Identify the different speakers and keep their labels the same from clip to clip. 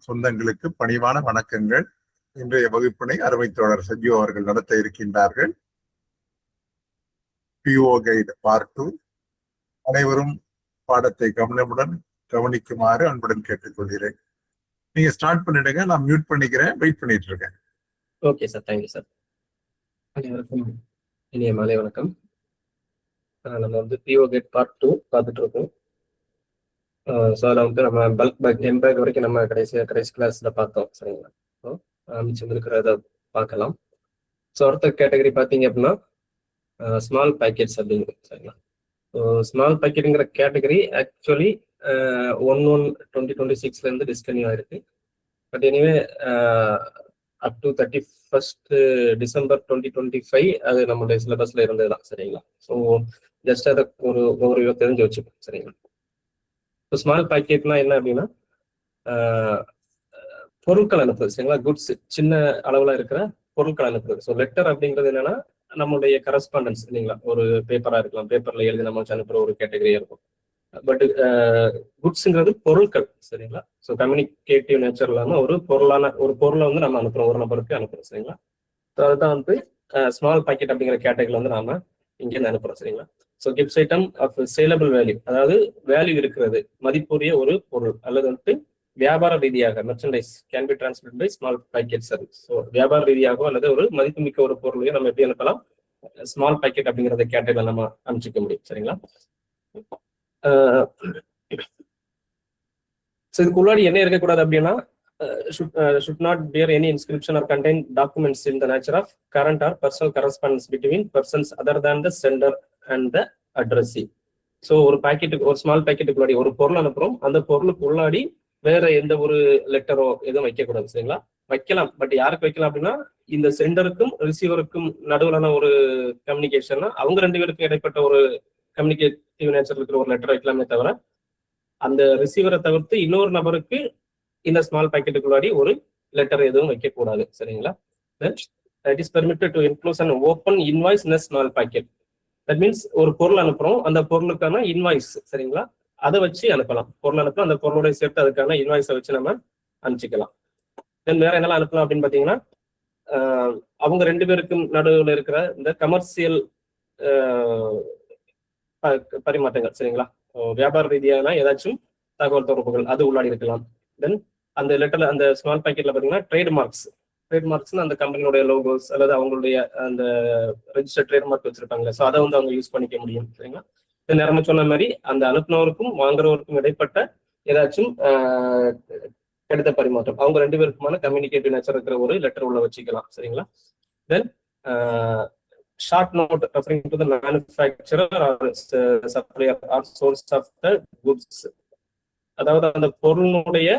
Speaker 1: சொந்தங்களுக்கு பணிவான வணக்கங்கள். இன்றைய வகுப்பினை அருமை தோழர் சஜீவ் அவர்கள் நடத்த இருக்கின்றார்கள். PO guide part 2. அனைவரும் பாடத்தை கவனமுடன் கவனிக்குமாறு அன்புடன் கேட்டுக்கொள்கிறேன். நீங்க ஸ்டார்ட் பண்ணிடுங்க, நான் மியூட் பண்ணிக்கிறேன், வெயிட் பண்ணிட்டு இருக்கேன்.
Speaker 2: Okay sir, thank you sir. அனைவருக்கும் இனிய மாலை வணக்கம். நம்ம வந்து PO கைடு பார்ட் 2 பார்த்துட்டு இருக்கோம். ஸோ அதில் வந்து நம்ம பல்க் பேக் எம்பேக் வரைக்கும் நம்ம கடைசி கிளாஸ்ல பார்த்தோம், சரிங்களா? ஸோ மிச்சம் இருக்கிறத பார்க்கலாம். ஸோ அடுத்த கேட்டகரி பார்த்தீங்க அப்படின்னா ஸ்மால் பேக்கெட்ஸ் அப்படிங்கிறது, சரிங்களா? ஸோ ஸ்மால் பேக்கெட்டுங்கிற கேட்டகரி ஆக்சுவலி 1/1/2026 டிஸ்கன்யூ ஆயிருக்கு. But anyway up to 31st December 2025 அது நம்மளுடைய சிலபஸ்ல இருந்தது தான், சரிங்களா? ஸோ ஜஸ்ட் அதை ஒரு தெரிஞ்சு வச்சுப்போம், சரிங்களா? இப்போ ஸ்மால் பேக்கெட்னா என்ன அப்படின்னா பொருட்கள் அனுப்புறது, சரிங்களா? குட்ஸ், சின்ன அளவுல இருக்கிற பொருட்கள் அனுப்புறது. ஸோ லெட்டர் அப்படிங்கிறது என்னன்னா நம்மளுடைய கரஸ்பாண்டன்ஸ், இல்லைங்களா? ஒரு பேப்பரா இருக்கலாம், பேப்பர்ல எழுதி நம்ம அனுப்புற ஒரு கேட்டகரியா இருக்கும். பட் குட்ஸுங்கிறது பொருட்கள், சரிங்களா? ஸோ கம்யூனிகேட்டிவ் நேச்சர் இல்லாம ஒரு பொருளை வந்து நம்ம அனுப்புறோம், ஒரு நபருக்கு அனுப்புறோம், சரிங்களா? ஸோ அதுதான் வந்து ஸ்மால் பேக்கெட் அப்படிங்கிற கேட்டகரியில வந்து நாம இங்கேருந்து அனுப்புறோம், சரிங்களா? So gifts item of saleable value, அதாவது வேல்யூ இருக்கிறது, மதிப்புரிய ஒரு பொருள் அல்லது வந்து வியாபார ரீதியாக merchandise can be transmit by small packet service. So வியாபார ரீதியாகவோ அல்லது ஒரு மதிப்புமிக்க ஒரு பொருளையும் நம்ம எப்படி அனுப்பலாம்? ஸ்மால் பேக்கெட் அப்படிங்கிறத கேட்டகரியில நம்ம அனுப்பிச்சிக்க முடியும், சரிங்களா? ஸோ இதுக்கு முன்னாடி என்ன இருக்கக்கூடாது அப்படின்னா should not bear any inscription or contain documents in the nature of current or personal correspondence between persons other than the sender and the addressee. So ஒரு பேக்கெட்டுக்கு, ஒரு ஸ்மால் பேக்கெட்டுக்கு உள்ளாடி ஒரு பொருள் அனுப்புறோம், அந்த பொருளுக்கு உள்ளாடி வேற எந்த ஒரு லெட்டரோ எதுவும் வைக்கக்கூடாது, சரிங்களா? வைக்கலாம், பட் யாருக்கு வைக்கலாம் அப்படின்னா இந்த சென்டருக்கும் ரிசீவருக்கும் நடுவிலான ஒரு கம்யூனிகேஷன்னா அவங்க ரெண்டு பேருக்கும் இடைப்பட்ட ஒரு கம்யூனிகேட்டிவ் நேச்சர் இருக்கிற ஒரு லெட்டர் வைக்கலாமே தவிர அந்த ரிசீவரை தவிர்த்து இன்னொரு நபருக்கு இந்த ஸ்மால் பேக்கெட்டுக்குள்ளாடி ஒரு லெட்டர் எதுவும் வைக்கக்கூடாது, சரிங்களா? It is permitted to enclose an open invoice in a small packet. That means ஒரு பொருள் அனுப்புறோம், அந்த பொருளுக்கான இன்வாய்ஸ், சரிங்களா? அதை வச்சு அனுப்பலாம். பொருள் அனுப்பலாம், அந்த பொருளோட சேர்த்து அதுக்கான இன்வாய்ஸை வச்சு நம்ம அனுப்பிச்சிக்கலாம். தென் வேற என்னெல்லாம் அனுப்பலாம் அப்படின்னு பாத்தீங்கன்னா அவங்க ரெண்டு பேருக்கும் நடுவில் இருக்கிற இந்த கமர்சியல் பரிமாற்றங்கள், சரிங்களா? வியாபார ரீதியான ஏதாச்சும் தகவல் தொடர்புகள் அது உள்ளாடி இருக்கலாம். தென் அந்த லெட்டர்ல, அந்த ஸ்மால் பேக்கெட்ல பாத்தீங்கன்னா ட்ரேட்மார்க்ஸ் அந்த கம்பெனியோட லோகோஸ் அல்லது அவங்களுடைய அந்த ரெஜிஸ்டர் ட்ரேட்மார்க் வச்சிருப்பாங்க, ஸோ அதை வந்து அவங்க யூஸ் பண்ணிக்க முடியும், சரிங்களா? நேரமா சொன்ன மாதிரி அந்த அனுப்புனவருக்கும் வாங்குறவருக்கும் இடைப்பட்ட ஏதாச்சும் கடித பரிமாற்றம், அவங்க ரெண்டு பேருக்குமான கம்யூனிகேட்டிவ் நேச்சர் இருக்கிற ஒரு லெட்டர் உள்ள வச்சுக்கலாம், சரிங்களா? Then short note referring to the manufacturer or supplier or source of the goods, அதாவது அந்த பொருளுடைய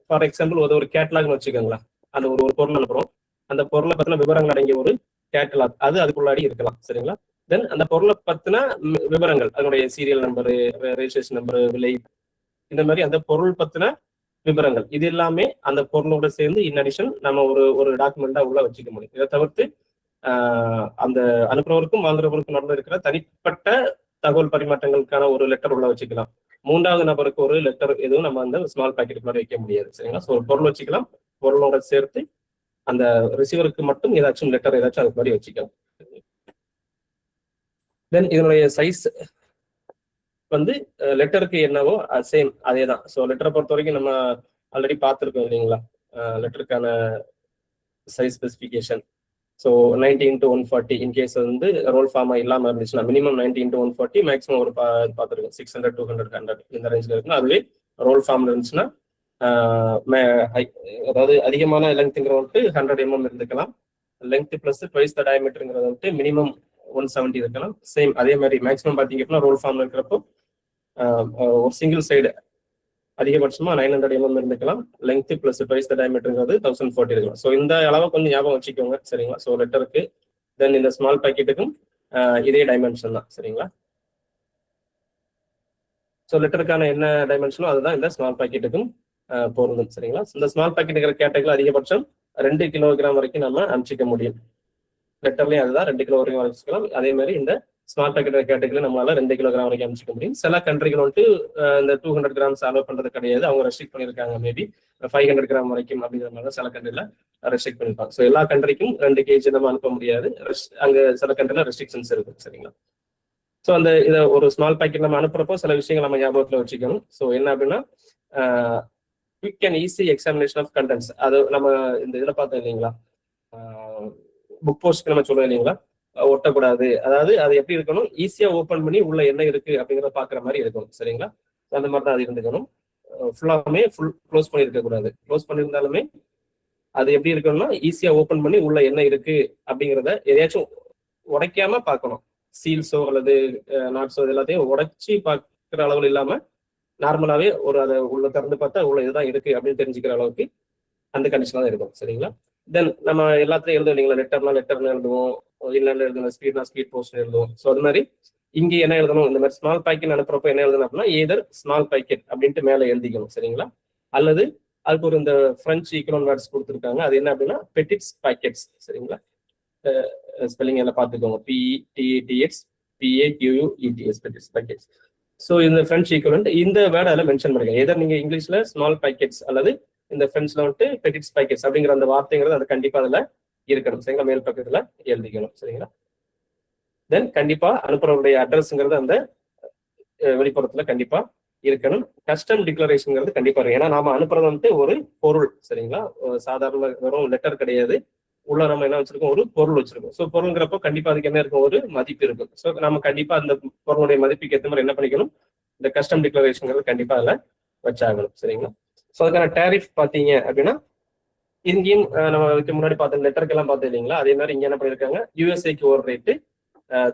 Speaker 2: ஃபார் எக்ஸாம்பிள் ஒரு கேட்டலாக்னு வச்சுக்கோங்களா, அந்த ஒரு பொருள் அனுப்புறோம், அந்த பொருளை பத்தின விவரங்கள் அடங்கிய ஒரு கேட்டலாக் அது அதுக்குள்ளாடி இருக்கலாம், சரிங்களா? தென் அந்த பொருளை பத்தின விவரங்கள், அதனுடைய சீரியல் நம்பரு, ரெஜிஸ்ட்ரேஷன் நம்பரு, விலை, இந்த மாதிரி அந்த பொருள் பத்தின விவரங்கள் இது எல்லாமே அந்த பொருளோட சேர்ந்து இன் அடிஷன் நம்ம ஒரு டாக்குமெண்டா உள்ள வச்சுக்க முடியும். இதை தவிர்த்து அந்த அனுப்புறவருக்கும் வாங்குறவருக்கும் நடுவில் இருக்கிற தனிப்பட்ட தகவல் பரிமாற்றங்களுக்கான ஒரு லெட்டர் உள்ள வச்சுக்கலாம். மூன்றாவது நபருக்கு ஒரு லெட்டர் எதுவும் நம்ம அந்த ஸ்மால் பேக்கெட் மாதிரி வைக்க முடியாது, சரிங்களா? ஸோ ஒரு பொருள் வச்சுக்கலாம், பொருளோட சேர்த்து அந்த ரிசீவருக்கு மட்டும் ஏதாச்சும் லெட்டர் ஏதாச்சும் அது மாதிரி வச்சுக்கலாம். தென் இதனுடைய சைஸ் வந்து லெட்டருக்கு என்னவோ சேம் அதே தான். ஸோ லெட்டரை பொறுத்த வரைக்கும் நம்ம ஆல்ரெடி பார்த்துருக்கோம், இல்லைங்களா? லெட்டருக்கான size specification. So 90x140 in case வந்து ரோல் ஃபார்மா இல்லாமல் இருந்துச்சுன்னா மினிமம் 90x140, மேக்ஸிமம் ஒரு பார்த்துருக்கோம் 600, 200, 100 இந்த ரேஞ்சில் இருக்குன்னா அதுவே ரோல் ஃபார்ம்ல இருந்துச்சுன்னா அதாவது அதிகமான லெங்க்ங்கிறது வந்துட்டு 100 mm இருந்துக்கலாம். லெங்க் பிளஸ் ட்வைஸ் த டயமீட்டருங்கிறது வந்துட்டு மினிமம் 170 இருக்கலாம். சேம் அதே மாதிரி மேக்ஸிமம் பார்த்தீங்க அப்படின்னா ரோல் ஃபார்ம்ல இருக்கிறப்போ ஒரு சிங்கிள் சைடு அதிகபட்சமா 900 mm இருந்துக்கலாம். லெங்க் பிளஸ் ட்வைஸ் த டயமீட்டருங்கிறது 1040 இருக்கலாம். ஸோ இந்த அளவை கொஞ்சம் ஞாபகம் வச்சுக்கோங்க, சரிங்களா? ஸோ லெட்டருக்கு தென் இந்த ஸ்மால் பேக்கெட்டுக்கும் இதே டைமென்ஷன் தான், சரிங்களா? ஸோ லெட்டருக்கான என்ன டைமென்ஷனோ அதுதான் இந்த ஸ்மால் பேக்கெட்டுக்கும் பொருந்தும், சரிங்களா? இந்த ஸ்மால் பேக்கெட்டுங்கிற கேட்டகரியில் அதிகபட்சம் 2 கிலோகிராம் வரைக்கும் நம்ம அனுப்பிச்சிக்க முடியும். லெட்டர்லயும் அதுதான் 2 கிலோ வரைக்கும் அனுப்பிச்சிக்கலாம். அதே மாதிரி இந்த ஸ்மால் பேக்கெட் கேட்டகரியில் நம்மளால 2 கிலோகிராம் வரைக்கும் அமைச்சிக்க முடியும். சில கண்ட்ரிகள் வந்துட்டு இந்த 200 கிராம்ஸ் அலோவ் பண்றது கிடையாது, அவங்க ரெஸ்ட்ரிக்ட் பண்ணியிருக்காங்க. மேபி 500 கிராம் வரைக்கும் அப்படிங்கிற மாதிரி சில கண்ட்ரில ரெஸ்ட்ரிக்ட் பண்ணிருப்பாங்க. ஸோ எல்லா கண்ட்ரிக்கும் 2 kg நம்ம அனுப்ப முடியாது, அங்க சில கண்ட்ரில ரெஸ்ட்ரிக்ஷன்ஸ் இருக்கு. சரிங்களா? ஸோ அந்த இதை ஒரு ஸ்மால் பேக்கெட் நம்ம அனுப்புறப்போ சில விஷயங்கள் நம்ம ஞாபகத்தில் வச்சுக்கணும். ஸோ என்ன அப்படின்னா quick and easy examination of contents. அது நம்ம இந்த இதில் பார்த்தோம் இல்லைங்களா, புக் போஸ்ட் நம்ம சொல்லுவோம் இல்லைங்களா, ஒட்டக்கூடாது. அதாவது அது எப்படி இருக்கணும், ஈஸியா ஓப்பன் பண்ணி உள்ள என்ன இருக்கு அப்படிங்கிறத பாக்குற மாதிரி இருக்கணும். சரிங்களா? அந்த மாதிரி தான் அது இருந்துக்கணும். ஃபுல்லாமே க்ளோஸ் பண்ணி இருக்க கூடாது. க்ளோஸ் பண்ணியிருந்தாலுமே அது எப்படி இருக்கணும்னா ஈஸியா ஓப்பன் பண்ணி உள்ள என்ன இருக்கு அப்படிங்கிறத எதையாச்சும் உடைக்காம பார்க்கணும். சீல்ஸோ அல்லது நாட்ஸோ எல்லாத்தையும் உடைச்சி பார்க்குற அளவில் இல்லாம நார்மலாவே ஒரு அதை உள்ள திறந்து பார்த்தா உள்ள இதுதான் இருக்கு அப்படின்னு தெரிஞ்சுக்கிற அளவுக்கு அந்த கண்டிஷன் தான் இருக்கும். சரிங்களா? தென் நம்ம எல்லாத்தையும் எழுதும் இல்லைங்களா, லெட்டர்னா லெட்டர்னு எழுதுவோம், இல்லைன்னு எழுதணும், ஸ்பீட்னா ஸ்பீட் போஸ்ட் எழுதுவோம். ஸோ அது மாதிரி இங்கே என்ன எழுதணும், இந்த மாதிரி ஸ்மால் பேக்கெட் அனுப்புறப்போ என்ன எழுதணும் அப்படின்னா ஏதர் ஸ்மால் பேக்கெட் அப்படின்ட்டு மேலே எழுதிக்கணும். சரிங்களா? அல்லது அதுக்கு ஒரு இந்த பிரெஞ்சு ஈக்குவலன்ட் வேர்ட்ஸ் கொடுத்துருக்காங்க, அது என்ன அப்படின்னா பெட்டிட்ஸ் பேக்கெட்ஸ். சரிங்களா? ஸ்பெல்லிங் எல்லாம் பார்த்துக்கோங்க, PETITS PAQUETS பெட்டிட்ஸ் பேக்கெட்ஸ். ஸோ இந்த பிரெஞ்சு ஈக்குவலன்ட் இந்த வேர்ட் அதில் மென்ஷன் பண்ணுங்க. எதர் நீங்க இங்கிலீஷ்ல ஸ்மால் பேக்கெட்ஸ் அல்லது இந்த ஃப்ரெண்ட்ஸ்ல வந்துட்டு பெட்டிட்ஸ் பேக்கெட்ஸ் அப்படிங்கிற அந்த வார்த்தைங்கிறது அது கண்டிப்பா அதுல இருக்கணும். சரிங்களா? மேல் பக்கத்துல எழுதிக்கணும். சரிங்களா? தென் கண்டிப்பா அனுப்புறவருடைய அட்ரஸ்ங்கிறது அந்த வெளிப்புறத்துல கண்டிப்பா இருக்கணும். கஸ்டம் டிக்ளரேஷன்ங்கிறது கண்டிப்பா இருக்கும். ஏன்னா நாம அனுப்புறது வந்துட்டு ஒரு பொருள். சரிங்களா? சாதாரண வெறும் லெட்டர் கிடையாது, உள்ள நம்ம என்ன வச்சிருக்கோம், ஒரு பொருள் வச்சிருக்கோம். ஸோ பொருள்ங்கிறப்போ கண்டிப்பா அதுக்கு என்ன இருக்கும், ஒரு மதிப்பு இருக்கும். ஸோ நம்ம கண்டிப்பா அந்த பொருளுடைய மதிப்புக்கு ஏற்ற மாதிரி என்ன பண்ணிக்கணும், இந்த கஸ்டம் டிக்ளரேஷன்ங்கிறது கண்டிப்பா அதுல வச்சாகணும். சரிங்களா? ஸோ அதுக்கான டேரிஃப் பார்த்தீங்க அப்படின்னா இங்கேயும் நம்ம இதுக்கு முன்னாடி பார்த்த லெட்டருக்கு எல்லாம் பார்த்தோம் இல்லைங்களா, அதே மாதிரி இங்க என்ன பண்ணிருக்காங்க, யூஎஸ்ஏக்கு ஒரு ரேட்டு,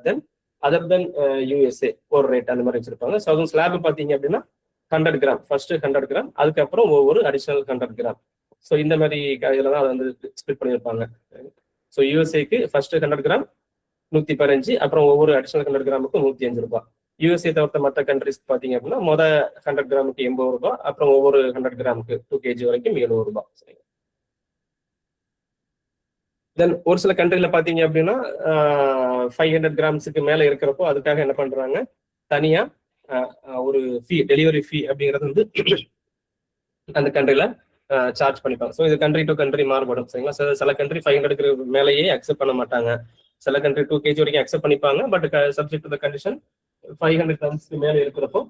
Speaker 2: தென் அதர் தென் யூஎஸ்ஏ ஒரு ரேட் அந்த மாதிரி வச்சிருப்பாங்க. ஸோ அதுவும் ஸ்லாப் பார்த்தீங்க அப்படின்னா 100 கிராம், ஃபர்ஸ்ட் 100 கிராம், அதுக்கப்புறம் ஒவ்வொரு அடிஷனல் 100 கிராம். ஸோ இந்த மாதிரி இதில் தான் அதை வந்து ஸ்பிளிட் பண்ணியிருப்பாங்க. ஸோ யூஎஸ்ஏக்கு ஃபர்ஸ்ட் 100 கிராம் 115, அப்புறம் ஒவ்வொரு அடிஷனல் 100 கிராமுக்கும் 105 ரூபாய். யூஎஸ்ஏ தவிர்த்த மற்ற கண்ட்ரிஸ் பார்த்தீங்க அப்படின்னா 100 கிராமுக்கு 80 ரூபாய், அப்புறம் ஒவ்வொரு 100 கிராமுக்கு 2 kg வரைக்கும் 70 ரூபாய். தென் ஒரு சில கண்ட்ரில பாத்தீங்க அப்படின்னா 500 கிராம்ஸுக்கு மேல இருக்கிறப்போ அதுக்காக என்ன பண்றாங்க, தனியா ஒரு ஃபீ, டெலிவரி ஃபீ அப்படிங்கிறது வந்து அந்த கண்ட்ரில சார்ஜ் பண்ணிப்பாங்க. ஸோ இது கண்ட்ரி டு கண்ட்ரி மாறுபடும். சரிங்களா? சில கண்ட்ரி 500 மேலேயே அக்செப்ட் பண்ண மாட்டாங்க, சில கண்ட்ரி 2 kg வரைக்கும் அக்செப்ட் பண்ணிப்பாங்க. But subject to the condition 500 கிராம்ஸ்க்கு மேல இருக்கிறப்போ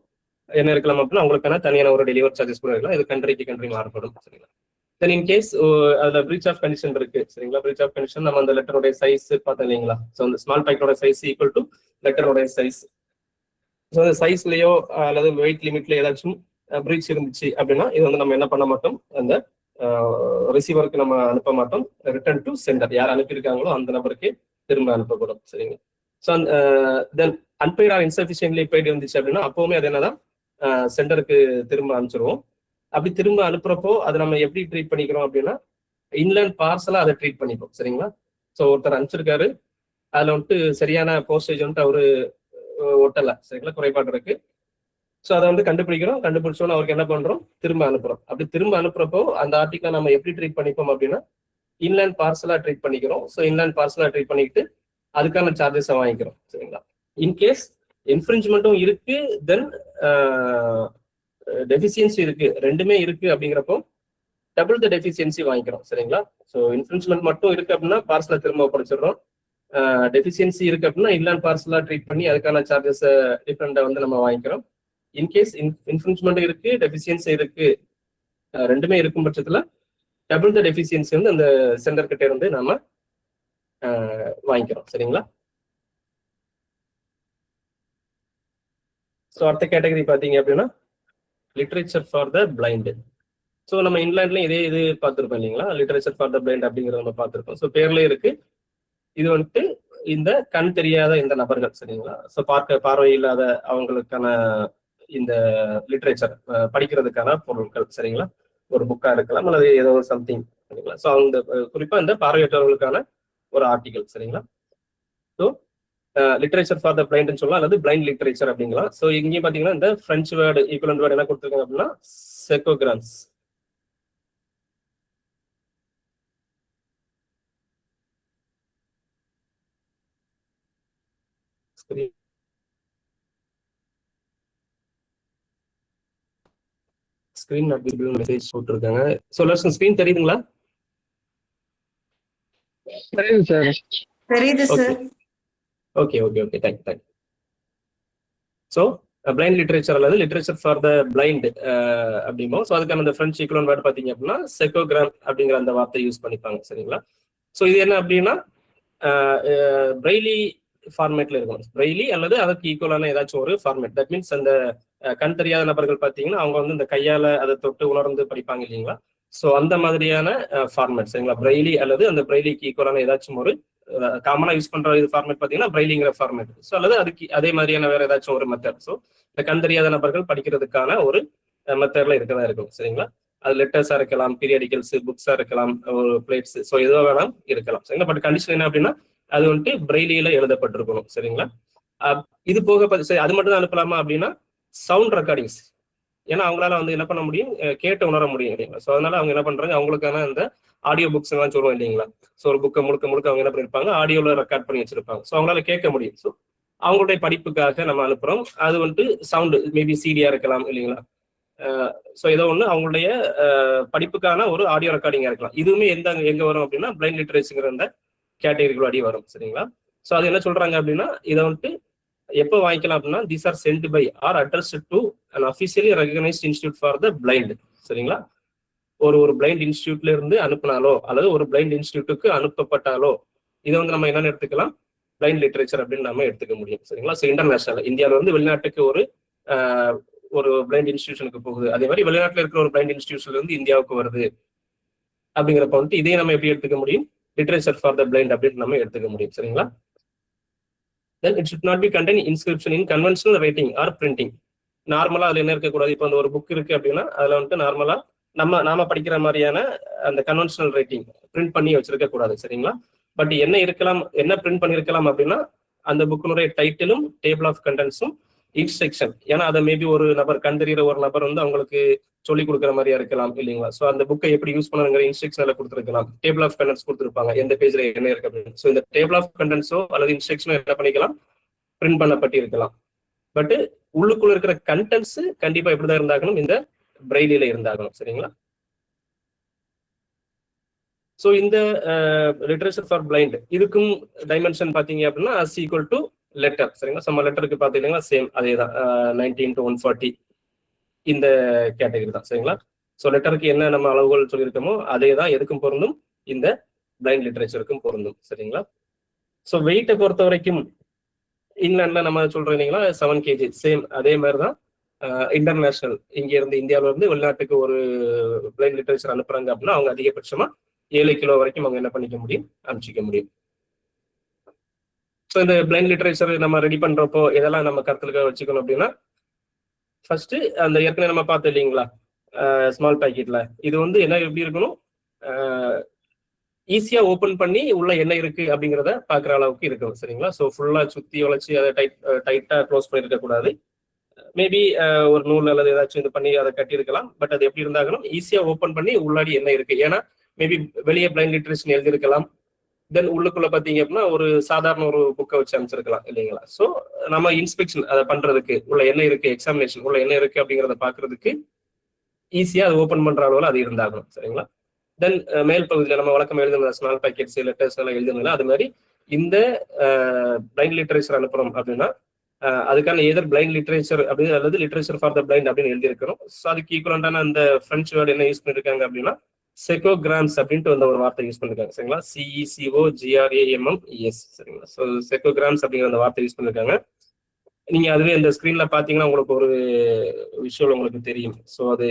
Speaker 2: என்ன இருக்கலாம் அப்படின்னா அவங்களுக்கான தனியான ஒரு டெலிவரி சார்ஜஸ் கூட இருக்கலாம். இது கண்ட்ரிக்கு கண்ட்ரி மாறுபடும். சரிங்களா? தென் இன் கேஸ் அதுல பிரீச் ஆஃப் கண்டிஷன் இருக்கு. சரிங்களா? பிரீச் ஆஃப் கண்டிஷன் நம்ம அந்த லெட்டரோட சைஸ் பார்த்தோம் இல்லைங்களா, ஸோ அந்த ஸ்மால் பேக்கெட்டோட சைஸ் ஈக்குவல் டு லெட்டரோட சைஸ். ஸோ அந்த சைஸ்லயோ அல்லது வெயிட் லிமிட்ல ஏதாச்சும் பிரீச் இருந்துச்சு அப்படின்னா இது வந்து நம்ம என்ன பண்ண மாட்டோம், அந்த ரிசீவருக்கு நம்ம அனுப்ப மாட்டோம், ரிட்டர்ன் டு சென்டர், யார் அனுப்பியிருக்காங்களோ அந்த நபருக்கு திரும்ப அனுப்பப்படும். சரிங்களா? So then unpaid or insufficiently paid இருந்துச்சு அப்படின்னா அப்பவுமே அது என்னதான் சென்டருக்கு திரும்ப அனுப்பிச்சிருவோம். அப்படி திரும்ப அனுப்புறப்போ அதை நம்ம எப்படி ட்ரீட் பண்ணிக்கிறோம் அப்படின்னா இன்லேண்ட் பார்சலா அதை ட்ரீட் பண்ணிப்போம். சரிங்களா? ஸோ ஒருத்தர் அனுப்பிச்சிருக்காரு, அதுல வந்துட்டு சரியான போஸ்டேஜ் வந்துட்டு அவரு ஒட்டல, சரிங்களா, குறைபாடு இருக்கு. ஸோ அதை வந்து கண்டுபிடிக்கிறோம், கண்டுபிடிச்சோன்னு அவருக்கு என்ன பண்றோம், திரும்ப அனுப்புறோம். அப்படி திரும்ப அனுப்புறப்போ அந்த ஆர்டிக்கலை நம்ம எப்படி ட்ரீட் பண்ணிப்போம் அப்படின்னா இன்லேண்ட் பார்சலா ட்ரீட் பண்ணிக்கிறோம். ஸோ இன்லேண்ட் பார்சலா ட்ரீட் பண்ணிக்கிட்டு அதுக்கான சார்ஜஸை வாங்கிக்கிறோம். சரிங்களா? இன்கேஸ் இன்ஃப்ரிஞ்ச்மெண்ட்டும் இருக்கு, தென் டெஃபிசியன்சி இருக்கு, ரெண்டுமே இருக்கு அப்படிங்கிறப்போ டபுள் த டெஃபிசியன்சி வாங்கிக்கிறோம். சரிங்களா? ஸோ இன்ஃப்ரிஞ்ச்மெண்ட் மட்டும் இருக்கு அப்படின்னா பார்சலை திரும்ப ஒப்படைச்சிடுறோம், டெஃபிசியன்சி இருக்கு அப்படின்னா இன்லேண்ட் பார்சலா ட்ரீட் பண்ணி அதுக்கான சார்ஜஸ் டிஃப்ரெண்டா வந்து நம்ம வாங்கிக்கிறோம். இன்கேஸ் இன்ஃப்ரிஞ்ச்மெண்ட் இருக்கு, டெஃபிசியன்சி இருக்கு, ரெண்டுமே இருக்கும் பட்சத்துல டபுள் த டெஃபிசியன்சி வந்து அந்த சென்டர் கிட்ட இருந்து நம்ம வாங்கிக்கிறோம். சரிங்களா? ஸோ அடுத்த கேட்டகரி பார்த்தீங்க அப்படின்னா literature for the blind. So நம்ம இங்கிலாந்துலயும் இதே இது பார்த்துருப்போம் இல்லைங்களா, லிட்ரேச்சர் ஃபார் த பிளைண்ட் அப்படிங்கிறத நம்ம பார்த்துருப்போம். ஸோ பேர்லயே இருக்கு, இது வந்துட்டு இந்த கண் தெரியாத இந்த நபர்கள். சரிங்களா? ஸோ பார்வை இல்லாத அவங்களுக்கான இந்த லிட்ரேச்சர் படிக்கிறதுக்கான பொருட்கள். சரிங்களா? ஒரு புக்கா இருக்கலாம் அல்லது ஏதோ ஒரு சம்திங். சரிங்களா? ஸோ அந்த குறிப்பா இந்த பார்வையற்றவர்களுக்கான ஒரு ஆர்டிகல். சரிங்களா? So literature for the blind சொல்லலாம் அல்லது பிளைண்ட் லிட்ரேச்சர் அப்படிங்கலாம். ஸோ இங்கேயும் பாத்தீங்கன்னா இந்த பிரெஞ்சு வேர்டு ஈக்குவலன்ட் வேர்டு என்ன கொடுத்துருக்காங்க அப்படின்னா secograms. Screen not visible message போட்டிருக்காங்க. ஸோ எல்லாருக்கும் ஸ்கிரீன் தெரியுதுங்களா?
Speaker 3: தெரியுது சார்.
Speaker 4: தெரியுது sir.
Speaker 2: Okay okay okay thank you. So blind literature அல்லது லிட்ரேச்சர் ஃபார் த பிளைண்ட் அப்படிமோ. ஸோ அதுக்கான அந்த ஃப்ரெஞ்ச் ஈக்குவலன்ட் வேர்ட் பார்த்தீங்க அப்படின்னா செக்கோகிராம் அப்படிங்கிற அந்த வார்த்தை யூஸ் பண்ணிப்பாங்க. சரிங்களா? ஸோ இது என்ன அப்படின்னா பிரெய்லி ஃபார்மேட்ல இருக்கும். பிரெய்லி அல்லது அதுக்கு ஈக்குவலான ஏதாச்சும் ஒரு ஃபார்மேட். தட் மீன்ஸ் அந்த கண் தெரியாத நபர்கள் பார்த்தீங்கன்னா அவங்க வந்து இந்த கையால அதை தொட்டு உணர்ந்து படிப்பாங்க இல்லைங்களா? ஸோ அந்த மாதிரியான ஃபார்மேட். சரிங்களா? பிரெய்லி அல்லது அந்த பிரெய்லிக்கு ஈக்குவலான ஏதாச்சும் ஒரு காமனா யூஸ் பண்ற இது ஃபார்மேட் பார்த்தீங்கன்னா பிரெய்லிங்கிற ஃபார்மேட். ஸோ அல்லது அதுக்கு அதே மாதிரியான வேற ஏதாச்சும் ஒரு மெத்தட். ஸோ இந்த கண் தெரியாத நபர்கள் படிக்கிறதுக்கான ஒரு மெத்தட்ல இருக்கதான் இருக்கும். சரிங்களா? அது லெட்டர்ஸா இருக்கலாம், பீரியடிக்கல்ஸ், புக்ஸா இருக்கலாம், ஒரு பிளேட்ஸ். ஸோ எதுவாக வேணாலும் இருக்கலாம். சரிங்களா? பட் கண்டிஷன் என்ன அப்படின்னா அது வந்துட்டு பிரெய்லியில எழுதப்பட்டிருக்கணும். சரிங்களா? இது போக அது மட்டும் தான் அனுப்பலாமா அப்படின்னா சவுண்ட் ரெக்கார்டிங்ஸ். ஏன்னா அவங்களால வந்து என்ன பண்ண முடியும், கேட்டு உணர முடியும் இல்லைங்களா? ஸோ அதனால அவங்க என்ன பண்றாங்க, அவங்களுக்கான அந்த ஆடியோ புக்ஸ் எல்லாம் சொல்லுவோம் இல்லைங்களா? ஸோ ஒரு புக்கை முழுக்க அவங்க என்ன பண்ணிருப்பாங்க, ஆடியோல ரெக்கார்ட் பண்ணி வச்சிருப்பாங்க. ஸோ அவங்களால கேட்க முடியும். ஸோ அவங்களுடைய படிப்புக்காக நம்ம அனுப்புறோம். அது வந்துட்டு சவுண்டு மேபி சிடியா இருக்கலாம் இல்லைங்களா? ஸோ ஏதோ ஒன்று அவங்களுடைய படிப்புக்கான ஒரு ஆடியோ ரெக்கார்டிங்கா இருக்கலாம். இதுவுமே எங்க வரும் அப்படின்னா பிளைண்ட் லிட்ரேச்சர்ங்கிற அந்த கேட்டகரிக்குள்ள அடி வரும். சரிங்களா? ஸோ அது என்ன சொல்றாங்க அப்படின்னா இதை வந்துட்டு எப்போ வாங்கிக்கலாம் அப்படின்னா these are sent by or addressed to an officially recognized institute for the blind. சரிங்களா? ஒரு பிளைண்ட் இன்ஸ்டியூட்ல இருந்து அனுப்பினாலோ அல்லது ஒரு பிளைண்ட் இன்ஸ்டியூட்டுக்கு அனுப்பப்பட்டாலோ இதை வந்து நம்ம என்னன்னு எடுத்துக்கலாம், பிளைண்ட் லிட்ரேச்சர் அப்படின்னு நம்ம எடுத்துக்க முடியும். சரிங்களா? ஸோ இன்டர்நேஷனல் இந்தியாவில வந்து வெளிநாட்டுக்கு ஒரு பிளைண்ட் இன்ஸ்டிடியூஷனுக்கு போகுது, அதே மாதிரி வெளிநாட்டுல இருக்கிற ஒரு பிளைண்ட் இன்ஸ்டிடியூஷன்ல இருந்து இந்தியாவுக்கு வருது அப்படிங்கிறப்ப வந்துட்டு இதையும் நம்ம எப்படி எடுத்துக்க முடியும், லிட்ரேச்சர் ஃபார் த பிளைண்ட் அப்படின்னு நம்ம எடுத்துக்க முடியும். சரிங்களா? then it should not be contain inscription in conventional writing or printing. நார்மலா அதுல என்ன இருக்கக்கூடாது, இப்போ அந்த ஒரு புக் இருக்கு அப்படின்னா அதுல வந்துட்டு நார்மலா நாம படிக்கிற மாதிரியான அந்த கன்வென்ஷனல் ரைட்டிங் பிரிண்ட் பண்ணி வச்சிருக்க கூடாது. சரிங்களா? பட் என்ன பிரிண்ட் பண்ணிருக்கலாம் அப்படின்னா அந்த புக்கினுடைய டைட்டிலும் டேபிள் ஆஃப் கண்டென்ட்ஸும் இன்ஸ்ட்ரக்ஷன். ஏன்னா அதை மேபி ஒரு நபர் கண்டறிகிற ஒரு நபர் வந்து அவங்களுக்கு சொல்லிக் கொடுக்குற மாதிரியா இருக்கலாம் இல்லைங்களா? ஸோ அந்த புக்கை எப்படி யூஸ் பண்ணுங்கிற இன்ஸ்ட்ரக்ஷன்ல கொடுத்துருக்கலாம். டேபிள் ஆஃப் கண்டென்ட்ஸ் கொடுத்துருப்பாங்க, எந்த பேஜ்ல என்ன இருக்கு அப்படின்னு. ஸோ இந்த டேபிள் ஆஃப் கண்டென்ட்ஸோ அல்லது இன்ஸ்ட்ரக்ஷனோ என்ன பண்ணிக்கலாம், பிரிண்ட் பண்ணப்பட்டு இருக்கலாம். பட் உள்ளுக்குள்ள இருக்கிற கண்டென்ட்ஸ் கண்டிப்பா எப்படிதான் இருந்தாகணும், இந்த பிரெய்லியில இருந்தாகணும். சரிங்களா? ஸோ இந்த லிட்ரேச்சர் ஃபார் பிளைண்ட் இதுக்கும் டைமென்ஷன் பாத்தீங்க அப்படின்னா as equal to லெட்டர். சரிங்களா? நம்ம லெட்டருக்கு பாத்தீங்கன்னா சேம் அதே தான் 19 to 140 இந்த கேட்டகரி தான். சரிங்களா? ஸோ லெட்டருக்கு என்ன நம்ம அளவுகள் சொல்லியிருக்கோமோ அதே தான் எதுக்கும் பொருந்தும், இந்த பிளைண்ட் லிட்ரேச்சருக்கும் பொருந்தும். சரிங்களா? ஸோ வெயிட்டை பொறுத்த வரைக்கும் இங்கிலாந்துல நம்ம சொல்றோம் இல்லைங்களா 7 kg, சேம் அதே மாதிரி தான் இன்டர்நேஷனல் இங்க இருந்து இந்தியாவில இருந்து வெளிநாட்டுக்கு ஒரு பிளைண்ட் லிட்ரேச்சர் அனுப்புறாங்க அப்படின்னா அவங்க அதிகபட்சமா 7 கிலோ வரைக்கும் அவங்க என்ன பண்ணிக்க முடியும், அனுப்பிச்சிக்க முடியும். ஸோ இந்த பிளைண்ட் லிட்ரேச்சர் நம்ம ரெடி பண்றப்போ இதெல்லாம் நம்ம கருத்துல வச்சுக்கணும் அப்படின்னா ஃபர்ஸ்ட் அந்த ஏற்கனவே நம்ம பார்த்தோம் இல்லைங்களா ஸ்மால் பேக்கெட்ல இது வந்து என்ன எப்படி இருக்கணும், ஈஸியா ஓப்பன் பண்ணி உள்ள என்ன இருக்கு அப்படிங்கிறத பாக்குற அளவுக்கு இருக்கணும். சரிங்களா? ஸோ ஃபுல்லா சுத்தி வளைச்சு அதை டைட்டா க்ளோஸ் பண்ணிருக்க கூடாது. மேபி ஒரு நூல் அல்லது ஏதாச்சும் இது பண்ணி அதை கட்டியிருக்கலாம். பட் அது எப்படி இருந்தாகணும், ஈஸியா ஓப்பன் பண்ணி உள்ளாடி என்ன இருக்கு. ஏன்னா மேபி வெளியே பிளைண்ட் லிட்ரேச்சர் எழுதியிருக்கலாம், தென் உள்ளுக்குள்ள பாத்தீங்க அப்படின்னா ஒரு சாதாரண ஒரு புக்கை வச்சு அமைச்சிருக்கலாம் இல்லைங்களா? ஸோ நம்ம இன்ஸ்பெக்ஷன் அதை பண்றதுக்கு உள்ள என்ன இருக்கு, எக்ஸாமினேஷன் உள்ள என்ன இருக்கு அப்படிங்கிறத பாக்குறதுக்கு ஈஸியா அது ஓப்பன் பண்ற அளவுல அது இருந்தாகணும். சரிங்களா? தென் மேல் பகுதியில் நம்ம வழக்கம் எழுதுன ஸ்மால் பேக்கெட்ஸ் லெட்டர்ஸ் எல்லாம் எழுதுனா அது மாதிரி இந்த பிளைண்ட் லிட்ரேச்சர் அனுப்புறோம் அப்படின்னா அதுக்கான எதர் பிளைண்ட் லிட்ரேச்சர் அப்படி அல்லது லிட்ரேச்சர் ஃபார் த பிளைண்ட் அப்படின்னு எழுதியிருக்கிறோம். ஸோ அதுக்கு ஈக்குவலண்டான அந்த ஃப்ரெஞ்ச் வேர்டு என்ன யூஸ் பண்ணிருக்காங்க அப்படின்னா செக்கோகிராம்ஸ் அப்படின்ட்டு வந்து ஒரு வார்த்தை யூஸ் பண்ணிருக்காங்க. சரிங்களா? CECOGRAMMES. சரிங்களா? ஸோ செக்கோகிராம்ஸ் அப்படிங்கிற அந்த வார்த்தை யூஸ் பண்ணிருக்காங்க. நீங்க அதுவே இந்த ஸ்கிரீன்ல பாத்தீங்கன்னா உங்களுக்கு ஒரு விஷுவல் உங்களுக்கு தெரியும். ஸோ அது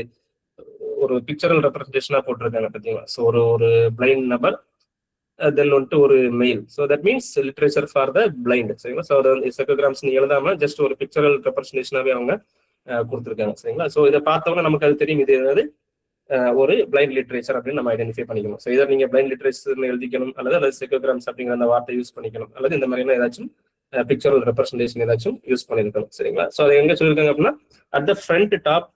Speaker 2: ஒரு பிக்சரல் ரெப்ரஸன்டேஷனா போட்டிருக்காங்க பார்த்தீங்களா? ஸோ ஒரு பிளைண்ட் நபர் தென் வந்துட்டு ஒரு mail. So that means literature for the blind. சரிங்களா? ஸோ அதை வந்து செக்கோகிராம்ஸ் எழுதாம ஜஸ்ட் ஒரு பிக்சரல் ரெப்ரஸன்டேஷனாவே அவங்க கொடுத்துருக்காங்க. சரிங்களா? ஸோ இதை பார்த்தோம்னா நமக்கு அது தெரியும், இது ஏதாவது ஒரு பிளைண்ட் லிட்ரேச்சர் அப்படின்னு நம்ம ஐடென்டிஃபை பண்ணிக்கணும். ஸோ இதை நீங்க பிளைண்ட் லிட்ரேச்சர் எழுதிக்கணும் அல்லது செக்கோகிராம்ஸ் அப்படிங்கிற அந்த வார்த்தை யூஸ் பண்ணிக்கணும் அல்லது இந்த மாதிரியான ஏதாச்சும் பிக்சரல் ரெப்ரஸன்டேஷன் ஏதாச்சும் யூஸ் பண்ணிருக்கணும். சரிங்களா? ஸோ அதை எங்க சொல்லியிருக்காங்க அப்படின்னா at the front top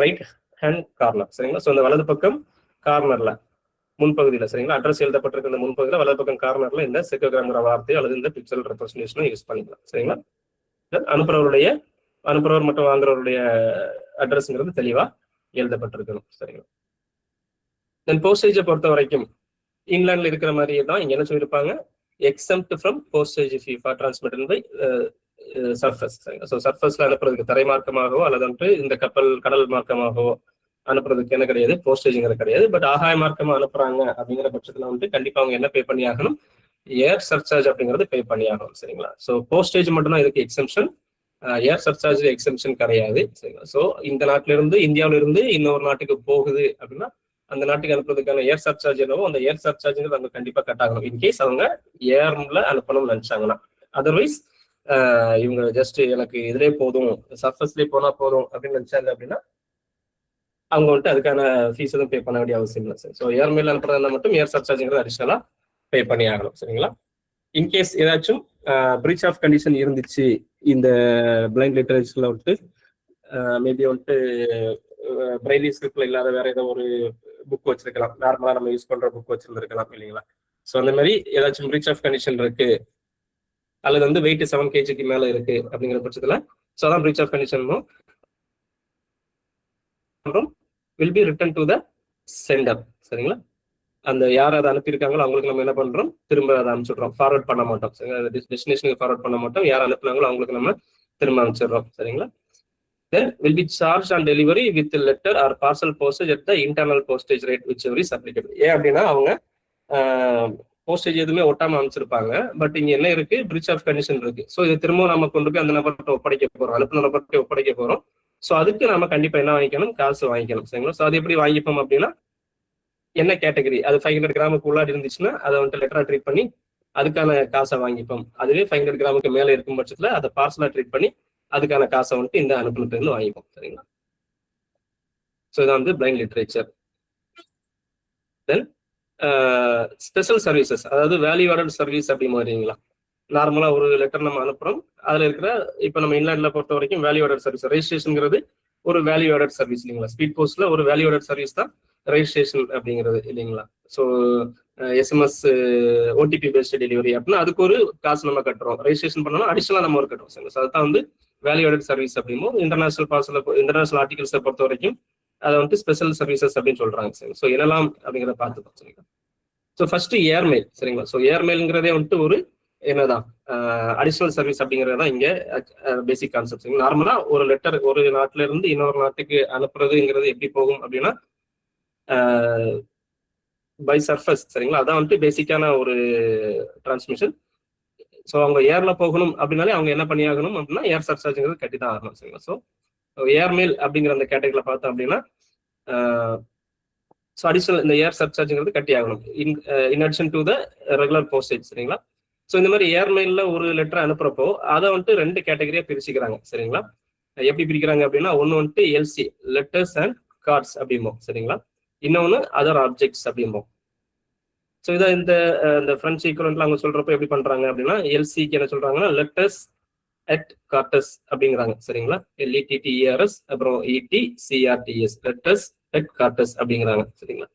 Speaker 2: right hand corner. சரிங்களா? ஸோ அந்த வலது பக்கம் கார்னர்ல முன்பகுதியில், சரிங்களா, அட்ரஸ் எழுதப்பட்டிருக்க அந்த முன்பகுதியில் வலது பக்கம் கார்னர்ல இந்த செக்கோகிராம்ங்கிற வார்த்தையோ அல்லது இந்த பிக்சரல் ரெப்ரஸன்டேஷனோ யூஸ் பண்ணிக்கலாம். சரிங்களா? அனுப்புறவர் மற்றும் வாங்குறவருடைய அட்ரஸ்ங்கிறது தெளிவா எழுதப்பட்டிருக்கணும். சரிங்களா. தென் போஸ்டேஜை பொறுத்த வரைக்கும் இங்கிலாந்துல இருக்கிற மாதிரியே தான் இங்க என்ன சொல்லியிருப்பாங்க, exempted from postage fee for transmitted by surface. So சர்ஃபஸ்ல அனுப்புறதுக்கு தரைமார்க்கமாகவோ அல்லது வந்து இந்த கப்பல் கடல் மார்க்கமாகவோ அனுப்புறதுக்கு என்ன கிடையாது, போஸ்டேஜ்ங்கிறது கிடையாது. பட் ஆகாய மார்க்கமா அனுப்புறாங்க அப்படிங்கிற பட்சத்துல வந்து கண்டிப்பா அவங்க என்ன பே பண்ணி ஆகணும், ஏர் சர்சார்ஜ் அப்படிங்கிறது பே பண்ணி ஆகணும். சரிங்களா. ஸோ போஸ்டேஜ் மட்டும் தான் இதுக்கு எக்ஸம்ஷன், ஏர் சர்சார்ஜ் எக்ஸம்ஷன் கிடையாது. சரிங்களா. ஸோ இந்த நாட்டில இருந்து இந்தியாவில இருந்து இன்னொரு நாட்டுக்கு போகுது அப்படின்னா அந்த நாட்டுக்கு அனுப்புறதுக்கான ஏர் சர்சார்ஜ் என்னவோ அந்த ஏர் சர்சார்ஜ்ங்கிறது அவங்க கண்டிப்பா கட் ஆகணும், இன்கேஸ் அவங்க ஏர்ல அனுப்பணும்னு நினைச்சாங்கன்னா. அதர்வைஸ் இவங்க ஜஸ்ட் எனக்கு இதுலேயே போதும், சர்ஃபஸ்லேயே போனா போதும் அப்படின்னு நினைச்சாங்க அப்படின்னா அவங்க வந்துட்டு அதுக்கான ஃபீஸ் எதுவும் பே பண்ண வேண்டிய அவசியம் இல்லை. ஸோ ஏர்மெயில் அனுப்புறதா மட்டும் ஏர் சர்சார்ஜ்ங்கிறது அடிஷனலா பே பண்ணி ஆகணும். சரிங்களா. இன்கேஸ் ஏதாச்சும் பிரீச் ஆஃப் கண்டிஷன் இருந்துச்சு இந்த பிளைண்ட் லிட்டரேச்சர்ல வந்துட்டு, மேபி வந்துட்டு பிரைலி ஸ்கிரிப்ட்ல இல்லாத வேற ஏதோ ஒரு புக் வச்சிருக்கலாம், நார்மலா நம்ம யூஸ் பண்ற புக் வச்சிருந்திருக்கலாம் இல்லைங்களா. ஸோ அந்த மாதிரி ஏதாச்சும் பிரீச் ஆஃப் கண்டிஷன் இருக்கு அல்லது வந்து வெயிட் 7 kg மேல இருக்கு அப்படிங்கிற பட்சத்துல ஸோ அதான் breach of condition will be return to the center. சரிங்களா. அந்த யார் அதை அனுப்பியிருக்காங்களோ அவங்களுக்கு நம்ம என்ன பண்றோம், திரும்ப அதை அனுப்பிச்சுடுறோம், ஃபார்வர்ட் பண்ண மாட்டோம். டெஸ்டினேஷனுக்கு ஃபார்வர்ட் பண்ண மாட்டோம், யார் அனுப்புனாங்களோ அவங்களுக்கு நம்ம திரும்ப அனுப்பிச்சிடுறோம். சரிங்களா. Then will be charged on delivery with letter or parcel postage at the internal postage rate whichever is applicable. ஏன் அப்படின்னா அவங்க போஸ்டேஜ் எதுவுமே ஒட்டாம அமைச்சிருப்பாங்க, பட் இங்க என்ன இருக்கு, பிரிச் ஆஃப் கண்டிஷன் இருக்கு. ஸோ இது திரும்ப நம்ம கொண்டு போய் அந்த நபர்கிட்ட ஒப்படைக்க போறோம், அனுப்புன நபர்கிட்ட ஒப்படைக்க போறோம். ஸோ அதுக்கு நம்ம கண்டிப்பா என்ன வாங்கிக்கணும், காசு வாங்கிக்கணும். சரிங்களா. ஸோ அது எப்படி வாங்கிப்போம் அப்படின்னா, என்ன கேட்டகரி அது 500 கிராமுக்கு உள்ளாடி இருந்துச்சுன்னா அதை வந்துட்டு லெட்டரா ட்ரீட் பண்ணி அதுக்கான காசை வாங்கிப்போம். அதுவே 500 கிராமுக்கு மேல இருக்கும் பட்சத்துல அதை பார்சலா ட்ரீட் பண்ணி அதுக்கான காசை வந்துட்டு இந்த அனுப்புனதுல இருந்து வாங்கிப்போம். சரிங்களா. ஸோ இதான் வந்து பிளைண்ட் லிட்ரேச்சர். தென் ஸ்பெஷல் சர்வீசஸ், அதாவது வேல்யூ ஆடட் சர்வீஸ் அப்படி மாதிரிங்களா. நார்மலா ஒரு லெட்டர் நம்ம அனுப்புறோம், அதுல இருக்கிற இப்ப நம்ம இங்கிலாந்துல பொறுத்த வரைக்கும் வேல்யூ ஆடட் சர்வீஸ், ரெஜிஸ்ட்ரேஷன்ங்கிறது ஒரு வேல்யூ ஆடட் சர்வீஸ் இல்லைங்களா. ஸ்பீட் போஸ்ட்ல ஒரு வேல்யூ ஆடட் சர்வீஸ் தான் ரெஜிஸ்ட்ரேஷன் அப்படிங்கிறது இல்லைங்களா. So SMS OTP based delivery அப்படின்னா அதுக்கு ஒரு காசு நம்ம கட்டுறோம், ரெஜிஸ்ட்ரேஷன் பண்ணணும் அடிஷனலா நம்ம ஒரு கட்டுறோம். ஸோ அதுதான் வந்து வேல்யூ ஆடட் சர்வீஸ் அப்படிங்கும். இன்டர்நேஷனல் பார்சல் இன்டர்நேஷனல் ஆர்டிகல்ஸை பொறுத்த வரைக்கும் அதை வந்து ஸ்பெஷல் சர்வீசஸ் அப்படின்னு சொல்றாங்க. சரி. ஸோ என்னெல்லாம் அப்படிங்கிறத பார்த்துக்கோம். சரிங்களா. So first airmail. சரிங்களா. ஸோ ஏர்மெயில்ங்கிறதே வந்துட்டு ஒரு என்னதான் அடிஷனல் சர்வீஸ் அப்படிங்கிறது தான் இங்க பேசிக் கான்செப்ட். நார்மலா ஒரு லெட்டர் ஒரு நாட்டுல இருந்து இன்னொரு நாட்டுக்கு அனுப்புறதுங்கிறது எப்படி போகும் அப்படின்னா பை சர்ஃபஸ். சரிங்களா. அதான் வந்துட்டு பேசிக்கான ஒரு டிரான்ஸ்மிஷன். ஸோ அவங்க ஏர்ல போகணும் அப்படின்னாலே அவங்க என்ன பண்ணி ஆகணும் அப்படின்னா ஏர் சர்சார்ஜ்ங்கிறது கட்டி தான் ஆகணும். சரிங்களா. ஸோ ஏர்மெயில் அப்படிங்கிற அந்த கேட்டகரியில பார்த்தோம் அப்படின்னா ஸோ அடிஷனல் இந்த ஏர் சர்சார்ஜ்ங்கிறது கட்டி ஆகணும் in addition to the regular postage. சரிங்களா. ஸோ இந்த மாதிரி ஏர்மெயில்ல ஒரு லெட்டர் அனுப்புறப்போ அதை வந்துட்டு 2 கேட்டகரியா பிரிச்சுக்கிறாங்க. சரிங்களா. எப்படி பிரிக்கிறாங்க அப்படின்னா ஒன்னு வந்துட்டு எல்சி லெட்டர்ஸ் அண்ட் கார்ட்ஸ் அப்படிம்போம். சரிங்களா. இன்னொன்னு அதர் ஆப்ஜெக்ட்ஸ் அப்படிம்போம். ஸோ இதை இந்த ஃப்ரெண்ட்ஸ் ஈக்குவலன்ட்ல அவங்க சொல்றப்போ எப்படி பண்றாங்க அப்படின்னா எல்சிக்கு என்ன சொல்றாங்கன்னா லெட்டர்ஸ் அட் கார்டஸ் அப்படிங்கிறாங்க. சரிங்களா. LETTERS அப்புறம் ETCRTS லெட்டர்ஸ் அட் கார்டஸ் அப்படிங்கிறாங்க. சரிங்களா.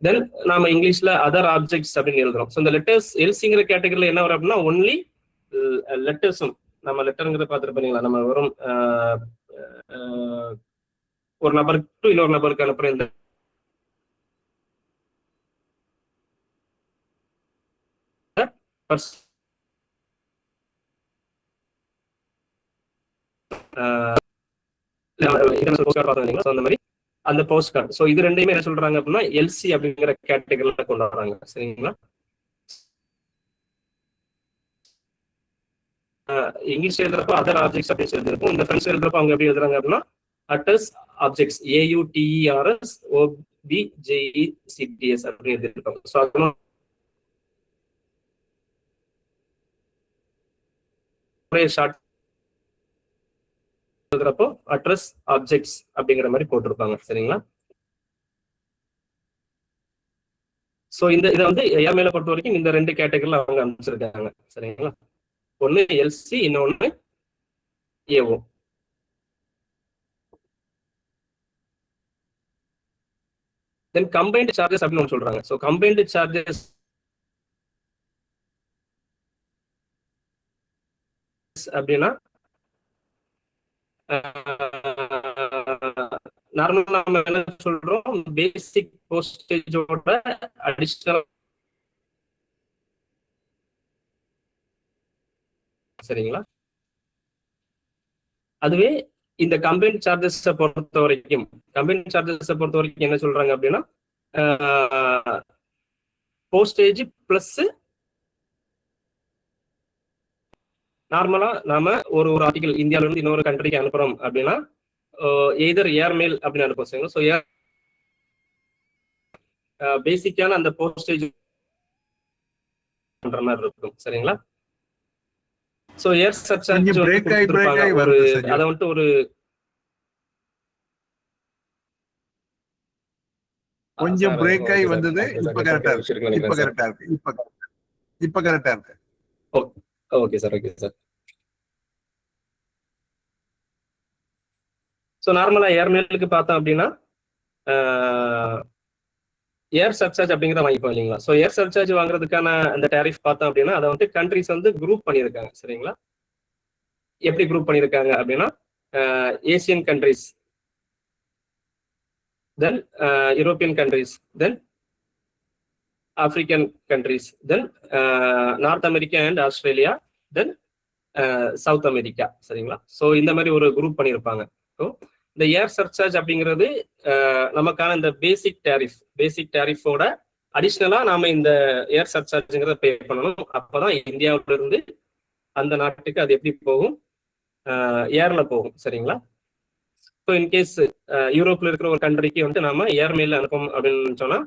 Speaker 2: தென் நாம இங்கிலீஷ்ல அதர் ஆப்ஜெக்ட்ஸ் அப்படின்னு எழுதுறோம். ஸோ இந்த லெட்டர்ஸ் எல்சிங்கிற கேட்டகரியில என்ன வரும் அப்படின்னா ஒன்லி லெட்டர்ஸும், நம்ம லெட்டருங்கிறத பார்த்துருப்பீங்களா, நம்ம வெறும் ஒரு நபருக்கு டு இன்னொரு நபருக்கு அனுப்புற இந்த அந்த மாதிரி அந்த போஸ்ட் கார்டு. ஸோ இது ரெண்டையுமே என்ன சொல்றாங்க அப்படின்னா எல்சி அப்படிங்கிற கேட்டகரியில கொண்டு வராங்க. சரிங்களா. இங்கிலீஷ் எழுதுறப்போ அதர் ஆப்ஜெக்ட்ஸ் அப்படின்னு எழுதிருப்போம். இந்த ஃப்ரெண்ட்ஸ் எழுதுறப்போ அவங்க எப்படி எழுதுறாங்க அப்படின்னா அட்டஸ் ஆப்ஜெக்ட்ஸ் AUTERS OBJECTS அப்படின்னு எழுதிருப்பாங்க. ஸோ அதனால ஷார்ட் எழுதுறப்போ அட்ரஸ் ஆப்ஜெக்ட்ஸ் அப்படிங்கிற மாதிரி போட்டிருப்பாங்க. சரிங்களா. ஸோ இதை வந்து ஏர்மெயிலை பொறுத்த வரைக்கும் இந்த 2 கேட்டகரியில அவங்க அனுப்பிச்சிருக்காங்க. சரிங்களா. ஒன்னு எல்சி இன்னொன்னு ஏஓ. தென் கம்பைன்டு சார்ஜஸ் அப்படின்னு சொல்றாங்க. ஸோ கம்பைன்டு சார்ஜஸ் அப்படின்னா நார்மலா நம்ம என்ன சொல்றோம், பேசிக் போஸ்டேஜோட அடிஷனல், சரிங்களா. அதுவே இந்த கம்பைன் சார்ஜஸ் பொறுத்த வரைக்கும் என்ன சொல்றாங்க அப்படின்னா, போஸ்டேஜ் பிளஸ் நார்மலா நாம ஒரு ஆர்டிகல் இந்தியாவில இருந்து இன்னொரு கண்ட்ரிக்கு அனுப்புறோம் அப்படின்னா எய்தர் ஏர்மெயில் அப்படின்னு அனுப்புவோம், சரிங்களா. ஸோ பேசிக்கான அந்த போஸ்டேஜ் பண்ற மாதிரி இருக்கும், சரிங்களா. ஸோ ஏர் சர்சார்ஜ் ஒரு அதை வந்துட்டு ஒரு
Speaker 1: கொஞ்சம் பிரேக் ஆகி வந்தது. இப்ப கரெக்டா இருக்கு. இப்ப கரெக்டா இருக்கு.
Speaker 2: Okay sir, okay sir. So நார்மலா ஏர்மெயிலுக்கு பார்த்தோம் அப்படின்னா ஏர் சர்சார்ஜ் அப்படிங்கிறத வாங்கிப்போம் இல்லைங்களா. ஸோ ஏர் சர்சார்ஜ் வாங்குறதுக்கான அந்த டேரிஃப் பார்த்தோம் அப்படின்னா அதை வந்து கண்ட்ரிஸ் வந்து குரூப் பண்ணியிருக்காங்க, சரிங்களா. எப்படி குரூப் பண்ணியிருக்காங்க அப்படின்னா Asian countries, then European countries, then African countries, then north America and Australia, then south America, சரிங்களா. ஸோ இந்த மாதிரி ஒரு குரூப் பண்ணியிருப்பாங்க. ஸோ இந்த ஏர் சர்சார்ஜ் அப்படிங்கிறது நமக்கான இந்த பேசிக் டேரிஃபோட அடிஷ்னலா நாம இந்த ஏர் சர்சார்ஜ்ங்கிறத பே பண்ணணும். அப்பதான் இந்தியாவில இருந்து அந்த நாட்டுக்கு அது எப்படி போகும், ஏர்ல போகும், சரிங்களா. ஸோ இன்கேஸ் யூரோப்ல இருக்கிற ஒரு கண்ட்ரிக்கு வந்து நாம ஏர்மெயில் அனுப்போம் அப்படின்னு சொன்னா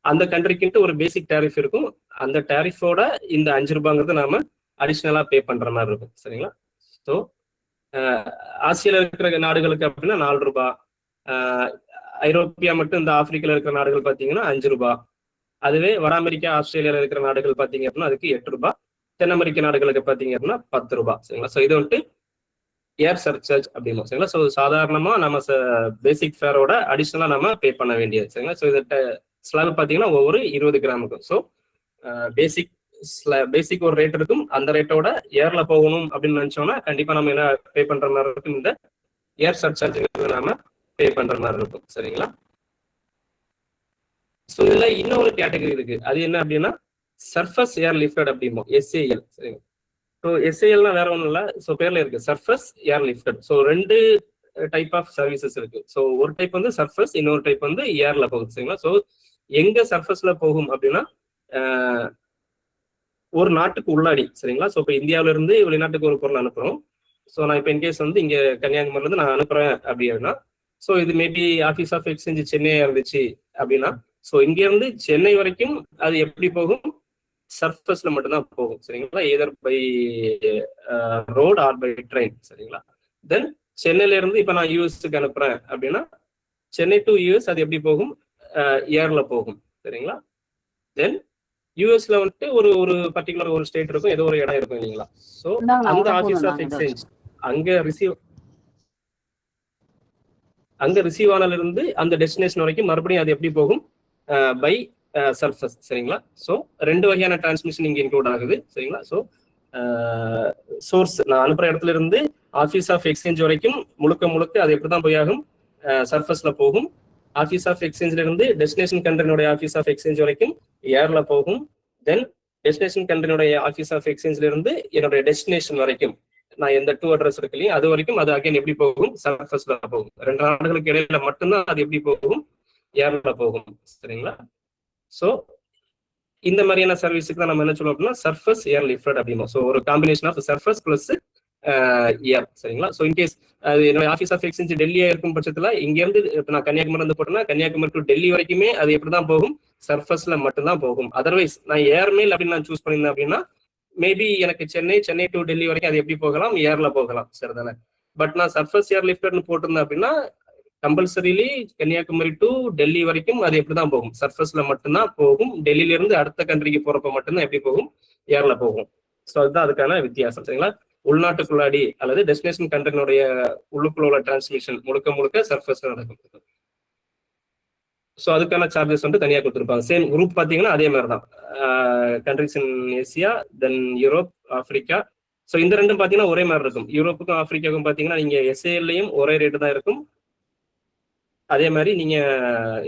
Speaker 2: அந்த கண்ட்ரிக்குன்ட்டு ஒரு பேசிக் டேரிஃப் இருக்கும். அந்த டேரிஃபோட இந்த 5 ரூபாங்கிறது நாம அடிஷ்னலா பே பண்ற மாதிரி இருக்கும், சரிங்களா. ஸோ ஆசியால இருக்கிற நாடுகளுக்கு அப்படின்னா 4 ரூபாய், ஐரோப்பியா மட்டும் இந்த ஆப்பிரிக்கால இருக்கிற நாடுகள் பார்த்தீங்கன்னா 5 ரூபாய், அதுவே வட அமெரிக்கா ஆஸ்திரேலியால இருக்கிற நாடுகள் பார்த்தீங்க அப்படின்னா அதுக்கு 8 ரூபாய், தென் அமெரிக்க நாடுகளுக்கு பார்த்தீங்க அப்படின்னா 10 ரூபாய், சரிங்களா. ஸோ இது வந்துட்டு ஏர் சர்சார்ஜ் அப்படிமா, சரிங்களா. ஸோ சாதாரணமா நம்ம பேசிக் ஃபேரோட அடிஷனலா நம்ம பே பண்ண வேண்டியது, சரிங்களா. ஸோ இதை ஸ்லாப் பார்த்தீங்கன்னா ஒவ்வொரு 20 கிராமுக்கும். ஸோ பேசிக் ஒரு ரேட் இருக்கும், அந்த ரேட்டோட ஏர்ல போகணும் அப்படின்னு நினைச்சோம்னா கண்டிப்பா நம்ம என்ன பே பண்ற மாதிரி இருக்கும், இந்த ஏர் சர்சார்ஜ் நாம பே பண்ற மாதிரி இருக்கும், சரிங்களா. ஸோ இதுல இன்னொரு கேட்டகரி இருக்கு, அது என்ன அப்படின்னா சர்ஃபஸ் ஏர் லிஃப்டட் அப்படிம்போம், SAL, சரிங்களா. ஸோ SALனா வேற ஒன்றும் இல்லை, ஸோ பேர்ல இருக்கு surface air lifted. So 2 type of services இருக்கு. ஸோ ஒரு டைப் வந்து சர்ஃபஸ், இன்னொரு டைப் வந்து ஏர்ல போகுது, சரிங்களா. ஸோ எங்க சர்ஃபஸ்ல போகும் அப்படின்னா ஒரு நாட்டுக்கு உள்ளாடி, சரிங்களா. ஸோ இப்போ இந்தியாவில இருந்து வெளிநாட்டுக்கு ஒரு பொருள் அனுப்புறோம். ஸோ நான் இப்போ இன்கேஸ் வந்து இங்க கன்னியாகுமரில இருந்து நான் அனுப்புறேன் அப்படின்னா, ஸோ இது மேபி ஆஃபீஸ் ஆஃப் எக்ஸ்சேஞ்ச் சென்னையா இருந்துச்சு அப்படின்னா, ஸோ இங்க இருந்து சென்னை வரைக்கும் அது எப்படி போகும், சர்ஃபஸ்ல மட்டும்தான் போகும், சரிங்களா. Either by road or by train, சரிங்களா. தென் சென்னையில இருந்து இப்ப நான் யூஎஸ்க்கு அனுப்புறேன் அப்படின்னா சென்னை டு யூஎஸ் அது எப்படி போகும், ஏர்ல போகும், சரிங்களா. தென் யூஎஸ்ல வந்துட்டு ஒரு பர்டிகுலர் ஒரு ஸ்டேட் இருக்கும், ஏதோ ஒரு இடம் இருக்கும் இல்லைங்களா. ஸோ அந்த ஆஃபீஸ் ஆஃப் எக்ஸ்சேஞ்ச் அங்க ரிசீவ் ஆனதுல இருந்து அந்த டெஸ்டினேஷன் வரைக்கும் மறுபடியும் அது எப்படி போகும், பை சர்ஃபஸ், சரிங்களா. ஸோ 2 வகையான டிரான்ஸ்மிஷன் இங்க இன்க்ளூட் ஆகுது, சரிங்களா. ஸோ சோர்ஸ் நான் அனுப்புற இடத்துல இருந்து ஆஃபீஸ் ஆஃப் எக்ஸ்சேஞ்ச் வரைக்கும் முழுக்க அது எப்படிதான் போய் ஆகும், சர்ஃபஸ்ல போகும். ஆஃபீஸ் ஆஃப் எக்ஸ்சேஞ்ச்ல இருந்து டெஸ்டினேஷன் கண்ட்ரினுடைய ஆஃபீஸ் ஆஃப் எக்ஸ்சேஞ்ச் வரைக்கும் ஏர்ல போகும். தென் டெஸ்டினேஷன் கண்ட்ரினுடைய ஆஃபீஸ் ஆஃப் எக்ஸ்சேஞ்ச்ல இருந்து என்னுடைய டெஸ்டினேஷன் வரைக்கும் நான் எந்த 2 அட்ரஸ் இருக்கு இல்லையா அது வரைக்கும் அது அகைன் எப்படி போகும், சர்ஃபஸ்ல போகும். 2 நாடுகளுக்கு இடையில மட்டும்தான் அது எப்படி போகும், ஏர்ல போகும், சரிங்களா. ஸோ இந்த மாதிரியான சர்வீஸுக்கு தான் நம்ம என்ன சொல்லுவோம் அப்படின்னா சர்ஃபஸ் ஏர் லிஃப்டட் அப்படிமா. ஸோ ஒரு காம்பினேஷன் ஆஃப் சர்ஃபஸ் பிளஸ் ஏர், சரிங்களா. ஸோ இன்கேஸ் அது என்னோட ஆஃபீஸ் ஆஃப் எக்ஸ்சேஞ்ச் டெல்லியா இருக்கும் பட்சத்துல இங்க இருந்து இப்போ நான் கன்னியாகுமரி வந்து போட்டேன்னா கன்னியாகுமரி டு டெல்லி வரைக்குமே அது எப்படிதான் போகும், சர்ஃபஸ்ல மட்டும்தான் போகும். அதர்வைஸ் நான் ஏர்மெயில் அப்படின்னு நான் சூஸ் பண்ணியிருந்தேன் அப்படின்னா மேபி எனக்கு சென்னை டு டெல்லி வரைக்கும் அது எப்படி போகலாம், ஏர்ல போகலாம், சரிதானே. பட் நான் சர்ஃபஸ் ஏர் லிஃப்டட்னு போட்டிருந்தேன் அப்படின்னா கம்பல்சரிலி கன்னியாகுமரி டு டெல்லி வரைக்கும் அது எப்படிதான் போகும், சர்ஃபஸ்ல மட்டும்தான் போகும். டெல்லியில இருந்து அடுத்த கண்ட்ரிக்கு போறப்ப மட்டும்தான் எப்படி போகும், ஏர்ல போகும். ஸோ அதுதான் அதுக்கான வித்தியாசம், சரிங்களா. உள்நாட்டுக்குள்ளாடி அல்லது டெஸ்டினேஷன் கண்ட்ரினுடைய உள்ளுக்குள்ள உள்ள டிரான்ஸ்மிஷன் முழுக்க சர்ஃபஸ்ல நடக்கும். ஸோ அதுக்கான சார்ஜஸ் வந்து தனியாக கொடுத்துருப்பாங்க. சேம் குரூப் பார்த்தீங்கன்னா அதே மாதிரி தான், கண்ட்ரிஸ் இன் ஏசியா, தென் யூரோப், ஆப்பிரிக்கா. ஸோ இந்த ரெண்டும் பார்த்தீங்கன்னா ஒரே மாதிரி இருக்கும். யூரோப்புக்கும் ஆப்பிரிக்காவுக்கும் பார்த்தீங்கன்னா நீங்க SALலையும் ஒரே ரேட்டு தான் இருக்கும், அதே மாதிரி நீங்க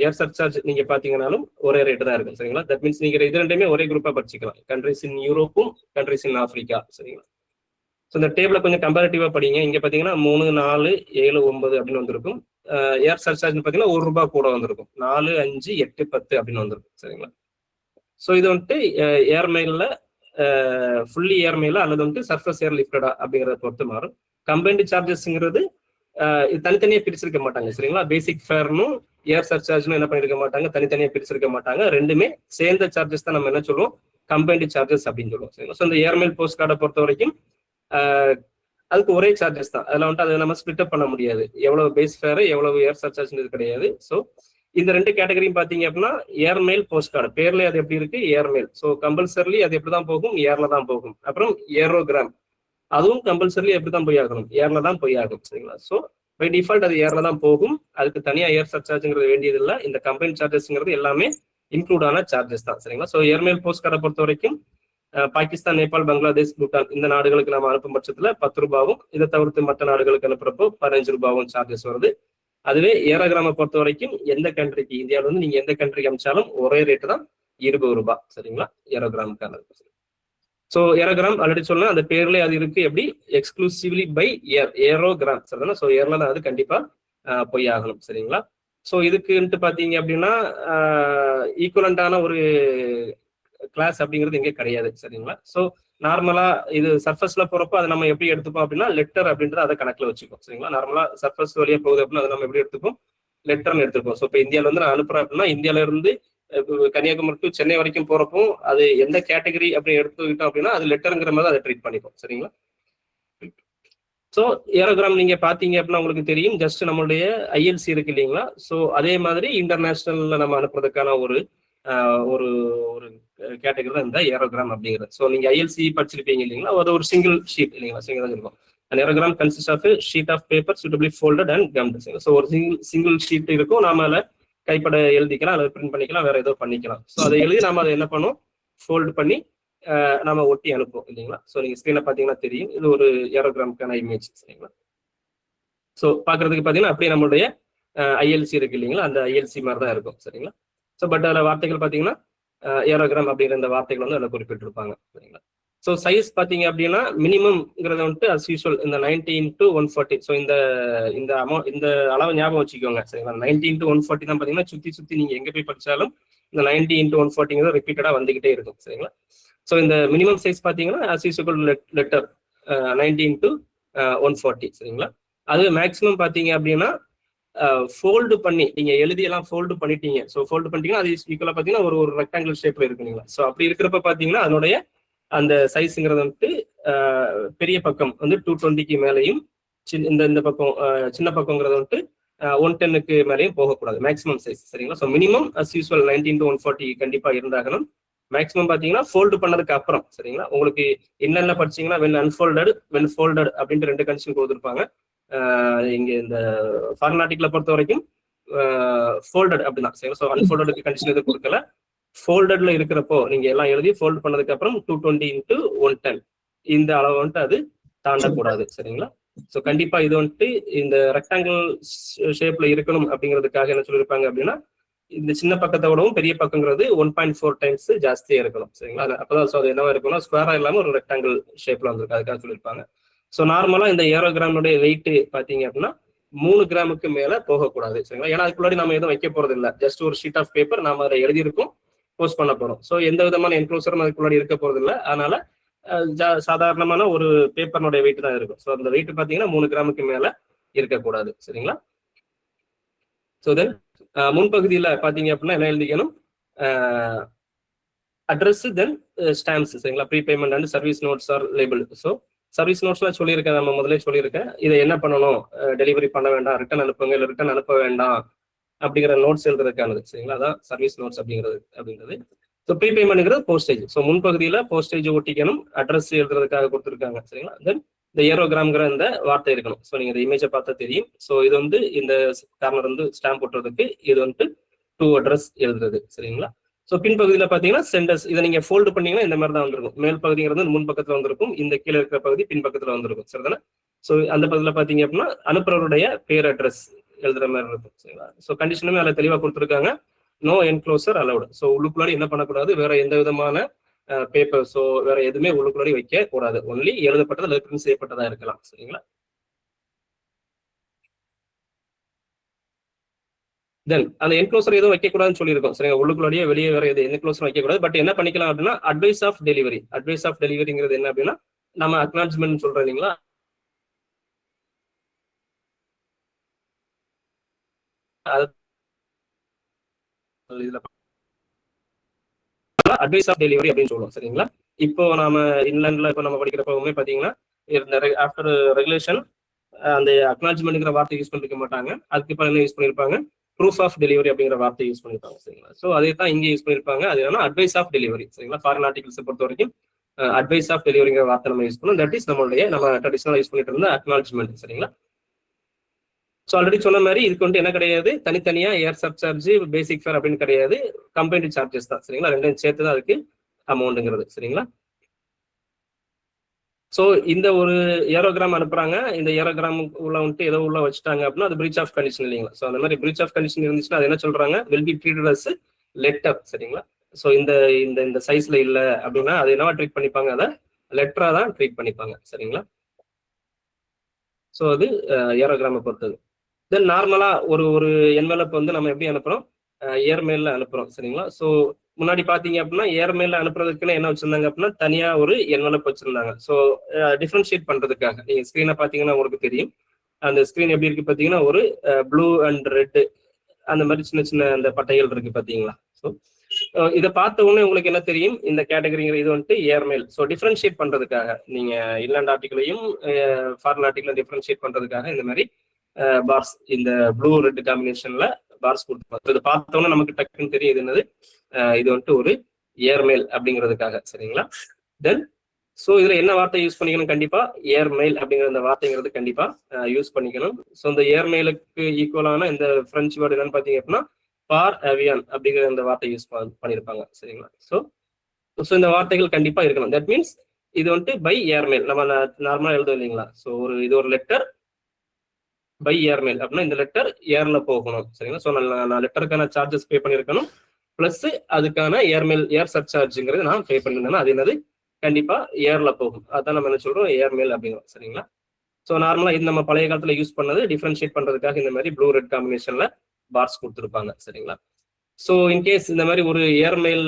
Speaker 2: ஏர் சர்சார்ஜ் நீங்க பாத்தீங்கன்னாலும் ஒரே ரேட்டு தான் இருக்கும் சரிங்களா. தட் மீன்ஸ் நீங்க இது ரெண்டுமே ஒரே குரூப்பா படிச்சுக்கலாம், கண்ட்ரிஸ் இன் யூரோப்பும் கண்ட்ரிஸ் இன் ஆப்பிரிக்கா சரிங்களா. ஸோ இந்த டேபிள கொஞ்சம் கம்பேரிட்டிவா படிங்க. இங்க பாத்தீங்கன்னா 3, 4, 7, 9 அப்படின்னு வந்திருக்கும். ஏர் சர்சார்ஜ் பாத்தீங்கன்னா ₹1 கூட வந்திருக்கும். 4, 5, 8, 10 அப்படின்னு வந்திருக்கும் சரிங்களா. ஸோ இது வந்துட்டு ஏர்மெயில்ல ஃபுல்லி ஏர்மெயில அல்லது வந்துட்டு சர்ஃபஸ் ஏர் லிஃப்டடா அப்படிங்கிறத பொறுத்து மாறும். கம்பைன்டு சார்ஜஸ்ங்கிறது இது தனித்தனியா பிரிச்சிருக்க மாட்டாங்க சரிங்களா. பேசிக் ஃபேர்னும் ஏர் சர்சார்ஜ்னு என்ன பண்ணிருக்க மாட்டாங்க, தனித்தனியா பிரிச்சிருக்க மாட்டாங்க. ரெண்டுமே சேர்ந்த சார்ஜஸ் தான் நம்ம என்ன சொல்லுவோம், கம்பைன்டு சார்ஜஸ் அப்படின்னு சொல்லுவோம் சரிங்களா. ஸோ இந்த ஏர்மெயில் போஸ்ட் கார்டை பொறுத்த வரைக்கும் அதுக்கு ஒரே சார்ஜஸ் தான். அதில் வந்துட்டு அதை நம்ம ஸ்பிளிட் அப் பண்ண முடியாது, எவ்வளவு பேஸ் ஃபேர் எவ்வளவு ஏர் சர்சார்ஜ் கிடையாது. ஸோ இந்த ரெண்டு கேட்டகரியும் பாத்தீங்க அப்படின்னா ஏர்மெயில் போஸ்ட் கார்டு பேர்ல அது எப்படி இருக்கு, ஏர்மெயில். ஸோ கம்பல்சரிலி அது எப்படிதான் போகும், ஏர்ல தான் போகும். அப்புறம் ஏரோகிராம் அதுவும் கம்பல்சரிலி எப்படிதான் போய் ஆகணும், ஏர்ல தான் போய் ஆகும் சரிங்களா. ஸோ பை டிஃபால்ட் அது ஏர்ல தான் போகும், அதுக்கு தனியா ஏர் சர்சார்ஜ்ங்கிறது வேண்டியது இல்லை. இந்த கம்பைன் சார்ஜஸ்ங்கிறது எல்லாமே இன்க்ளூட் ஆன சார்ஜஸ் தான் சரிங்களா. ஸோ ஏர்மெயில் போஸ்ட் கார்டை பொறுத்த வரைக்கும் பாகிஸ்தான், நேபாள், பங்களாதேஷ், பூட்டான் இந்த நாடுகளுக்கு நம்ம அனுப்பும் பட்சத்துல ₹10, இதை தவிர்த்து மற்ற நாடுகளுக்கு அனுப்புறப்போ ₹15 சார்ஜஸ் வருது. அதுவே ஏரோகிராம பொறுத்த வரைக்கும் எந்த கண்ட்ரிக்கு, இந்தியாவில வந்து நீங்க எந்த கண்ட்ரிக்கு அனுப்பிச்சாலும் ஒரே ரேட்டு தான் ₹20 சரிங்களா ஏரோகிராமுக்கான. ஸோ ஏரோகிராம் ஆல்ரெடி சொன்னா அந்த பேர்ல அது இருக்கு எப்படி, எக்ஸ்க்ளூசிவ்லி பை ஏரோகிராம் சரிதானே. ஸோ ஏர்ல தான் அது கண்டிப்பா போய் ஆகணும் சரிங்களா. ஸோ இதுக்குன்ட்டு பாத்தீங்க அப்படின்னா ஈக்குவலண்டான ஒரு கிளாஸ் அப்படிங்கிறது எங்கே கிடையாது சரிங்களா. ஸோ நார்மலா இது சர்ஃபஸ்ல போறப்போ அதை நம்ம எப்படி எடுத்துப்போம் அப்படின்னா லெட்டர் அப்படின்றத அதை கணக்குல வச்சுக்கோம் சரிங்களா. நார்மலா சர்ஃபஸ் வழியா போகுது அப்படின்னா அதை நம்ம எப்படி எடுத்துப்போம், லெட்டர்னு எடுத்துப்போம். ஸோ இப்போ இந்தியாவில வந்து நான் அனுப்புறேன் அப்படின்னா இந்தியாவில இருந்து கன்னியாகுமரி டு சென்னை வரைக்கும் போறப்போ அது எந்த கேட்டகரி அப்படின்னு எடுத்துக்கிட்டோம் அப்படின்னா அது லெட்டருங்கிற மாதிரி அதை ட்ரீட் பண்ணிப்போம் சரிங்களா. ஸோ ஏரோகிராம் நீங்க பாத்தீங்க அப்படின்னா உங்களுக்கு தெரியும், ஜஸ்ட் நம்மளுடைய ஐஎல்சி இருக்கு இல்லைங்களா. ஸோ அதே மாதிரி இன்டர்நேஷனல்ல நம்ம அனுப்புறதுக்கான ஒரு ஒரு கேட்டகரி தான் இந்த ஏரோகிராம் அப்படிங்கிறது. ஸோ நீங்க ஐஎல்சி படிச்சிருப்பீங்க இல்லைங்களா, அது ஒரு சிங்கிள் ஷீட் இல்லைங்களா, சிங்கிள் இருக்கும். An aerogram consists of a sheet of paper suitably folded and gummed. So ஒரு சிங்கிள் ஷீட் இருக்கும், நாம அதில் கைப்பட எழுதிக்கலாம் அல்லது பிரிண்ட் பண்ணிக்கலாம், வேற ஏதோ பண்ணிக்கலாம். ஸோ அதை எழுதி நாம அதை என்ன பண்ணுவோம், ஃபோல்டு பண்ணி நாம ஒட்டி அனுப்புவோம் இல்லைங்களா. ஸோ நீங்க ஸ்கிரீன்ல பாத்தீங்கன்னா தெரியும், இது ஒரு ஏரோகிராமுக்கான இமேஜ் சரிங்களா. ஸோ பாக்குறதுக்கு பாத்தீங்கன்னா அப்படியே நம்மளுடைய ஐஎல்சி இருக்கு இல்லைங்களா, அந்த ஐஎல்சி மாதிரி தான் இருக்கும் சரிங்களா. ஸோ பட் அதில் வார்த்தைகள் பார்த்தீங்கன்னா ஏரோகிராம் அப்படிங்கிற இந்த வார்த்தைகள் வந்து அதில் குறிப்பிட்டிருப்பாங்க சரிங்களா. ஸோ சைஸ் பார்த்தீங்க அப்படின்னா மினிமம்ங்கிறத வந்துட்டு அஸ் யூஸ்வல் இந்த 90x140. ஸோ இந்த அமௌண்ட் இந்த அளவு ஞாபகம் வச்சுக்கோங்க சரிங்களா. 90x140 தான் பார்த்தீங்கன்னா சுற்றி நீங்கள் எங்கே போய் படித்தாலும் இந்த 90x140 ரிப்பீட்டடாக வந்துகிட்டே இருக்கும் சரிங்களா. ஸோ இந்த மினிமம் சைஸ் பார்த்தீங்கன்னா அஸ் யூஸ்வல் லெட்டர் 90x140 சரிங்களா. அது மேக்ஸிமம் பார்த்தீங்க அப்படின்னா ஃபோல்டு பண்ணி நீங்க எழுதியெல்லாம் ஃபோல்டு பண்ணிட்டீங்க. ஸோ ஃபோல்டு பண்ணிட்டீங்கன்னா அது ஈக்குவலா பார்த்தீங்கன்னா ஒரு ரெக்டாங்கிள் ஷேப்ல இருக்குங்களா. ஸோ அப்படி இருக்கிறப்ப பார்த்தீங்கன்னா அதனுடைய அந்த சைஸுங்கிறது வந்துட்டு பெரிய பக்கம் வந்து 220க்கு மேலேயும் இந்த பக்கம் சின்ன பக்கம்ங்கிறது வந்துட்டு 110க்கு மேலேயும் போகக்கூடாது மேக்ஸிமம் சைஸ் சரிங்களா. So minimum as usual 90x140 கண்டிப்பா இருந்தாகணும். மேக்ஸிமம் பார்த்தீங்கன்னா ஃபோல்டு பண்ணதுக்கு அப்புறம் சரிங்களா. உங்களுக்கு என்னென்ன படிச்சீங்கன்னா வென் அன்ஃபோல்டட் வென் ஃபோல்டட் அப்படின்ட்டு 2 கண்டிஷன் கொடுத்துருப்பாங்க. இங்க இந்த ஃபார்மேட்டிக்ல பொறுத்த வரைக்கும் ஃபோல்டட் அப்படிதான் சரிங்களா. ஸோ அன்ஃபோல்டடுக்கு கண்டிஷன் எதுவும் கொடுக்கல. ஃபோல்டட்ல இருக்கிறப்போ நீங்க எல்லாம் எழுதி ஃபோல்டு பண்ணதுக்கு அப்புறம் 220x110 இந்த அளவு வந்துட்டு அது தாண்டக்கூடாது சரிங்களா. ஸோ கண்டிப்பா இது வந்துட்டு இந்த ரெக்டாங்கிள் ஷேப்ல இருக்கணும் அப்படிங்கிறதுக்காக என்ன சொல்லியிருப்பாங்க அப்படின்னா இந்த சின்ன பக்கத்தை விடவும் பெரிய பக்கங்கிறது 1.4 டைம்ஸ் ஜாஸ்தியா இருக்கணும் சரிங்களா. அப்பதான் ஸோ அது என்னவா இருக்கும்னா ஸ்கொயரா இல்லாம ஒரு ரெக்டாங்கிள் ஷேப்ல வந்திருக்கு, அதுக்காக சொல்லியிருப்பாங்க. ஸோ நார்மலா இந்த ஏரோகிராமுடைய வெயிட் பாத்தீங்க அப்படின்னா 3 கிராமுக்கு மேல போகக்கூடாது சரிங்களா. ஏன்னா அதுக்குள்ளாடி நம்ம எதுவும் வைக்க போறது இல்லை, ஜஸ்ட் ஒரு ஷீட் ஆஃப் பேப்பர் நாம அதை எழுதியிருக்கோம், போஸ்ட் பண்ண போறோம். ஸோ எந்த விதமான என்க்ளோசரும் அதுக்குள்ளாடி இருக்க போறது இல்லை, அதனால சாதாரணமான ஒரு பேப்பர்னுடைய வெயிட் தான் இருக்கும். ஸோ அந்த வெயிட் பாத்தீங்கன்னா 3 கிராமுக்கு மேல இருக்கக்கூடாது சரிங்களா. ஸோ தென் முன்பகுதியில பாத்தீங்க அப்படின்னா என்ன எழுதிக்கணும், அட்ரஸ் தென் ஸ்டாம்ப்ஸ் சரிங்களா. Prepayment and service notes or label. So service நோட்ஸ்லாம் சொல்லியிருக்கேன், நம்ம முதலே சொல்லியிருக்கேன். இதை என்ன பண்ணணும், டெலிவரி பண்ண வேண்டாம், ரிட்டர்ன் அனுப்புங்க, இல்லை ரிட்டர்ன் அனுப்ப வேண்டாம் அப்படிங்கிற நோட்ஸ் எழுதுறதுக்கானது சரிங்களா. அதான் சர்வீஸ் நோட்ஸ் அப்படிங்கிறது. ஸோ ப்ரீபேமெண்ட்ங்கிறது போஸ்டேஜ். ஸோ முன்பகுதியில் போஸ்டேஜ் ஒட்டிக்கணும், அட்ரஸ் எழுதுறதுக்காக கொடுத்துருக்காங்க சரிங்களா. தென் இந்த ஏரோகிராம்ங்கிற இந்த வார்த்தை இருக்கணும். ஸோ நீங்க இந்த இமேஜை பார்த்தா தெரியும். ஸோ இது வந்து இந்த கார்னர் வந்து ஸ்டாம்ப் போட்டுறதுக்கு, இது வந்துட்டு டு அட்ரஸ் எழுதுறது சரிங்களா. ஸோ பின்பகுதியில் பார்த்தீங்கன்னா சென்டர்ஸ், இதை நீங்க ஃபோல்டு பண்ணீங்கன்னா இந்த மாதிரி தான் வந்திருக்கும். மேல் பகுதிங்கிறது முன் பக்கத்தில் வந்திருக்கும், இந்த கீழே இருக்கிற பகுதி பின்பக்கத்தில் வந்திருக்கும் சரிதானே. ஸோ அந்த பகுதியில் பார்த்தீங்க அப்படின்னா அனுப்புறவருடைய பேர் அட்ரஸ் எழுதுற மாதிரி இருக்கும் சரிங்களா. ஸோ கண்டிஷனுமே அதில் தெளிவாக கொடுத்துருக்காங்க. No enclosure allowed. ஸோ உள்ளுக்குள்ளாடி என்ன பண்ணக்கூடாது, வேற எந்த விதமான பேப்பர்ஸோ வேற எதுவுமே உள்ளுக்குள்ளாடி வைக்க கூடாது. ஒன்லி எழுதப்பட்டது அல்லது பிரிண்ட் செய்யப்பட்டதா இருக்கலாம் சரிங்களா. தென் அந்த என்க்ளோசர் எதுவும் வைக்கக்கூடாதுன்னு சொல்லியிருக்கோம் சரிங்க. உள்ளுக்குள்ளாடியே வெளியே வேற எது என்க்ளோசர் வைக்கக்கூடாது. பட் என்ன பண்ணிக்கலாம் அப்படின்னா advice of delivery. Advice of டெலிவரிங்கிறது என்ன அப்படின்னா நம்ம அக்னாலஜ்மெண்ட் சொல்றோம் இல்லைங்களா, இதுல அட்வைஸ் ஆஃப் டெலிவரி அப்படின்னு சொல்லுவோம் சரிங்களா. இப்போ நாம இன்லாண்ட்ல இப்போ நம்ம படிக்கிறப்பவுமே பாத்தீங்கன்னா ஆஃப்டர் ரெகுலேஷன் அந்த அக்னாலஜ்மெண்ட்ங்கிற வார்த்தை யூஸ் பண்ணிருக்க மாட்டாங்க. அதுக்கு இப்போ என்ன யூஸ் பண்ணிருப்பாங்க, ப்ரூஃப் ஆஃப் டெலிவரி அப்படிங்கிற வார்த்தை யூஸ் பண்ணிருப்பாங்க சரிங்களா. ஸோ அதே தான் இங்கே யூஸ் பண்ணிருப்பாங்க. அது என்னன்னா அட்வைஸ் ஆஃப் டெலிவரி சரிங்களா. ஃபாரின் ஆர்டிகல்ஸ் பொறுத்த வரைக்கும் அட்வைஸ் ஆஃப் டெலிவரிங்கிற வார்த்தை நம்ம யூஸ் பண்ணோம். தட் இஸ் நம்ம ட்ரெடிஷனலா யூஸ் பண்ணிட்டு இருந்த அக்னாலஜ்மெண்ட் சரிங்களா. ஸோ ஆல்ரெடி சொன்ன மாதிரி இதுக்கு வந்து என்ன கிடையாது, தனித்தனியா ஏர் சர்சார்ஜ் பேசிக் ஃபேர் அப்படின்னு கிடையாது, கம்பைன்டு சார்ஜஸ் தான் சரிங்களா. ரெண்டும் சேர்த்து தான் அதுக்கு அமௌண்ட்டுங்கிறது சரிங்களா. ஸோ இந்த ஒரு ஏரோகிராம் அனுப்புறாங்க, இந்த ஏரோகிராம் உள்ள வந்துட்டு ஏதோ உள்ள வச்சுட்டாங்க அப்படின்னா அது பிரீச் ஆஃப் கண்டிஷன் இல்லைங்களா. ஸோ அந்த மாதிரி பிரீச் ஆஃப் கண்டிஷன் இருந்துச்சுன்னா அது என்ன சொல்றாங்க, will be treated as letter சரிங்களா. ஸோ இந்த இந்த இந்த சைஸ்ல இல்ல அப்படின்னா அது என்னவா ட்ரீட் பண்ணிப்பாங்க, அதை லெட்டரா தான் ட்ரீட் பண்ணிப்பாங்க சரிங்களா. ஸோ அது ஏரோகிராமை பொறுத்தது. தென் நார்மலா ஒரு என்வெலப் வந்து நம்ம எப்படி அனுப்புறோம், ஏர்மெயில்ல அனுப்புறோம் சரிங்களா. ஸோ முன்னாடி பாத்தீங்க அப்படின்னா ஏர்மெயில்ல அனுப்புறதுக்குன்னு என்ன வச்சிருந்தாங்க அப்படின்னா தனியா ஒரு என்வெலப் வச்சிருந்தாங்க. ஸோ டிஃபரன்ஷியேட் பண்றதுக்காக நீங்க ஸ்கிரீனை பாத்தீங்கன்னா உங்களுக்கு தெரியும், அந்த ஸ்கிரீன் எப்படி இருக்கு பாத்தீங்கன்னா ஒரு ப்ளூ அண்ட் ரெட் அந்த மாதிரி சின்ன சின்ன அந்த பட்டைகள் இருக்கு பாத்தீங்களா. ஸோ இதை பார்த்த உடனே உங்களுக்கு என்ன தெரியும், இந்த கேட்டகரிங்கிற இது வந்துட்டு ஏர்மெயில். ஸோ டிஃபரன்ஷியேட் பண்றதுக்காக நீங்க இன்லாண்ட் ஆர்டிகளையும் ஃபாரின் ஆர்டிகளையும் டிஃபரன்ஷியேட் பண்றதுக்காக இந்த மாதிரி பார்ஸ் இந்த ப்ளூ ரெட் காம்பினேஷன்ல பார்ஸ் கொடுத்துருப்பாங்க. இதை பார்த்தோன்னா நமக்கு டக்குன்னு தெரியும் இது என்னது, இது வந்துட்டு ஒரு ஏர்மெயில் அப்படிங்கிறதுக்காக சரிங்களா. தென் ஸோ இதுல என்ன வார்த்தை யூஸ் பண்ணிக்கணும், கண்டிப்பா ஏர்மெயில் அப்படிங்கிற இந்த வார்த்தைங்கிறது கண்டிப்பா யூஸ் பண்ணிக்கணும். ஸோ இந்த ஏர்மெயிலுக்கு ஈக்குவலான இந்த பிரெஞ்சு வேர்டு என்னன்னு பாத்தீங்க அப்படின்னா பார் அவியான் அப்படிங்கிற இந்த வார்த்தை யூஸ் பண்ணியிருப்பாங்க சரிங்களா. ஸோ இந்த வார்த்தைகள் கண்டிப்பா இருக்கணும். தட் மீன்ஸ் இது வந்துட்டு பை ஏர்மெயில் நம்ம நார்மலா எழுதும் இல்லைங்களா. ஸோ இது ஒரு லெட்டர் பை ஏர்மெயில் அப்படின்னா இந்த லெட்டர் ஏர்ல போகணும் சரிங்களா. ஸோ நான் லெட்டருக்கான சார்ஜஸ் பே பண்ணியிருக்கணும், பிளஸ் அதுக்கான ஏர்மெயில் ஏர் சர்சார்ஜுங்கிறது நான் பே பண்ணியிருந்தேன்னா அது என்னது கண்டிப்பா ஏர்ல போகும். அதான் நம்ம என்ன சொல்றோம் ஏர்மெயில் அப்படிங்கிறோம் சரிங்களா. ஸோ நார்மலா இது நம்ம பழைய காலத்துல யூஸ் பண்ணது டிஃபரன்ஷியேட் பண்றதுக்காக இந்த மாதிரி ப்ளூ ரெட் காம்பினேஷன்ல பார்ஸ் கொடுத்துருப்பாங்க சரிங்களா. ஸோ இன்கேஸ் இந்த மாதிரி ஒரு ஏர்மெயில்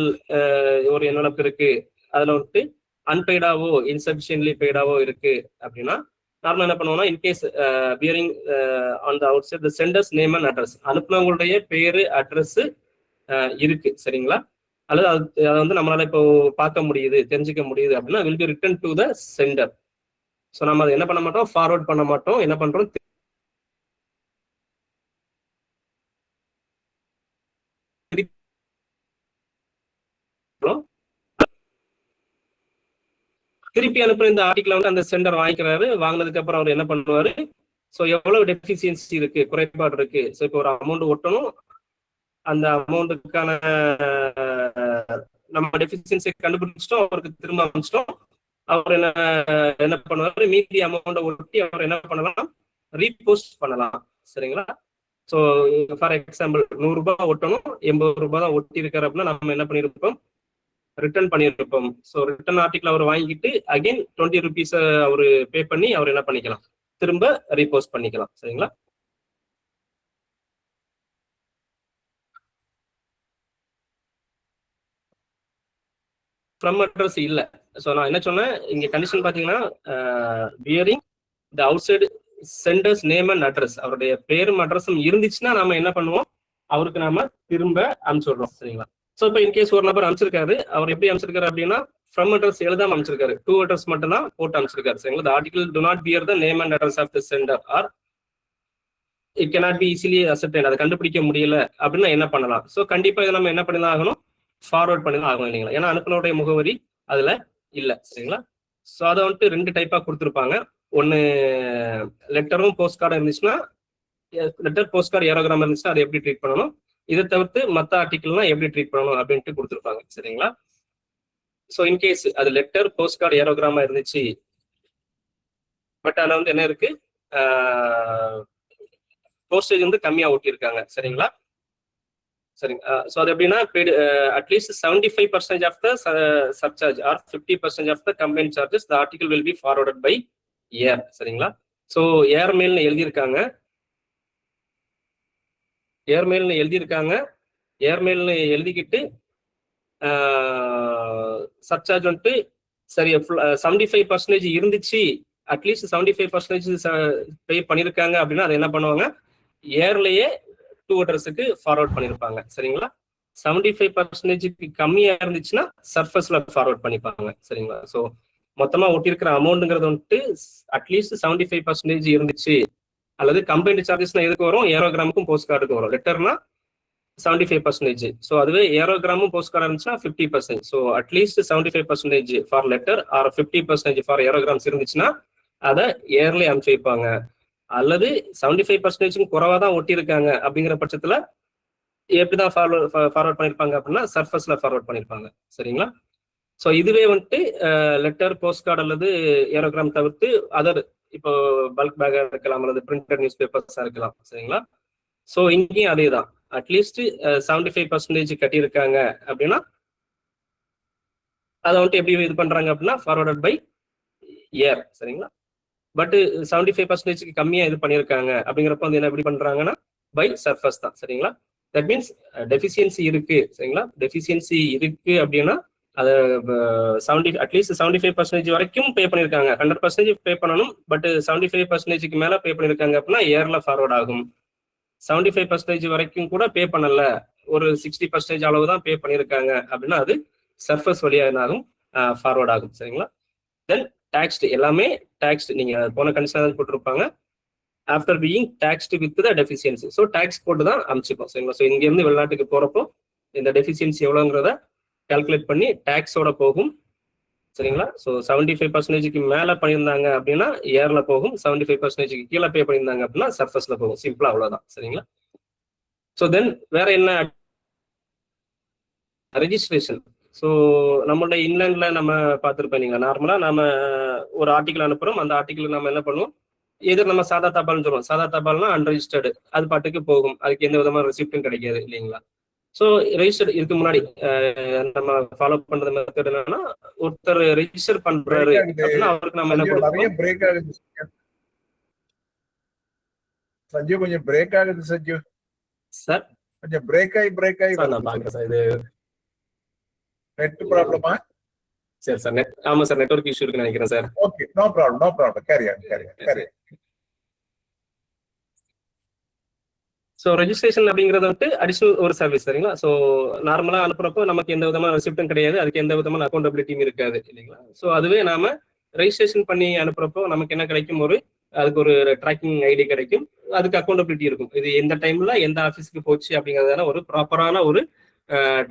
Speaker 2: ஒரு என்வெலப் இருக்கு, அதுல வந்துட்டு அன்பெய்டாவோ இன்சபிஷியன்ட்லி பெய்டாவோ இருக்கு அப்படின்னா நார்மலா என்ன பண்ணுவோம்னா in case bearing on the outside the sender's name and address, அனுப்புனவங்களுடைய பேரு அட்ரஸ் இருக்கு சரிங்களா, அல்லது அதை வந்து நம்மளால இப்போ பார்க்க முடியுது தெரிஞ்சுக்க முடியுது அப்படின்னா will be return to the centre. So நம்ம அதை என்ன பண்ண மாட்டோம், ஃபார்வர்ட் பண்ண மாட்டோம், என்ன பண்றோம் திருப்பி அனுப்புற இந்த ஆர்டிகிள் வந்து அந்த சென்டர் வாங்கிக்கிறாரு. வாங்கினதுக்கு அப்புறம் அவர் என்ன பண்ணுவாரு, ஸோ எவ்வளவு டெஃபிசியன்சி இருக்கு, குறைபாடு இருக்கு, ஸோ இப்போ ஒரு அமௌண்ட் ஒட்டணும், அந்த அமௌண்ட்டுக்கான நம்ம டெஃபிசியன்சி கண்டுபிடிச்சிட்டோம், அவருக்கு திரும்ப அமைச்சிட்டோம். அவர் என்ன பண்ணுவாரு, மீதி அமௌண்ட்டை ஒட்டி அவர் என்ன பண்ணலாம், ரீபோஸ்ட் பண்ணலாம் சரிங்களா. ஸோ ஃபார் எக்ஸாம்பிள் 100 ரூபாய் ஒட்டணும், 80 ரூபாய் தான் ஒட்டி இருக்காரு அப்படின்னா நம்ம என்ன பண்ணிருப்போம், ரிட்டர்ன் பண்ணியிருப்போம். ஸோ ரிட்டர்ன் ஆர்டிகல் அவர் வாங்கிட்டு அகைன் 20 ருபீஸ் அவர் பே பண்ணி அவர் என்ன பண்ணிக்கலாம், திரும்ப ரீபோஸ்ட் பண்ணிக்கலாம் சரிங்களா. ஃப்ரம் அட்ரஸ் இல்ல. ஸோ நான் என்ன சொன்னேன் இங்க கண்டிஷன் பாத்தீங்கன்னா bearing the out side centres name and address, அவருடைய பேரும் அட்ரஸும் இருந்துச்சுன்னா நம்ம என்ன பண்ணுவோம், அவருக்கு நாம திரும்ப அனுப்பிச்சுடுறோம் சரிங்களா. ஸோ இப்போ இன்கேஸ் ஒரு நபர் அனுப்பிச்சிருக்காரு, அவர் எப்படி அனுப்பிச்சிருக்காரு அப்படின்னா ஃப்ரம் அட்ரஸ் எழுதாம அனுப்பிச்சிருக்காரு, டூ அட்ரஸ் மட்டும் தான் போட்டு அனுப்பிச்சிருக்காரு சரிங்களா. The article to not bear the name and address of the sender or it cannot be easily accepted, அதை கண்டுபிடிக்க முடியல அப்படின்னா என்ன பண்ணலாம். ஸோ கண்டிப்பா இதை நம்ம என்ன பண்ணி ஆகணும், ஃபார்வர்ட் பண்ணி தான் ஆகணும் இல்லைங்களா, ஏன்னா அனுப்பினுடைய முகவரி அதுல இல்ல சரிங்களா. ஸோ அதை வந்துட்டு 2 டைப்பா கொடுத்துருப்பாங்க. ஒன்னு லெட்டரும் போஸ்ட் கார்டும் இருந்துச்சுன்னா லெட்டர் போஸ்ட் கார்டு ஏரோகிராம் இருந்துச்சுன்னா அதை எப்படி ட்ரீட் பண்ணணும், இதை தவிர்த்து மற்ற ஆர்டிகல்லாம் எப்படி ட்ரீட் பண்ணணும் அப்படின்ட்டு கொடுத்துருப்பாங்க சரிங்களா. ஸோ இன்கேஸ் அது லெட்டர் போஸ்ட் கார்டு ஏரோகிராமா இருந்துச்சு, பட் அதுல வந்து என்ன இருக்கு, போஸ்டேஜ் வந்து கம்மியா ஒட்டியிருக்காங்க. சரிங்களா? சரிங்க. ஸோ அது எப்படின்னா at least 75% of the surcharge or 50% of the combine charges the article will be forwarded by air. சரிங்களா? ஸோ ஏர் மெயில்னு எழுதியிருக்காங்க. ஏர் மெயில்னு எழுதிக்கிட்டு சர்சார்ஜ் வந்துட்டு சரி 75% இருந்துச்சு, அட்லீஸ்ட் 75% பே பண்ணியிருக்காங்க அப்படின்னா அதை என்ன பண்ணுவாங்க, ஏர்லயே டூ அட்ரஸுக்கு ஃபார்வர்ட் பண்ணியிருப்பாங்க. சரிங்களா? 75% கம்மியா இருந்துச்சுன்னா சர்ஃபஸ்ல ஃபார்வர்ட் பண்ணிப்பாங்க. சரிங்களா? ஸோ மொத்தமா ஒட்டியிருக்கிற அமௌண்ட்ங்கிறது வந்துட்டு அட்லீஸ்ட் 75% இருந்துச்சு, அல்லது கம்பைன்டு சார்ஜஸ்னா எதுக்கு வரும், ஏரோகிராமுக்கும் போஸ்ட் கார்டுக்கும் வரும். லெட்டர்னா 75%. ஸோ அதுவே ஏரோகிராமும் போஸ்ட் கார்டு இருந்துச்சுன்னா 50%. So at least 75% for letter or 50% for aerogrammes இருந்துச்சுன்னா அதை ஏர்லயே அனுப்பிச்சு வைப்பாங்க. அல்லது 75% குறைவா தான் ஒட்டியிருக்காங்க அப்படிங்கிற பட்சத்துல எப்படிதான் ஃபார்வர்ட் பண்ணிருப்பாங்க அப்படின்னா சர்ஃபஸ்ல ஃபார்வர்ட் பண்ணிருப்பாங்க. சரிங்களா? ஸோ இதுவே வந்துட்டு லெட்டர், போஸ்ட் கார்டு அல்லது ஏரோகிராம் தவிர்த்து அதர் இப்போ பல்க் பேக்கா இருக்கலாம் அல்லது பிரிண்டட் நியூஸ் பேப்பர்ஸா இருக்கலாம். சரிங்களா? ஸோ இங்கேயும் அதே தான், அட்லீஸ்ட் 75% கட்டியிருக்காங்க அப்படின்னா அதை வந்துட்டு எப்படி இது பண்றாங்க அப்படின்னா ஃபார்வர்டட் பை ஏர். சரிங்களா? பட் 75% கம்மியா இது பண்ணியிருக்காங்க அப்படிங்கிறப்ப வந்து என்ன எப்படி பண்றாங்கன்னா பை சர்ஃபஸ் தான். சரிங்களா? தட் மீன்ஸ் டெஃபிஷியன்சி இருக்கு. சரிங்களா? டெஃபிஷியன்சி இருக்கு அப்படின்னா அதை அட்லீஸ்ட் 75% வரைக்கும் பே பண்ணியிருக்காங்க. 100% பே பண்ணணும், பட் 75%க்கு மேல பே பண்ணியிருக்காங்க அப்படின்னா ஏர்ல ஃபார்வர்ட் ஆகும். 75% வரைக்கும் கூட பே பண்ணல, ஒரு 60% அளவு தான் பே பண்ணியிருக்காங்க அப்படின்னா அது சர்ஃபஸ் வழியா என்னாகும், ஃபார்வர்ட் ஆகும். சரிங்களா? தென் டாக்ஸ்டு, எல்லாமே டாக்ஸ்டு நீங்க போன கண்டிஷன் போட்டிருப்பாங்க. After being taxed with the deficiency. So tax போட்டு தான் அனுப்பிச்சுப்போம். சரிங்களா? ஸோ இங்க இருந்து வெளிநாட்டுக்கு போறப்போ இந்த டெஃபிஷியன்சி எவ்வளோங்கிறத கால்குலேட் பண்ணி டாக்ஸோட போகும். சரிங்களா? ஸோ 75%க்கு மேல பண்ணியிருந்தாங்க அப்படின்னா ஏர்ல போகும், 75%க்கு கீழே பே பண்ணியிருந்தாங்க அப்படின்னா சர்ஃபஸ்ல போகும். சிம்பிளா அவ்வளவுதான். சரிங்களா? ஸோ தென் வேற என்ன, ரெஜிஸ்ட்ரேஷன். ஸோ நம்மளோட இன்லேண்ட்ல நம்ம பார்த்துருப்போம் இல்லைங்களா, நார்மலா நம்ம ஒரு ஆர்டிகல் அனுப்புறோம், அந்த ஆர்டிகல் நம்ம என்ன பண்ணுவோம், எதிர் நம்ம சாதா தபால்னு சொல்லுவோம். சாதா தபால்னா அன்ரெஜிஸ்டர்டு, அது பாட்டுக்கு போகும், அதுக்கு எந்த விதமான ரெசிப்டும் கிடைக்காது இல்லைங்களா. ஸோ ரெஜிஸ்டர் இதுக்கு முன்னாடி நம்ம ஃபாலோ பண்றது மெத்தட் என்னன்னா, ஒருத்தர் ரெஜிஸ்டர் பண்றாரு அப்படின்னா அவருக்கு நம்ம என்ன
Speaker 1: நிறைய பிரேக் ஆகுது சஞ்சு, கொஞ்சம் பிரேக் ஆகுது சஞ்சு
Speaker 2: சார்.
Speaker 1: கொஞ்சம் பிரேக் ஆகி
Speaker 2: நான் பாக்குறேன் சார், இது
Speaker 1: நெட் ப்ராப்ளமா?
Speaker 2: சரி சார், ஆமா சார், நெட்வொர்க் இஷ்யூ இருக்குன்னு நினைக்கிறேன் sir.
Speaker 1: Okay, no problem, carry on.
Speaker 2: So registration அப்படிங்கிறது வந்துட்டு அடிஷனல் ஒரு சர்வீஸ். சரிங்களா? ஸோ நார்மலா அனுப்புறப்போ நமக்கு எந்த விதமான ரெசிப்டும் கிடையாது, அதுக்கு எந்த விதமான அக்கௌண்டபிலிட்டியும் இருக்காது இல்லைங்களா. ஸோ அதுவே நாம ரெஜிஸ்ட்ரேஷன் பண்ணி அனுப்புறப்போ நமக்கு என்ன கிடைக்கும், அதுக்கு ஒரு ட்ராக்கிங் ஐடி கிடைக்கும், அதுக்கு அக்கௌண்டபிலிட்டி இருக்கும். இது எந்த டைம்ல எந்த ஆஃபீஸ்க்கு போச்சு அப்படிங்கிறதான ஒரு ப்ராப்பரான ஒரு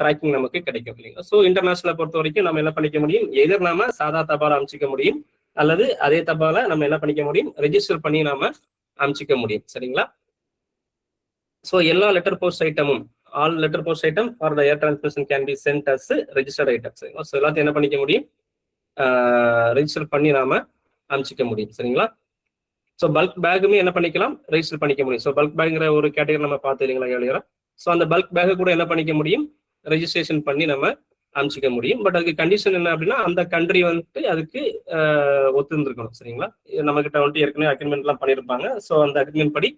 Speaker 2: ட்ராக்கிங் நமக்கு கிடைக்கும் இல்லைங்களா. ஸோ இன்டர்நேஷனலை பொறுத்த வரைக்கும் நம்ம என்ன பண்ணிக்க முடியும், எதிர் நாம சாதா தபால அமைச்சிக்க முடியும், அல்லது அதே தபால நம்ம என்ன பண்ணிக்க முடியும், ரெஜிஸ்டர் பண்ணி நாம அமைச்சிக்க முடியும். சரிங்களா? ஸோ எல்லா லெட்டர் போஸ்ட் ஐட்டமும், all letter post item for the air transmission can be sent as registered item. சரிங்களா? ஸோ எல்லாத்தையும் என்ன பண்ணிக்க முடியும், ரெஜிஸ்டர் பண்ணி நாம அமைச்சிக்க முடியும். சரிங்களா? ஸோ பல்க் பேக்குமே என்ன பண்ணிக்கலாம், ரெஜிஸ்டர் பண்ணிக்க முடியும். ஸோ பல்க் பேக்குங்கிற ஒரு கேட்டகரி நம்ம பார்த்து இல்லைங்களா ஏர்லியரா. ஸோ அந்த பல்க் பேக்கை கூட என்ன பண்ணிக்க முடியும், ரெஜிஸ்ட்ரேஷன் பண்ணி நம்ம அமைச்சிக்க முடியும். பட் அதுக்கு கண்டிஷன் என்ன அப்படின்னா, அந்த கண்ட்ரி வந்துட்டு அதுக்கு ஒத்துருந்துருக்கணும். சரிங்களா? நம்ம கிட்ட வந்துட்டு ஏற்கனவே அக்ரிமெண்ட் எல்லாம் பண்ணியிருப்பாங்க. ஸோ அந்த அக்ரிமெண்ட் படி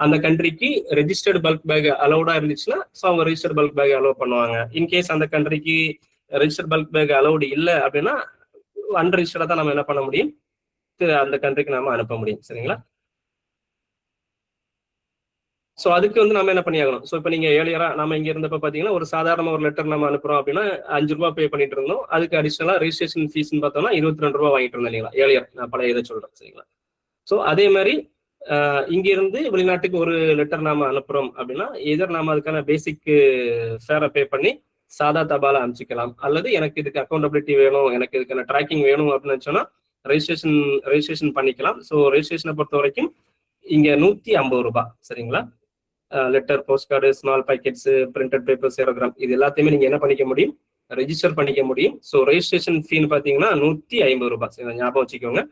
Speaker 2: அந்த கண்ட்ரிக்கு ரெஜிஸ்டர்டு பல்க் பேக் அலௌடா இருந்துச்சுன்னா ஸோ அவங்க ரெஜிஸ்டர்ட் பல்க் பேக் அலோவ் பண்ணுவாங்க. இன்கேஸ் அந்த கண்ட்ரிக்கு ரெஜிஸ்டர்ட் பல்க் பேக் அலௌடு இல்லை அப்படின்னா அன்ரெஜிஸ்டர்டா தான் நம்ம என்ன பண்ண முடியும், அந்த கண்ட்ரிக்கு நாம அனுப்ப முடியும். சரிங்களா? ஸோ அதுக்கு வந்து நம்ம என்ன பண்ணியாகணும், ஸோ இப்போ நீங்க ஏர்லியரா நம்ம இங்க இருந்தப்ப பாத்தீங்கன்னா ஒரு சாதாரண ஒரு லெட்டர் நம்ம அனுப்புறோம் அப்படின்னா 5 ரூபாய் பே பண்ணிட்டு இருந்தோம். அதுக்கு அடிஷனலா ரெஜிஸ்ட்ரேஷன் ஃபீஸ்ன்னு பார்த்தோம்னா 22 ரூபாய் வாங்கிட்டு இருந்தோம் இல்லைங்களா ஏர்லியர், நான் பழைய இதை சொல்றேன். சரிங்களா? ஸோ அதே மாதிரி இங்க இருந்து வெளிநாட்டுக்கு ஒரு லெட்டர் நாம அனுப்புறோம் அப்படின்னா எதர் நாம அதுக்கான பேசிக் ஃபேரை பே பண்ணி சாதா தபால அனுப்பிச்சிக்கலாம், அல்லது எனக்கு இதுக்கு அக்கௌண்டபிலிட்டி வேணும், எனக்கு இதுக்கான ட்ராக்கிங் வேணும் அப்படின்னு சொன்னா ரெஜிஸ்ட்ரேஷன் பண்ணிக்கலாம். ஸோ ரெஜிஸ்ட்ரேஷனை பொறுத்த வரைக்கும் இங்க 150 ரூபாய். சரிங்களா? Letter, post card, small packets, printed papers, aerogramme, இது எல்லாத்தையுமே நீங்க என்ன பண்ணிக்க முடியும், ரெஜிஸ்டர் பண்ணிக்க முடியும். ஸோ ரெஜிஸ்ட்ரேஷன் ஃபீன்னு பாத்தீங்கன்னா 150 ரூபாய். ஞாபகம் வச்சுக்கோங்க,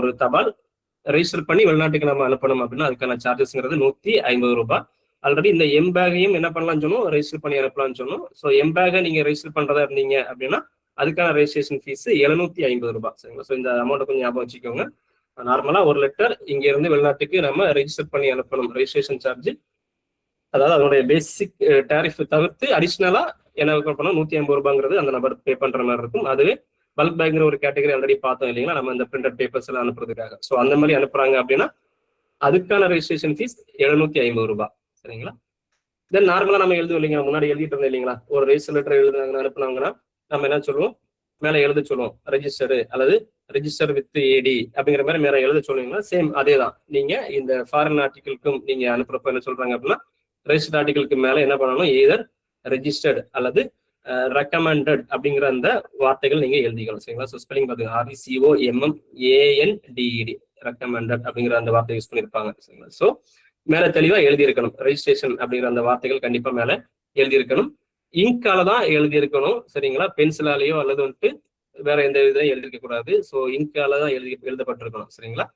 Speaker 2: ஒரு தபால் ரெஜிஸ்டர் பண்ணி வெளிநாட்டுக்கு நம்ம அனுப்பணும் அப்படின்னா அதுக்கான சார்ஜஸ்ங்கிறது 150 ரூபாய். ஆல்ரெடி இந்த எம்பேகையும் என்ன பண்ணலாம்னு சொன்னோம், ரெஜிஸ்டர் பண்ணி அனுப்பலாம்னு சொன்னோம். ஸோ எம்பேகை நீங்க ரெஜிஸ்டர் பண்றதா இருந்தீங்க அப்படின்னா அதுக்கான ரெஜிஸ்ட்ரேஷன் ஃபீஸ் 750 ரூபாய். சரிங்களா? ஸோ இந்த அமௌண்ட் கொஞ்சம் ஞாபகம் வச்சுக்கோங்க. நார்மலா ஒரு லெட்டர் இங்க இருந்து வெளிநாட்டுக்கு நம்ம ரெஜிஸ்டர் பண்ணி அனுப்பணும், ரெஜிஸ்ட்ரேஷன் சார்ஜ், அதாவது அதனுடைய பேசிக் டேரிஃப் தவிர்த்து அடிஷனலா என்ன பண்ணணும் 150 ரூபாங்கிறது அந்த நபர் பே பண்ற மாதிரி இருக்கும். அதுவே பல்க் பேக்ங்கிற ஒரு கேட்டகரி ஆல்ரெடி பார்த்தோம் இல்லைங்களா, நம்ம இந்த பிரிண்டட் பேப்பர்ஸ் எல்லாம் அனுப்புறதுக்காக. ஸோ அந்த மாதிரி அனுப்புறாங்க அப்படின்னா அதுக்கான ரெஜிஸ்ட்ரேஷன் ஃபீஸ் 750 ரூபாய். சரிங்களா? தென் நார்மலா நம்ம எழுதுவோம் இல்லைங்களா, முன்னாடி எழுதிட்டு இருந்தோம் இல்லைங்களா, ஒரு ரெஜிஸ்டர் லெட்டர் எழுதுனாங்க அனுப்புனாங்கன்னா நம்ம என்ன சொல்லுவோம், மேல எழுத சொல்லுவோம் ரெஜிஸ்டர் அல்லது ரெஜிஸ்டர் வித் ஏடி அப்படிங்கிற மாதிரி மேல எழுத சொல்லுவீங்களா, சேம் அதே தான். நீங்க இந்த ஃபாரின் ஆர்டிகிளுக்கும் நீங்க அனுப்புறப்ப என்ன சொல்றாங்க அப்படின்னா ரெஜிஸ்டர்ட் ஆர்டிகிளுக்கு மேல என்ன பண்ணணும், எய்தர் ரெஜிஸ்டர்ட் அல்லது ரெக்கமெண்டட் அப்படிங்கிற அந்த வார்த்தைகள் நீங்க எழுதிக்கணும். சரிங்களா? ஸோ ஸ்பெல்லிங் பாத்தீங்கன்னா RECOMMANDED ரெக்கமெண்டட் அப்படிங்கிற அந்த வார்த்தை யூஸ் பண்ணிருப்பாங்க. சரிங்களா? ஸோ மேல தெளிவா எழுதி இருக்கணும், ரெஜிஸ்ட்ரேஷன் அப்படிங்கிற அந்த வார்த்தைகள் கண்டிப்பா மேல எழுதி இருக்கணும். இங்கால தான் எழுதி இருக்கணும். சரிங்களா? பென்சிலாலேயோ அல்லது வந்துட்டு வேற எந்த இதையும் எழுதிருக்க கூடாது. ஸோ இங்கால தான் எழுதப்பட்டிருக்கணும். சரிங்களா?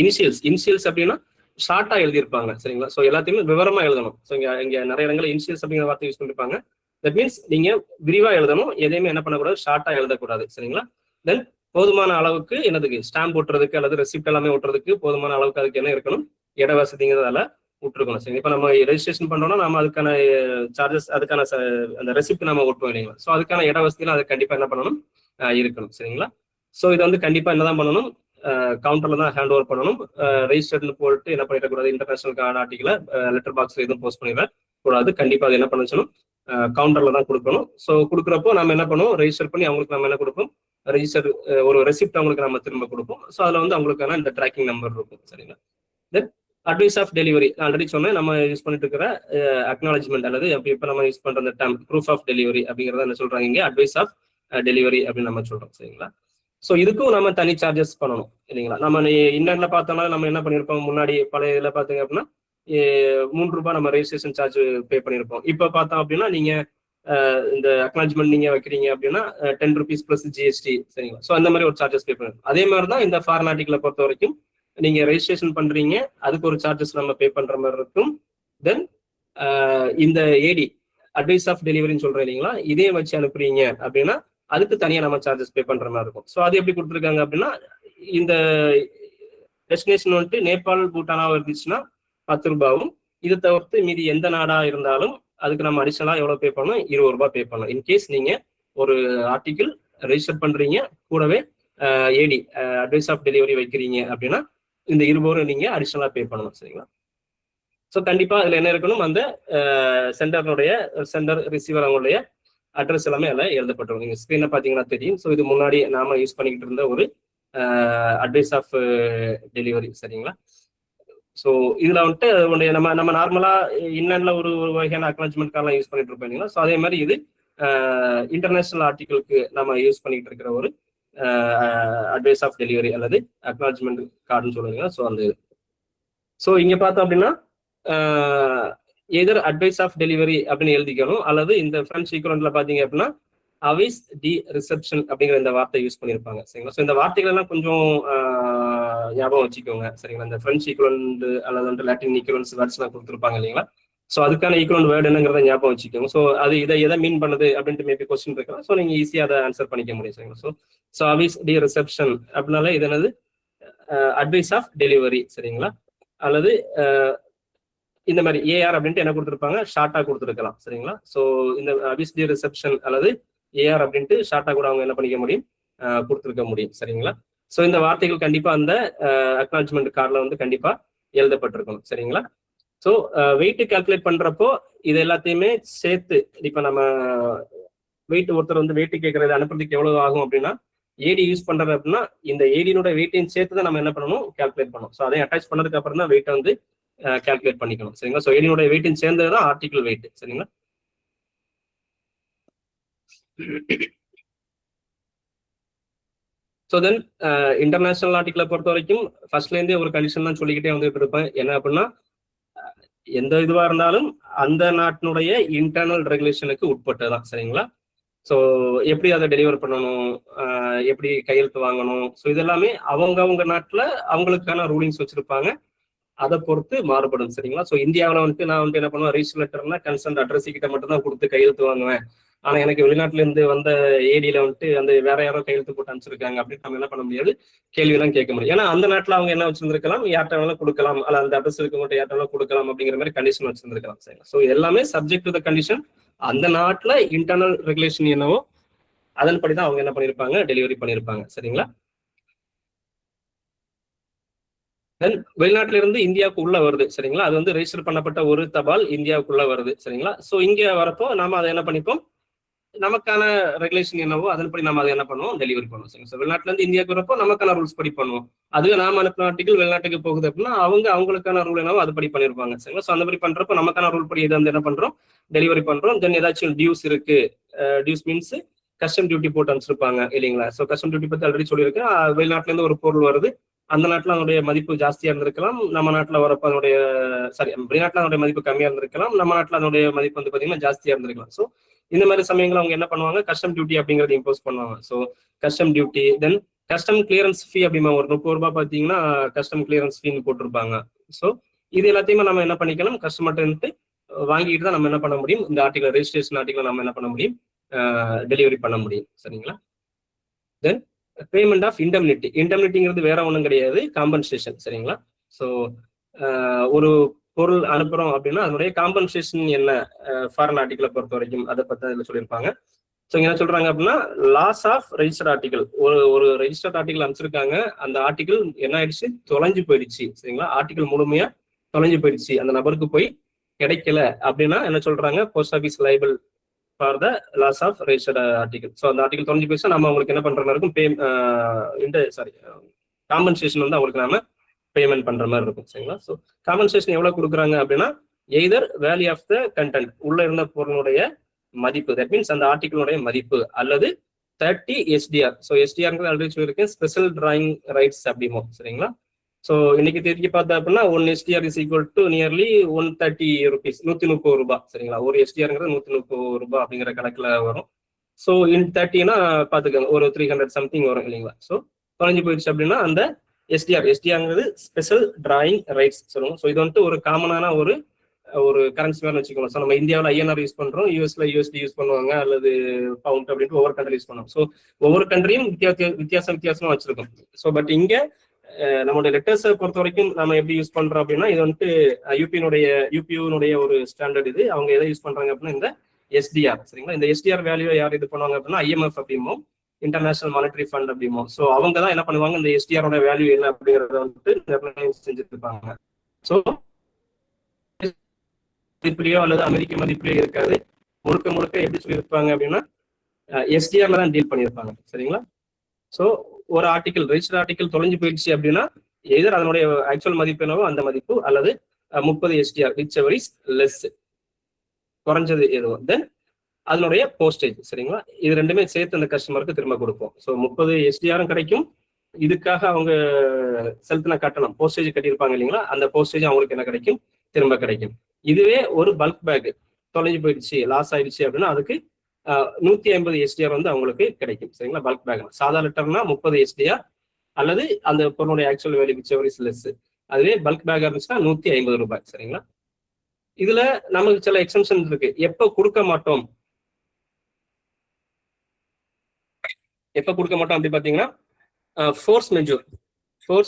Speaker 2: இனிஷியல்ஸ் அப்படின்னா ஷார்ட்டா எழுதியிருப்பாங்க. சரிங்களா? ஸோ எல்லாத்தையுமே விவரமா எழுதணும். ஸோ இங்க நிறைய இடங்கள் இனிஷியல்ஸ் அப்படிங்கிற வார்த்தை யூஸ் பண்ணிருப்பாங்க. தட் மீன்ஸ் நீங்க விரிவா எழுதணும், எதையுமே என்ன பண்ணக்கூடாது, ஷார்ட்டா எழுதக்கூடாது. சரிங்களா? தென் போதுமான அளவுக்கு என்னதுக்கு ஸ்டாம்ப் ஓட்டுறதுக்கு அல்லது ரெசிப்ட் எல்லாமே ஓட்டுறதுக்கு போதுமான அளவுக்கு அதுக்கு என்ன இருக்கணும், இட வசதிங்கிறதால விட்டுருக்கணும். சரி, இப்போ நம்ம ரெஜிஸ்ட்ரேஷன் பண்றோம்னா நம்ம அதுக்கான சார்ஜஸ், அதுக்கான அந்த ரெசிப்ட் நம்ம ஓட்டுவோம் இல்லைங்களா, ஸோ அதுக்கான இட வசதியில அது கண்டிப்பா என்ன பண்ணணும், இருக்கணும். சரிங்களா? ஸோ இதை வந்து கண்டிப்பா என்னதான் பண்ணணும், கவுண்டர்ல தான் ஹேண்ட் ஓவர் பண்ணணும். ரெஜிஸ்டர்னு போட்டு என்ன பண்ணிடக்கூடாது, இன்டர்நேஷனல் ஆர்டிகளை லெட்டர் பாக்ஸ்ல எதுவும் போஸ்ட் பண்ணிட கூடாது. கண்டிப்பா அது என்ன பண்ணணும், கவுண்டர்ல தான் கொடுக்கணும். ஸோ கொடுக்குறப்போ நம்ம என்ன பண்ணுவோம், ரெஜிஸ்டர் பண்ணி அவங்களுக்கு நம்ம என்ன கொடுப்போம், ரெஜிஸ்டர் ஒரு ரெசிப்ட் அவங்களுக்கு நம்ம திரும்ப கொடுப்போம். ஸோ அதுல வந்து அவங்களுக்கான இந்த ட்ராக்கிங் நம்பர் இருக்கும். சரிங்களா? தென் அட்வைஸ் ஆஃப் டெலிவரி ஆல்ரெடி சொன்னேன், நம்ம யூஸ் பண்ணிட்டு இருக்கிற அக்னாலஜ்மெண்ட் அல்லது இப்போ நம்ம யூஸ் பண்ற அந்த டேம் ப்ரூஃப் ஆஃப் டெலிவரி அப்படிங்கிறத என்ன சொல்றாங்க இங்கே, அட்வைஸ் ஆஃப் டெலிவரி அப்படின்னு நம்ம சொல்றோம். சரிங்களா? ஸோ இதுக்கும் நம்ம தனி சார்ஜஸ் பண்ணணும் இல்லைங்களா. நம்ம இன்னர்ல பார்த்தோம்னா நம்ம என்ன பண்ணியிருப்போம், முன்னாடி பழைய இதில் பார்த்தீங்க அப்படின்னா 3 ரூபாய் நம்ம ரெஜிஸ்ட்ரேஷன் சார்ஜ் பே பண்ணியிருப்போம். இப்போ பார்த்தோம் அப்படின்னா நீங்க இந்த அக்னாலஜ்மெண்ட் நீங்க வைக்கிறீங்க அப்படின்னா 10 rupees பிளஸ் ஜிஎஸ்டி. சரிங்களா? ஸோ அந்த மாதிரி ஒரு சார்ஜஸ் பே பண்ணுவோம். அதே மாதிரி தான் இந்த ஃபாரின் ஆர்டிகளை பொறுத்த வரைக்கும் நீங்க ரெஜிஸ்ட்ரேஷன் பண்றீங்க, அதுக்கு ஒரு சார்ஜஸ் நம்ம பே பண்ற மாதிரி இருக்கும். தென் இந்த ஏடி அட்வைஸ் ஆஃப் டெலிவரின்னு சொல்றேன் இல்லைங்களா, இதே வச்சு அனுப்புறீங்க அப்படின்னா அதுக்கு தனியா நம்ம சார்ஜஸ் பே பண்ற மாதிரி இருக்கும். ஸோ அது எப்படி கொடுத்துருக்காங்க அப்படின்னா, இந்த டெஸ்டினேஷன் வந்துட்டு நேபாள் பூட்டானாவும் இருந்துச்சுன்னா 10 ரூபாயும், இது தவிர்த்து மீதி எந்த நாடா இருந்தாலும் அதுக்கு நம்ம அடிஷனலா எவ்வளவு பே பண்ணணும், 20 ரூபாய் பே பண்ணணும். இன்கேஸ் நீங்க ஒரு ஆர்டிகிள் ரெஜிஸ்டர் பண்றீங்க, கூடவே ஏடி அட்வைஸ் ஆஃப் டெலிவரி வைக்கிறீங்க அப்படின்னா இந்த 20 ரூபாய் நீங்க அடிஷனலா பே பண்ணணும். சரிங்களா? ஸோ கண்டிப்பா அதுல என்ன இருக்கணும், அந்த சென்டர் ரிசீவர் அவங்களுடைய அட்ரஸ் எல்லாமே அதில் எழுதப்பட்டிருக்கும். நீங்க ஸ்கிரீனை பார்த்தீங்கன்னா தெரியும். ஸோ இது முன்னாடி நாம யூஸ் பண்ணிக்கிட்டு இருந்த ஒரு அட்வைஸ் ஆஃப் டெலிவரி. சரிங்களா? ஸோ இதுல வந்துட்டு நம்ம நார்மலா இன்னன்ல ஒரு வகையான அக்னாலஜ்மெண்ட் கார்டெலாம் யூஸ் பண்ணிட்டு இருப்போம் இல்லைங்களா. ஸோ அதே மாதிரி இது இன்டர்நேஷனல் ஆர்டிகிளுக்கு நம்ம யூஸ் பண்ணிட்டு இருக்கிற ஒரு அட்வைஸ் ஆஃப் டெலிவரி அல்லது அக்னாலஜ்மெண்ட் கார்டுன்னு சொல்லுவீங்க. ஸோ அந்த இது ஸோ இங்க பார்த்தோம் அப்படின்னா எதர் அட்வைஸ் ஆஃப் டெலிவரி அப்படின்னு எழுதிக்கணும், அல்லது இந்த ஃப்ரெண்ட்ஸ் ஈக்குவலன்ட்ல பாத்தீங்க அப்படின்னா அவைஸ் டி ரிசப்ஷன் அப்படிங்கிற இந்த வார்த்தை யூஸ் பண்ணியிருப்பாங்க. சரிங்களா? ஸோ இந்த வார்த்தைகள் எல்லாம் கொஞ்சம் ஞாபகம் வச்சுக்கோங்க. சரிங்களா? இந்த ஃப்ரெண்ட்ஸ் ஈக்குவலண்ட் அல்லது வந்து லாட்டின் ஈக்குவலன்ஸ் வேர்ட்ஸ் எல்லாம் கொடுத்துருப்பாங்க இல்லைங்களா. ஸோ அதுக்கான ஈக்குவலண்ட் வேர்டு என்னங்கிறத ஞாபகம் வச்சுக்கோங்க. ஸோ அது இதை எதை மீன் பண்ணுது அப்படின்ட்டு மேபி கொஸ்டின் இருக்கலாம். ஸோ நீங்க ஈஸியாக அதை ஆன்சர் பண்ணிக்க முடியும். சரிங்களா? ஸோ அவைஸ் டி ரிசப்ஷன் அப்படின்னால இது என்னது, அட்வைஸ் ஆஃப் டெலிவரி. சரிங்களா? அல்லது இந்த மாதிரி ஏஆர் அப்படின்ட்டு என்ன கொடுத்துருப்பாங்க, ஷார்ட்டா கொடுத்துருக்கலாம். சரிங்களா? ஸோ இந்த அவைஸ் டி ரிசப்ஷன் அல்லது ஏஆர் அப்படின்ட்டு ஷார்ட்டா கூட அவங்க என்ன பண்ணிக்க முடியும், கொடுத்துருக்க முடியும். சரிங்களா? ஸோ இந்த வார்த்தைகள் கண்டிப்பா அந்த அக்னாலஜ்மெண்ட் கார்டில் வந்து கண்டிப்பா எழுதப்பட்டிருக்கணும். சரிங்களா? ஸோ வெயிட் கால்குலேட் பண்றப்போ இது எல்லாத்தையுமே சேர்த்து, இப்ப நம்ம வெயிட் ஒருத்தர் வந்து வெயிட் கேட்கறது அனுப்புறதுக்கு எவ்வளவு ஆகும் அப்படின்னா, ஏடி யூஸ் பண்றது அப்படின்னா இந்த ஏடியோட வெயிட்டையும் சேர்த்து தான் நம்ம என்ன பண்ணணும், கால்குலேட் பண்ணணும். ஸோ அதை அட்டாச் பண்ணதுக்கு அப்புறம் தான் வெயிட்டை வந்து கால்குலேட் பண்ணிக்கணும். சரிங்களா? ஸோ ஏடியோட வெயிட்டையும் சேர்ந்தது தான் ஆர்டிகல் வெயிட். சரிங்களா? ஸோ தென் இன்டர்நேஷனல் ஆர்டிகிளை பொறுத்த வரைக்கும் ஃபர்ஸ்ட்ல இருந்தே ஒரு கண்டிஷன் தான் சொல்லிக்கிட்டே வந்துட்டு இருப்பேன். என்ன அப்படின்னா, எந்த இதுவா இருந்தாலும் அந்த நாட்டினுடைய இன்டர்னல் ரெகுலேஷனுக்கு உட்பட்டதான். சரிங்களா? ஸோ எப்படி அதை டெலிவர் பண்ணணும், எப்படி கையெழுத்து வாங்கணும், ஸோ இதெல்லாமே அவங்க நாட்டுல அவங்களுக்கான ரூலிங்ஸ் வச்சிருப்பாங்க. அதை பொறுத்து மாறுபடும். சரிங்களா? ஸோ இந்தியாவில் வந்துட்டு நான் வந்துட்டு என்ன பண்ணுவேன், ரெஜிஸ்டர் லெட்டர்னா கன்சர்ன் அட்ரஸி கிட்ட மட்டும் தான் கொடுத்து கையெழுத்து வாங்குவேன். ஆனா எனக்கு வெளிநாட்டுல இருந்து வந்த ஏடியில வந்துட்டு அந்த வேற யாரோ கையெழுத்து போட்டு அனுப்பிச்சிருக்காங்க அப்படின்னு நம்ம என்ன பண்ண முடியாது, கேள்வி எல்லாம் கேட்க முடியும். ஏன்னா அந்த நாட்டுல அவங்க என்ன வச்சிருந்திருக்கலாம், யார்கிட்ட வேணாலும் கொடுக்கலாம், அல்ல அந்த அட்ரஸ் இருக்கவங்க யார்கிட்ட வேணாலும் கொடுக்கலாம் அப்படிங்கிற மாதிரி கண்டிஷன் வச்சிருந்திருக்கலாம். சரிங்களா? ஸோ எல்லாமே சப்ஜெக்ட் டு த கண்டிஷன். அந்த நாட்டுல இன்டர்னல் ரெகுலேஷன் என்னவோ அதன்படிதான் அவங்க என்ன பண்ணிருப்பாங்க, டெலிவரி பண்ணிருப்பாங்க. சரிங்களா? தென் வெளிநாட்டுல இருந்து இந்தியாவுக்கு உள்ள வருது. சரிங்களா? அது வந்து ரெஜிஸ்டர் பண்ணப்பட்ட ஒரு தபால் இந்தியாவுக்குள்ள வருது. சரிங்களா? சோ இங்க வரப்போ நாம அதை என்ன பண்ணிப்போம், நமக்கான ரெகுலேஷன் என்னவோ அதன்படி நம்ம அதை என்ன பண்ணுவோம், டெலிவரி பண்ணுவோம். சரிங்களா? வெளிநாட்டுல இருந்து இந்தியாவுக்கு வரப்போ நமக்கான ரூல்ஸ் படி பண்ணுவோம். அதுவே நாம அனுப்பின ஆர்டிகல் வெளிநாட்டுக்கு போகுது அப்படின்னா அவங்களுக்கான ரூல் என்னவோ அது படி பண்ணிருப்பாங்க. சரிங்களா? சோ அந்த மாதிரி பண்றப்போ நமக்கான ரூல் படி இதை வந்து என்ன பண்றோம், டெலிவரி பண்றோம். தென் ஏதாச்சும் டியூஸ் இருக்கு, டியூஸ் மீன்ஸ் கஸ்டம் டியூட்டி போட்டு அனுப்பிச்சிருப்பாங்க இல்லைங்களா? சோ கஸ்டம் டியூட்டி பத்தி ஆல்ரெடி சொல்லியிருக்கேன். வெளிநாட்டுல இருந்து ஒரு பொருள் வருது, அந்த நாட்டுல அதனுடைய மதிப்பு ஜாஸ்தியா இருந்திருக்கலாம், நம்ம நாட்டுல வரப்ப அதனுடைய வெளிநாட்டுல அதனுடைய மதிப்பு கம்மியா இருந்திருக்கலாம், நம்ம நாட்டுல அதனுடைய மதிப்பு வந்து பாத்தீங்கன்னா ஜாஸ்தியா இருந்திருக்கலாம். சோ இந்த மாதிரி சமயங்கள் அவங்க என்ன பண்ணுவாங்க, கஸ்டம் டியூட்டி அப்படிங்கறது இம்போஸ் பண்ணுவாங்க. சோ கஸ்டம் டியூட்டி, தென் கஸ்டம் கிளியரன்ஸ் ஃபீ அப்படிமா ஒரு 30 ரூபாய் பாத்தீங்கன்னா கஸ்டம் கிளியரன்ஸ் ஃபீன்னு போட்டிருப்பாங்க. சோ இது எல்லாத்தையுமே நம்ம என்ன பண்ணிக்கலாம், கஸ்டமர்ட்டு வாங்கிட்டு தான் நம்ம என்ன பண்ண முடியும், இந்த ஆர்டிகல் ரெஜிஸ்ட்ரேஷன் ஆர்டிகல் நம்ம என்ன பண்ண முடியும், டெலிவரி பண்ண முடியும். சரிங்களா? Then payment of indemnity. இண்டம்னிட்டிங்கிறது வேற ஒன்றும் கிடையாது, காம்பன்சேஷன். சரிங்களா? ஸோ ஒரு பொருள் அனுப்புறோம் அப்படின்னா அதனுடைய காம்பன்சேஷன் என்ன, ஃபாரின் ஆர்டிகளை பொறுத்த வரைக்கும் அதை பத்தி அதில் சொல்லியிருப்பாங்க. ஸோ என்ன சொல்றாங்க அப்படின்னா, லாஸ் ஆஃப் ரெஜிஸ்டர்ட் ஆர்டிகல். ஒரு ரெஜிஸ்டர்ட் ஆர்டிகல் அனுப்பிச்சிருக்காங்க, அந்த ஆர்டிகல் என்ன ஆயிடுச்சு, தொலைஞ்சு போயிடுச்சு. சரிங்களா? ஆர்டிகல் முழுமையா தொலைஞ்சு போயிடுச்சு, அந்த நபருக்கு போய் கிடைக்கல அப்படின்னா என்ன சொல்றாங்க, post office liable for the loss of registered article. So அந்த ஆர்டிகல் தொலைஞ்சு போயிடுச்சா நம்ம அவங்களுக்கு என்ன பண்ற மாதிரி இருக்கும், காம்பன்சேஷன் வந்து அவங்களுக்கு நாம பேமெண்ட் பண்ற மாதிரி இருக்கும். சரிங்களா? ஸோ காம்பன்சேஷன் எவ்வளவு கொடுக்குறாங்க அப்படின்னா, either value of the content, உள்ள இருந்த பொருளுடைய மதிப்பு, தட் மீன்ஸ் அந்த ஆர்டிகளுடைய மதிப்பு, அல்லது 30 SDR. ஸோ எஸ்டிஆர்ங்கிறது ஆல்ரெடி சொல்லியிருக்கேன், ஸ்பெஷல் டிராயிங் ரைட்ஸ் அப்படிமோ. சரிங்களா? ஸோ இன்னைக்கு தேதிக்கு பார்த்தா அப்படின்னா 1 SDR is equal to nearly 130 rupees, 130 ரூபாய். சரிங்களா? ஒரு SDRங்கிறது 130 ரூபாய் அப்படிங்கிற கணக்குல வரும். ஸோ இன் 30னா பாத்துக்கோங்க, ஒரு 300 சம்திங் வரும் இல்லைங்களா? ஸோ தொலைஞ்சு போயிடுச்சு அப்படின்னா அந்த எஸ்டிஆர்ங்கிறது ஸ்பெஷல் டிராயிங் ரைட்ஸ் சொல்லுவோம். ஸோ இது வந்துட்டு ஒரு காமனான ஒரு கரன்சி மாதிரி வச்சுக்கோங்க. ஸோ நம்ம இந்தியாவில் INR யூஸ் பண்றோம், யூஎஸ்ல USD யூஸ் பண்ணுவாங்க, அல்லது பவுண்ட் அப்படின்ட்டு ஒவ்வொரு கண்ட்ரி யூஸ் பண்ணுவோம். ஸோ ஒவ்வொரு கண்ட்ரியும் வித்தியாசமா வச்சிருக்கோம். ஸோ பட் இங்க நம்மளுடைய லெட்டர்ஸை பொறுத்த வரைக்கும் நம்ம எப்படி யூஸ் பண்றோம் அப்படின்னா, இது வந்துட்டு யூபியூனுடைய ஒரு ஸ்டாண்டர்ட். இது அவங்க எதை யூஸ் பண்றாங்க அப்படின்னா இந்த SDR. சரிங்களா? இந்த SDR வேல்யூ யார் இது பண்ணுவாங்க அப்படின்னா IMF அப்படிமோ, இன்டர்நேஷனல் மானிட்டரி ஃபண்ட் அப்படிமோ. ஸோ அவங்க தான் என்ன பண்ணுவாங்க, இந்த SDR வேல்யூ என்ன அப்படிங்கறத வந்துட்டு நிர்ணயம் செஞ்சுட்டு இருப்பாங்க. ஸோ மதிப்புலையோ அல்லது அமெரிக்க மதிப்புலையோ இருக்காது, முழுக்க எப்படி சொல்லியிருப்பாங்க அப்படின்னா SDRல தான் டீல் பண்ணியிருப்பாங்க. சரிங்களா? ஸோ ஒரு ஆர்டிகல், ரெஜிஸ்டர் ஆர்டிகல் தொலைஞ்சு போயிடுச்சு அப்படின்னா எதர் அதனுடைய ஆக்சுவல் மதிப்பு என்னவோ அந்த மதிப்பு, அல்லது 30 SDR which ever is less, குறைஞ்சது எதுவோ, தென் அதனுடைய போஸ்டேஜ். சரிங்களா? இது ரெண்டுமே சேர்த்து அந்த கஸ்டமருக்கு திரும்ப கொடுப்போம். ஸோ 30 SDR கிடைக்கும், இதுக்காக அவங்க செலுத்தின கட்டணம் போஸ்டேஜ் கட்டியிருப்பாங்க இல்லைங்களா, அந்த போஸ்டேஜ் அவங்களுக்கு என்ன கிடைக்கும், திரும்ப கிடைக்கும். இதுவே ஒரு பல்க் பேக் தொலைஞ்சு போயிடுச்சு, லாஸ் ஆயிடுச்சு அப்படின்னா அதுக்கு 150 SDR வந்து அவங்களுக்கு கிடைக்கும். சரிங்களா? Bulk pack. சாதா லெட்டர்னா 30 SDR அல்லது அந்த பொருளுடைய actual value whichever is less. அதுவே பல்க் பேக் இருந்துச்சுன்னா 150 ரூபாய். சரிங்களா? இதுல நமக்கு சில எக்ஸம்ஷன் இருக்கு. எப்ப கொடுக்க மாட்டோம் அப்படி பாத்தீங்கன்னா, ஃபோர்ஸ்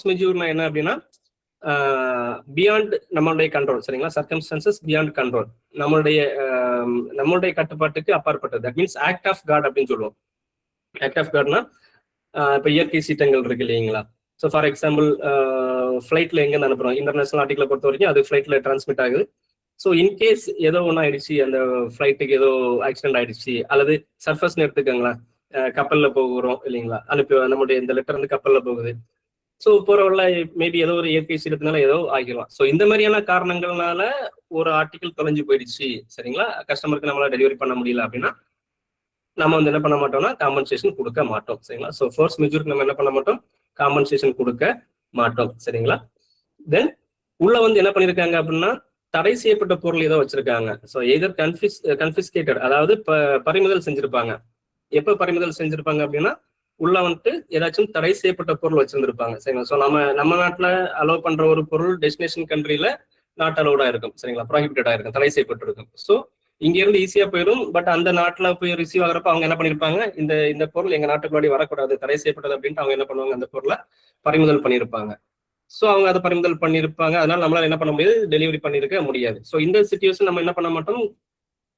Speaker 2: மெஜூர்னா என்ன அப்படின்னா, பியாண்ட் நம்மளுடைய கண்ட்ரோல். சரிங்களா? சர்க்கம்ஸ்டன்சஸ் பியாண்ட் கண்ட்ரோல், நம்மளுடைய கட்டுப்பாட்டுக்கு அப்பாற்பட்டது. That means act of God அப்படின்னு சொல்லுவோம். ஆக்ட் ஆஃப் காட்னா இப்போ இயற்கை சீற்றங்கள் இருக்கு இல்லைங்களா? ஸோ ஃபார் எக்ஸாம்பிள் ஃபிளைட்ல எங்கேருந்து அனுப்புறோம், இன்டர்நேஷனல் ஆர்டிகலை பொறுத்த வரைக்கும் அது ஃபிளைட்ல டிரான்ஸ்மிட் ஆகுது. ஸோ இன்கேஸ் ஏதோ ஒன்று ஆயிடுச்சு, அந்த ஃபிளைட்டுக்கு ஏதோ ஆக்சிடென்ட் ஆயிடுச்சு, அல்லது சர்ஃபஸ்ன்னு எடுத்துக்கோங்களேன், கப்பல்ல போகிறோம் இல்லைங்களா, நம்மளுடைய இந்த லெட்டர் வந்து கப்பல்ல போகுது. ஸோ போறவள்ள மேபி ஏதோ ஒரு இயற்கை சீற்றத்தினால ஏதோ ஆகிடலாம். ஸோ இந்த மாதிரியான காரணங்கள்னால ஒரு ஆர்டிகல் தொலைஞ்சு போயிடுச்சு, சரிங்களா, கஸ்டமருக்கு நம்மளால டெலிவரி பண்ண முடியல அப்படின்னா நம்ம வந்து என்ன பண்ண மாட்டோம்னா காம்பன்சேஷன் கொடுக்க மாட்டோம். சரிங்களா? ஸோ ஃபோர்ஸ் மெஜூருக்கு நம்ம என்ன பண்ண மாட்டோம், காம்பன்சேஷன் கொடுக்க மாட்டோம். சரிங்களா? தென் உள்ள வந்து என்ன பண்ணிருக்காங்க அப்படின்னா, தடை செய்யப்பட்ட பொருள் ஏதோ வச்சிருக்காங்க. ஸோ எதர் கன்ஃபிஸ்கேட்டட், அதாவது பறிமுதல் செஞ்சிருப்பாங்க. எப்ப பறிமுதல் செஞ்சிருப்பாங்க அப்படின்னா உள்ள வந்துட்டு ஏதாச்சும் தடை செய்யப்பட்ட பொருள் வச்சிருந்திருப்பாங்க சரிங்களா. ஸோ நம்ம நாட்டுல அலோவ் பண்ற ஒரு பொருள் டெஸ்டினேஷன் கண்ட்ரில நாட் அலோடா இருக்கும் சரிங்களா, ப்ராஹிபிட்டடா இருக்கும், தடை செய்யப்பட்டிருக்கும். ஸோ இங்க இருந்து ஈஸியா போயிடும். பட் அந்த நாட்டுல போய் ரிசீவ் ஆகிறப்ப அவங்க என்ன பண்ணிருப்பாங்க, இந்த பொருள் எங்க நாட்டுக்குள்ளாடி வரக்கூடாது, தடை செய்யப்பட்டது அப்படின்ட்டு அவங்க என்ன பண்ணுவாங்க, அந்த பொருளை பறிமுதல் பண்ணியிருப்பாங்க. ஸோ அவங்க அதை பறிமுதல் பண்ணியிருப்பாங்க. அதனால நம்மளால என்ன பண்ண முடியாது, டெலிவரி பண்ணிருக்க முடியாது. ஸோ இந்த சிச்சுவேஷன் நம்ம என்ன பண்ண மாட்டோம்,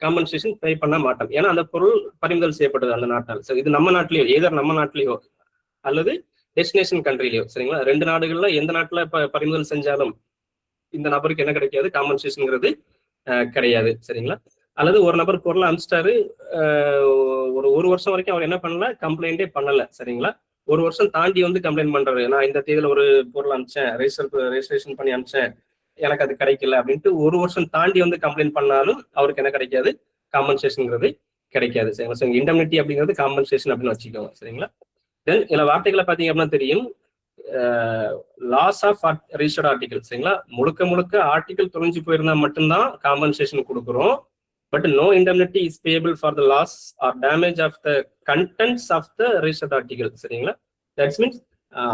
Speaker 2: காம்பன்சேஷன் பே பண்ண மாட்டோம். ஏன்னா அந்த பொருள் பறிமுதல் செய்யப்பட்டது அந்த நாட்டால். ஸோ இது நம்ம நாட்டிலேயோ ஏதர் நம்ம நாட்டிலேயோ அல்லது டெஸ்டினேஷன் கண்ட்ரிலேயோ சரிங்களா, 2 நாடுகள்ல எந்த நாட்டுல பறிமுதல் செஞ்சாலும் இந்த நபருக்கு என்ன கிடைக்காது, காம்பன்சேஷன்ங்கிறது கிடையாது சரிங்களா. அல்லது ஒரு நபர் பொருளை அனுப்பிச்சிட்டாரு, ஒரு வருஷம் வரைக்கும் அவர் என்ன பண்ணல, கம்ப்ளைண்டே பண்ணல சரிங்களா. 1 வருஷம் தாண்டி வந்து கம்ப்ளைண்ட் பண்றாரு, நான் இந்த தேதியில ஒரு பொருள் அனுப்பிச்சேன், ரெஜிஸ்ட்ரேஷன் பண்ணி அனுப்பிச்சேன், எனக்கு அது கிடைக்கல அப்படின்ட்டு 1 வருஷம் தாண்டி வந்து கம்ப்ளைண்ட் பண்ணாலும் அவருக்கு என்ன கிடைக்காது, காம்பன்சேஷன்ங்கிறது கிடைக்காது சரிங்களா. ஸோ இண்டெம்னிட்டி அப்படிங்கிறது காம்பன்சேஷன் அப்படின்னு வச்சுக்கோங்க சரிங்களா. தென் இதுல வார்த்தைகளை பார்த்தீங்க அப்படின்னா தெரியும், லாஸ் ஆஃப் ரிஜிஸ்டர்ட் ஆர்டிகல் சரிங்களா. முழுக்க ஆர்டிகல் தொலைஞ்சு போயிருந்தா மட்டும்தான் காம்பன்சேஷன் கொடுக்குறோம். But no indemnity is payable for the loss or damage of the contents of the registered article சரிங்களா. தட்ஸ் மீன்ஸ்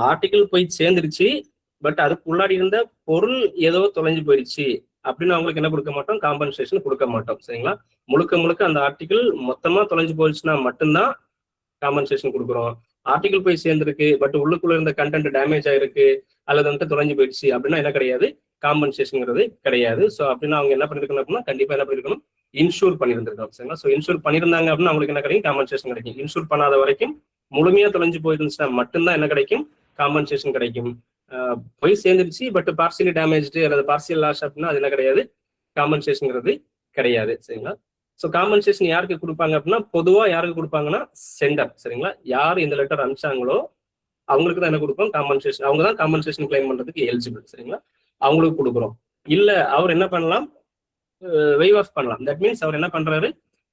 Speaker 2: ஆர்டிகல் போய் சேர்ந்துருச்சு, பட் அதுக்கு உள்ளாடி இருந்த பொருள் ஏதோ தொலைஞ்சு போயிடுச்சு அப்படின்னு அவங்களுக்கு என்ன கொடுக்க மாட்டோம், காம்பன்சேஷன் கொடுக்க மாட்டோம் சரிங்களா. முழுக்க அந்த ஆர்டிகல் மொத்தமா தொலைஞ்சு போயிடுச்சுன்னா மட்டும்தான் காம்பன்சேஷன் கொடுக்குறோம். ஆர்டிகல் போய் சேர்ந்துருக்கு, பட் உள்ளுக்குள்ள இருந்த கண்டென்ட் டேமேஜ் ஆயிருக்கு அல்லது வந்துட்டு தொலைஞ்சு போயிடுச்சு அப்படின்னா என்ன கிடையாது, காம்பன்சேஷன்ங்கிறது கிடையாது. ஸோ அப்படின்னா அவங்க என்ன பண்ணிருக்கணும் அப்படின்னா கண்டிப்பா என்ன பண்ணிருக்கணும், இன்சூர் பண்ணியிருந்திருக்கோம் சரிங்களா. ஸோ இன்சூர் பண்ணியிருந்தாங்க அப்படின்னா அவங்களுக்கு என்ன கிடைக்கும், காம்பன்சேஷன் கிடைக்கும். இன்சூர் பண்ணாத வரைக்கும் முழுமையா தொலைஞ்சு போயிருந்துச்சுன்னா மட்டும்தான் என்ன கிடைக்கும், காம்பன்சேஷன் கிடைக்கும். போய் சேர்ந்துருச்சு பட் பார்சியலி டேமேஜ்டு அல்லது பார்சியல் லாஸ் அப்படின்னா அது என்ன கிடையாது, காம்பன்சேஷன்ங்கிறது கிடையாது சரிங்களா. ஸோ காம்பன்சேஷன் யாருக்கு கொடுப்பாங்க அப்படின்னா பொதுவா யாருக்கு கொடுப்பாங்கன்னா சென்டர் சரிங்களா. யார் இந்த லெட்டர் அனுப்பிச்சாங்களோ அவங்களுக்கு தான் என்ன கொடுப்போம், காம்பன்சேஷன். அவங்க தான் காம்பன்சேஷன் கிளைம் பண்றதுக்கு எலிஜிபிள் சரிங்களா, அவங்களுக்கு கொடுக்குறோம். இல்ல அவர் என்ன பண்ணலாம், வெய்வ் ஆஃப் பண்ணலாம். தட் மீன்ஸ் அவர் என்ன பண்றாரு,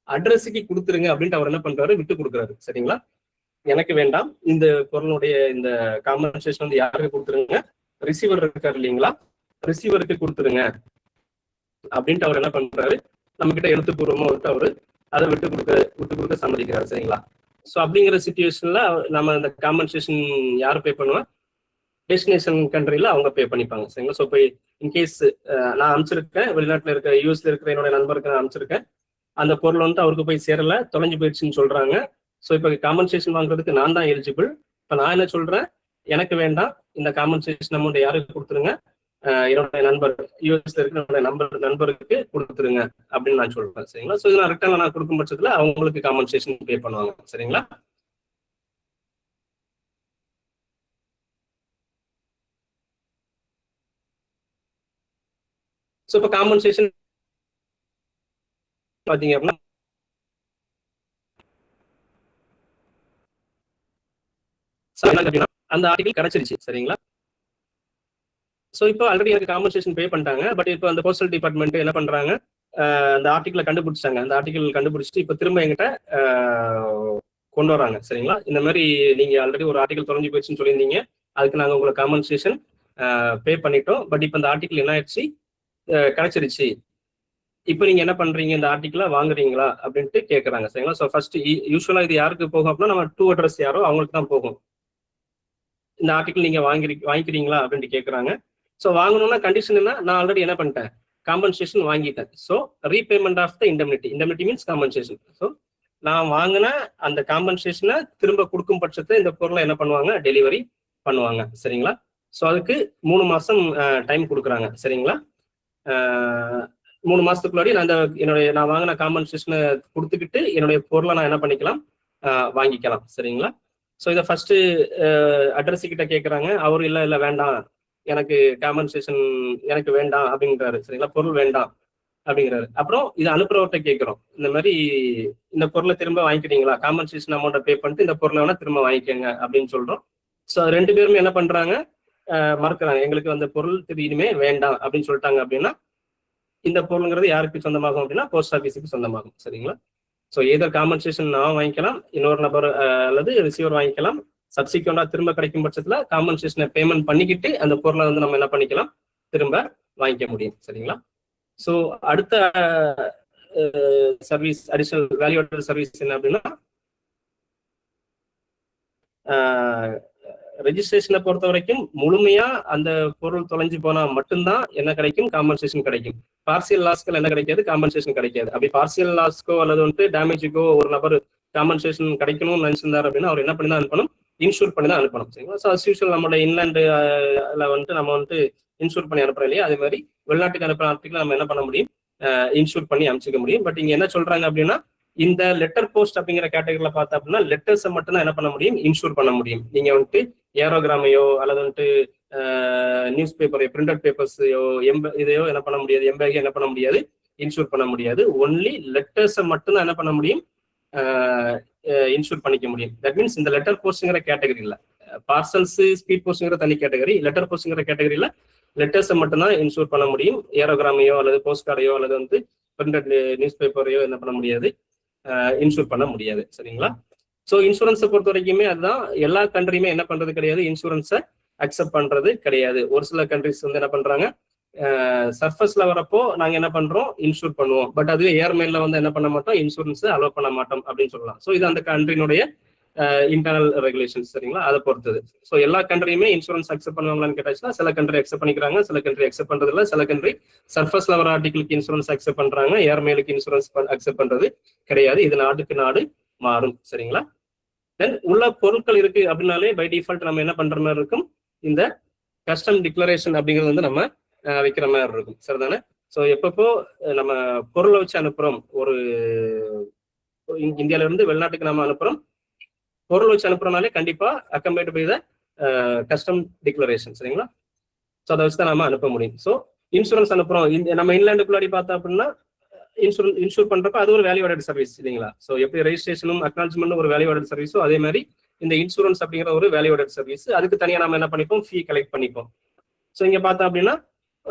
Speaker 2: அட்ரஸுக்கு கொடுத்துருங்க அப்படின்ட்டு அவர் என்ன பண்றாரு, விட்டு கொடுக்குறாரு சரிங்களா. எனக்கு வேண்டாம், இந்த பொருளுடைய இந்த காம்பன்சேஷன் வந்து யாருக்கு கொடுத்துருங்க, ரிசீவர் இருக்காரு இல்லைங்களா, ரிசீவருக்கு கொடுத்துருங்க அப்படின்ட்டு அவர் என்ன பண்றாரு, நம்ம கிட்ட எழுத்துப்பூர்வமா விட்டு அவரு அதை விட்டு கொடுக்க சம்மதிக்கிறாரு சரிங்களா. ஸோ அப்படிங்கிற சிச்சுவேஷன்ல நம்ம இந்த காம்பன்சேஷன் யார் பே பண்ணுவா, டெஸ்டினேஷன் கண்ட்ரில அவங்க பே பண்ணிப்பாங்க சரிங்களா. ஸோ இப்போ இன்கேஸ் நான் அனுப்பிச்சிருக்கேன், வெளிநாட்டுல இருக்க யூஎஸ்ல இருக்கிற என்னோட நண்பருக்கு நான் அனுப்பிச்சிருக்கேன், அந்த பொருள் வந்து அவருக்கு போய் சேரல, தொலைஞ்சு போயிடுச்சுன்னு சொல்றாங்க. ஸோ இப்போ காம்பன்சேஷன் வாங்குறதுக்கு நான் தான் எலிஜிபிள். இப்போ நான் என்ன சொல்றேன், எனக்கு வேண்டாம், இந்த காம்பன்சேஷன் அமௌண்ட் யாருக்கு கொடுத்துருங்க, என்னோட நண்பர் யூஎஸ்ல இருக்கிற என்னோட நண்பருக்கு கொடுத்துருங்க அப்படின்னு நான் சொல்றேன் சரிங்களா. ஸோ இது நான் ரிட்டர்ன்ல நான் கொடுக்கும் பட்சத்துல அவங்களுக்கு காம்பன்சேஷன் பே பண்ணுவாங்க சரிங்களா. ஸோ இப்போ காம்பன்சேஷன் பாத்தீங்க அப்படின்னா அந்த ஆர்டிகல் கிடைச்சிருச்சு சரிங்களா. ஸோ இப்போ ஆல்ரெடி எனக்கு காம்பன்சேஷன் பே பண்ணிட்டாங்க. பட் இப்போ அந்த போஸ்டல் டிபார்ட்மெண்ட் என்ன பண்றாங்க, அந்த ஆர்டிகலை கண்டுபிடிச்சாங்க. அந்த ஆர்டிகல் கண்டுபிடிச்சிட்டு இப்போ திரும்ப எங்கிட்ட கொண்டு வராங்க சரிங்களா. இந்த மாதிரி நீங்க ஆல்ரெடி ஒரு ஆர்டிகல் தொலைஞ்சு போயிடுச்சுன்னு சொல்லியிருந்தீங்க, அதுக்கு நாங்கள் உங்களுக்கு காம்பன்சேஷன் பே பண்ணிட்டோம். பட் இப்போ இந்த ஆர்டிகல் என்ன ஆயிடுச்சு, கிடைச்சிருச்சு, இப்போ நீங்க என்ன பண்றீங்க, இந்த ஆர்டிகிளா வாங்குறீங்களா அப்படின்ட்டு கேட்கறாங்க சரிங்களா. ஸோ ஃபர்ஸ்ட் யூஸ்வலா இது யாருக்கு போகும் அப்படின்னா நம்ம டூ அட்ரஸ் யாரோ அவங்களுக்கு தான் போகும். இந்த ஆர்டிகிள் நீங்க வாங்கிக்கிறீங்களா அப்படின்ட்டு கேட்கறாங்க. ஸோ வாங்கணும்னா கண்டிஷன் என்ன, நான் ஆல்ரெடி என்ன பண்ணிட்டேன், காம்பன்சேஷன் வாங்கிட்டேன். So repayment of the indemnity, indemnity means compensation. So நான் வாங்கின அந்த காம்பன்சேஷனை திரும்ப கொடுக்கும் பட்சத்தை இந்த பொருளை என்ன பண்ணுவாங்க, டெலிவரி பண்ணுவாங்க சரிங்களா. ஸோ அதுக்கு 3 மாசம் டைம் கொடுக்குறாங்க சரிங்களா. 3 மாசத்துக்குள்ளாடி நான் வாங்கின காம்பன்சேஷனை கொடுத்துக்கிட்டு என்னுடைய பொருளை நான் என்ன பண்ணிக்கலாம், வாங்கிக்கலாம் சரிங்களா. ஸோ இதை ஃபர்ஸ்ட் அட்ரஸ் கிட்ட கேட்குறாங்க. அவரு இல்லை வேண்டாம், எனக்கு காம்பன்சேஷன் எனக்கு வேண்டாம் அப்படிங்கிறாரு சரிங்களா, பொருள் வேண்டாம் அப்படிங்கிறாரு. அப்புறம் இதை அனுப்புறவர்கிட்ட கேட்குறோம், இந்த மாதிரி இந்த பொருளை திரும்ப வாங்கிக்கிறீங்களா, காம்பன்சேஷன் அமௌண்ட்டை பே பண்ணிட்டு இந்த பொருளை வேணா திரும்ப வாங்கிக்கோங்க அப்படின்னு சொல்றோம். ஸோ 2 பேருமே என்ன பண்றாங்க, மறக்கிறாங்க, எங்களுக்கு அந்த பொருள் இனிமே வேண்டாம் அப்படின்னு சொல்லிட்டாங்க. அப்படின்னா இந்த பொருளுங்கிறது யாருக்கு சொந்தமாகும் அப்படின்னா போஸ்ட் ஆஃபீஸுக்கு சொந்தமாகும் சரிங்களா. ஸோ ஏதர் காம்பன்சேஷன் நான் வாங்கிக்கலாம், இன்னொரு நபர் அல்லது ரிசீவர் வாங்கிக்கலாம். சப்சிக்வெண்டா திரும்ப கிடைக்கும் பட்சத்துல காம்பன்சேஷனை பேமெண்ட் பண்ணிக்கிட்டு அந்த பொருளை வந்து நம்ம என்ன பண்ணிக்கலாம், திரும்ப வாங்கிக்க முடியும் சரிங்களா. ஸோ அடுத்த service, additional value added service என்ன அப்படின்னா ரெஜிஸ்ட்ரேஷனை பொறுத்த வரைக்கும் முழுமையா அந்த பொருள் தொலைஞ்சு போனா மட்டும்தான் என்ன கிடைக்கும், காம்பன்சேஷன் கிடைக்கும். பார்சியல் லாஸ்கள் என்ன கிடைக்காது, காம்பன்சேஷன் கிடைக்காது. அப்படி பார்சியல் லாஸ்க்கோ அல்லது வந்துட்டு டேமேஜுக்கோ ஒரு நபர் காம்பன்சேஷன் கிடைக்கணும்னு நினைச்சிருந்தாரு அப்படின்னா அவர் என்ன பண்ணி தான் அனுப்பணும், இன்சூர் பண்ணி தான் அனுப்பணும். சரிங்களா? ஸோ அஸ் யூஷுவல் நம்மளோட இன்லாண்டுல வந்துட்டு நம்ம வந்துட்டு இன்சூர் பண்ணி அனுப்புறோம் இல்லையா, அதே மாதிரி வெளிநாட்டுக்கு அனுப்புற ஆர்டிக்கல் நம்ம என்ன பண்ண முடியும், இன்சூர் பண்ணி அமைச்சிக்க முடியும். பட் இங்க என்ன சொல்றாங்க அப்படின்னா, இந்த லெட்டர் போஸ்ட் அப்படிங்கிற கேட்டகரியில பார்த்தா அப்படின்னா லெட்டர்ஸை மட்டும் தான் என்ன பண்ண முடியும், இன்சூர் பண்ண முடியும். நீங்க வந்துட்டு ஏரோகிராமையோ அல்லது வந்துட்டு நியூஸ் பேப்பர் பிரிண்டட் பேப்பர்ஸையோ இதையோ என்ன பண்ண முடியாது, எம்பேகையோ என்ன பண்ண முடியாது, இன்சூர் பண்ண முடியாது. ஒன்லி லெட்டர்ஸை மட்டும் தான் என்ன பண்ண முடியும், இன்சூர் பண்ணிக்க முடியும். தட் மீன்ஸ் இந்த லெட்டர் போஸ்ட்ங்கிற கேட்டகரியில பார்சல்ஸ் ஸ்பீட் போஸ்ட்ங்கிற தனி கேட்டகரி, லெட்டர் போஸ்ட்ங்கிற கேட்டகரியில லெட்டர்ஸை மட்டும் தான் இன்சூர் பண்ண முடியும். ஏரோகிராமையோ அல்லது போஸ்ட் கார்டையோ அல்லது வந்து பிரிண்டட் நியூஸ் பேப்பரையோ என்ன பண்ண முடியாது, இன்சூர் பண்ண முடியாது. சரிங்களா? ஸோ இன்சூரன்ஸை பொறுத்த வரைக்குமே அதுதான், எல்லா கண்ட்ரியுமே என்ன பண்றது கிடையாது, இன்சூரன்ஸை அக்செப்ட் பண்றது கிடையாது. ஒரு சில கண்ட்ரிஸ் வந்து என்ன பண்றாங்க, சர்ஃபஸ்ல வரப்போ நாங்க என்ன பண்றோம், இன்சூர் பண்ணுவோம். பட் அதுவே ஏர்மெயின்ல வந்து என்ன பண்ண மாட்டோம், இன்சூரன்ஸ் அலோவ் பண்ண மாட்டோம் அப்படின்னு சொல்லலாம். ஸோ இது அந்த கண்ட்ரியினுடைய இன்டர்னல் ரெகுலேஷன்ஸ். சரிங்களா? அதை பொறுத்தது. ஸோ எல்லா கண்ட்ரியுமே இன்சூரன்ஸ் அக்செப்ட் பண்ணுவாங்களான்னு கேட்டாச்சுன்னா சில கண்ட்ரி அக்செப்ட் பண்ணிக்கிறாங்க, சில கண்ட்ரி அக்செப்ட் பண்றது இல்லை. சில கண்ட்ரி சர்ஃபஸ்ல வர ஆர்டிகளுக்கு இன்சூரன்ஸ் அக்செப்ட் பண்றாங்க, ஏர்மெயிலுக்கு இன்சூரன்ஸ் அக்செப்ட் பண்றது கிடையாது. இது நாட்டுக்கு நாடு மாறும். சரிங்களா? தென் உள்ள பொருட்கள் இருக்கு அப்படின்னாலே பை டிஃபால்ட் நம்ம என்ன பண்ற மாதிரி இருக்கும், இந்த கஸ்டம் டிக்ளரேஷன் அப்படிங்கிறது வந்து நம்ம வைக்கிற மாதிரி இருக்கும். சரிதானே? ஸோ எப்பப்போ நம்ம பொருளை வச்சு அனுப்புறோம், ஒரு இந்தியால இருந்து வெளிநாட்டுக்கு நம்ம அனுப்புறோம், பொருள் வச்சு அனுப்புறோம்னாலே கண்டிப்பா அக்கம்பேட் பை த கஸ்டம் டிக்ளரேஷன். சரிங்களா? ஸோ அதை வச்சு தான் நம்ம அனுப்ப முடியும். ஸோ இன்சூரன்ஸ் அனுப்புறோம், நம்ம இன்லாண்டுக்குள்ளாடி பார்த்தோம் அப்படின்னா இன்சூர் பண்றப்ப அது ஒரு வேல்யூ ஆடட் சர்வீஸ் இல்லைங்களா? ஸோ எப்படி ரெஜிஸ்ட்ரேஷனும் அக்னாலஜ்மெண்ட்டும் ஒரு வேல்யூ ஆடட் சர்வீஸோ அதே மாதிரி இந்த இன்சூரன்ஸ் அப்படிங்கிற ஒரு வேல்யூ ஆடட் சர்வீஸ். அதுக்கு தனியாக நம்ம என்ன பண்ணிப்போம், ஃபீ கலெக்ட் பண்ணிப்போம். ஸோ இங்க பார்த்தோம் அப்படின்னா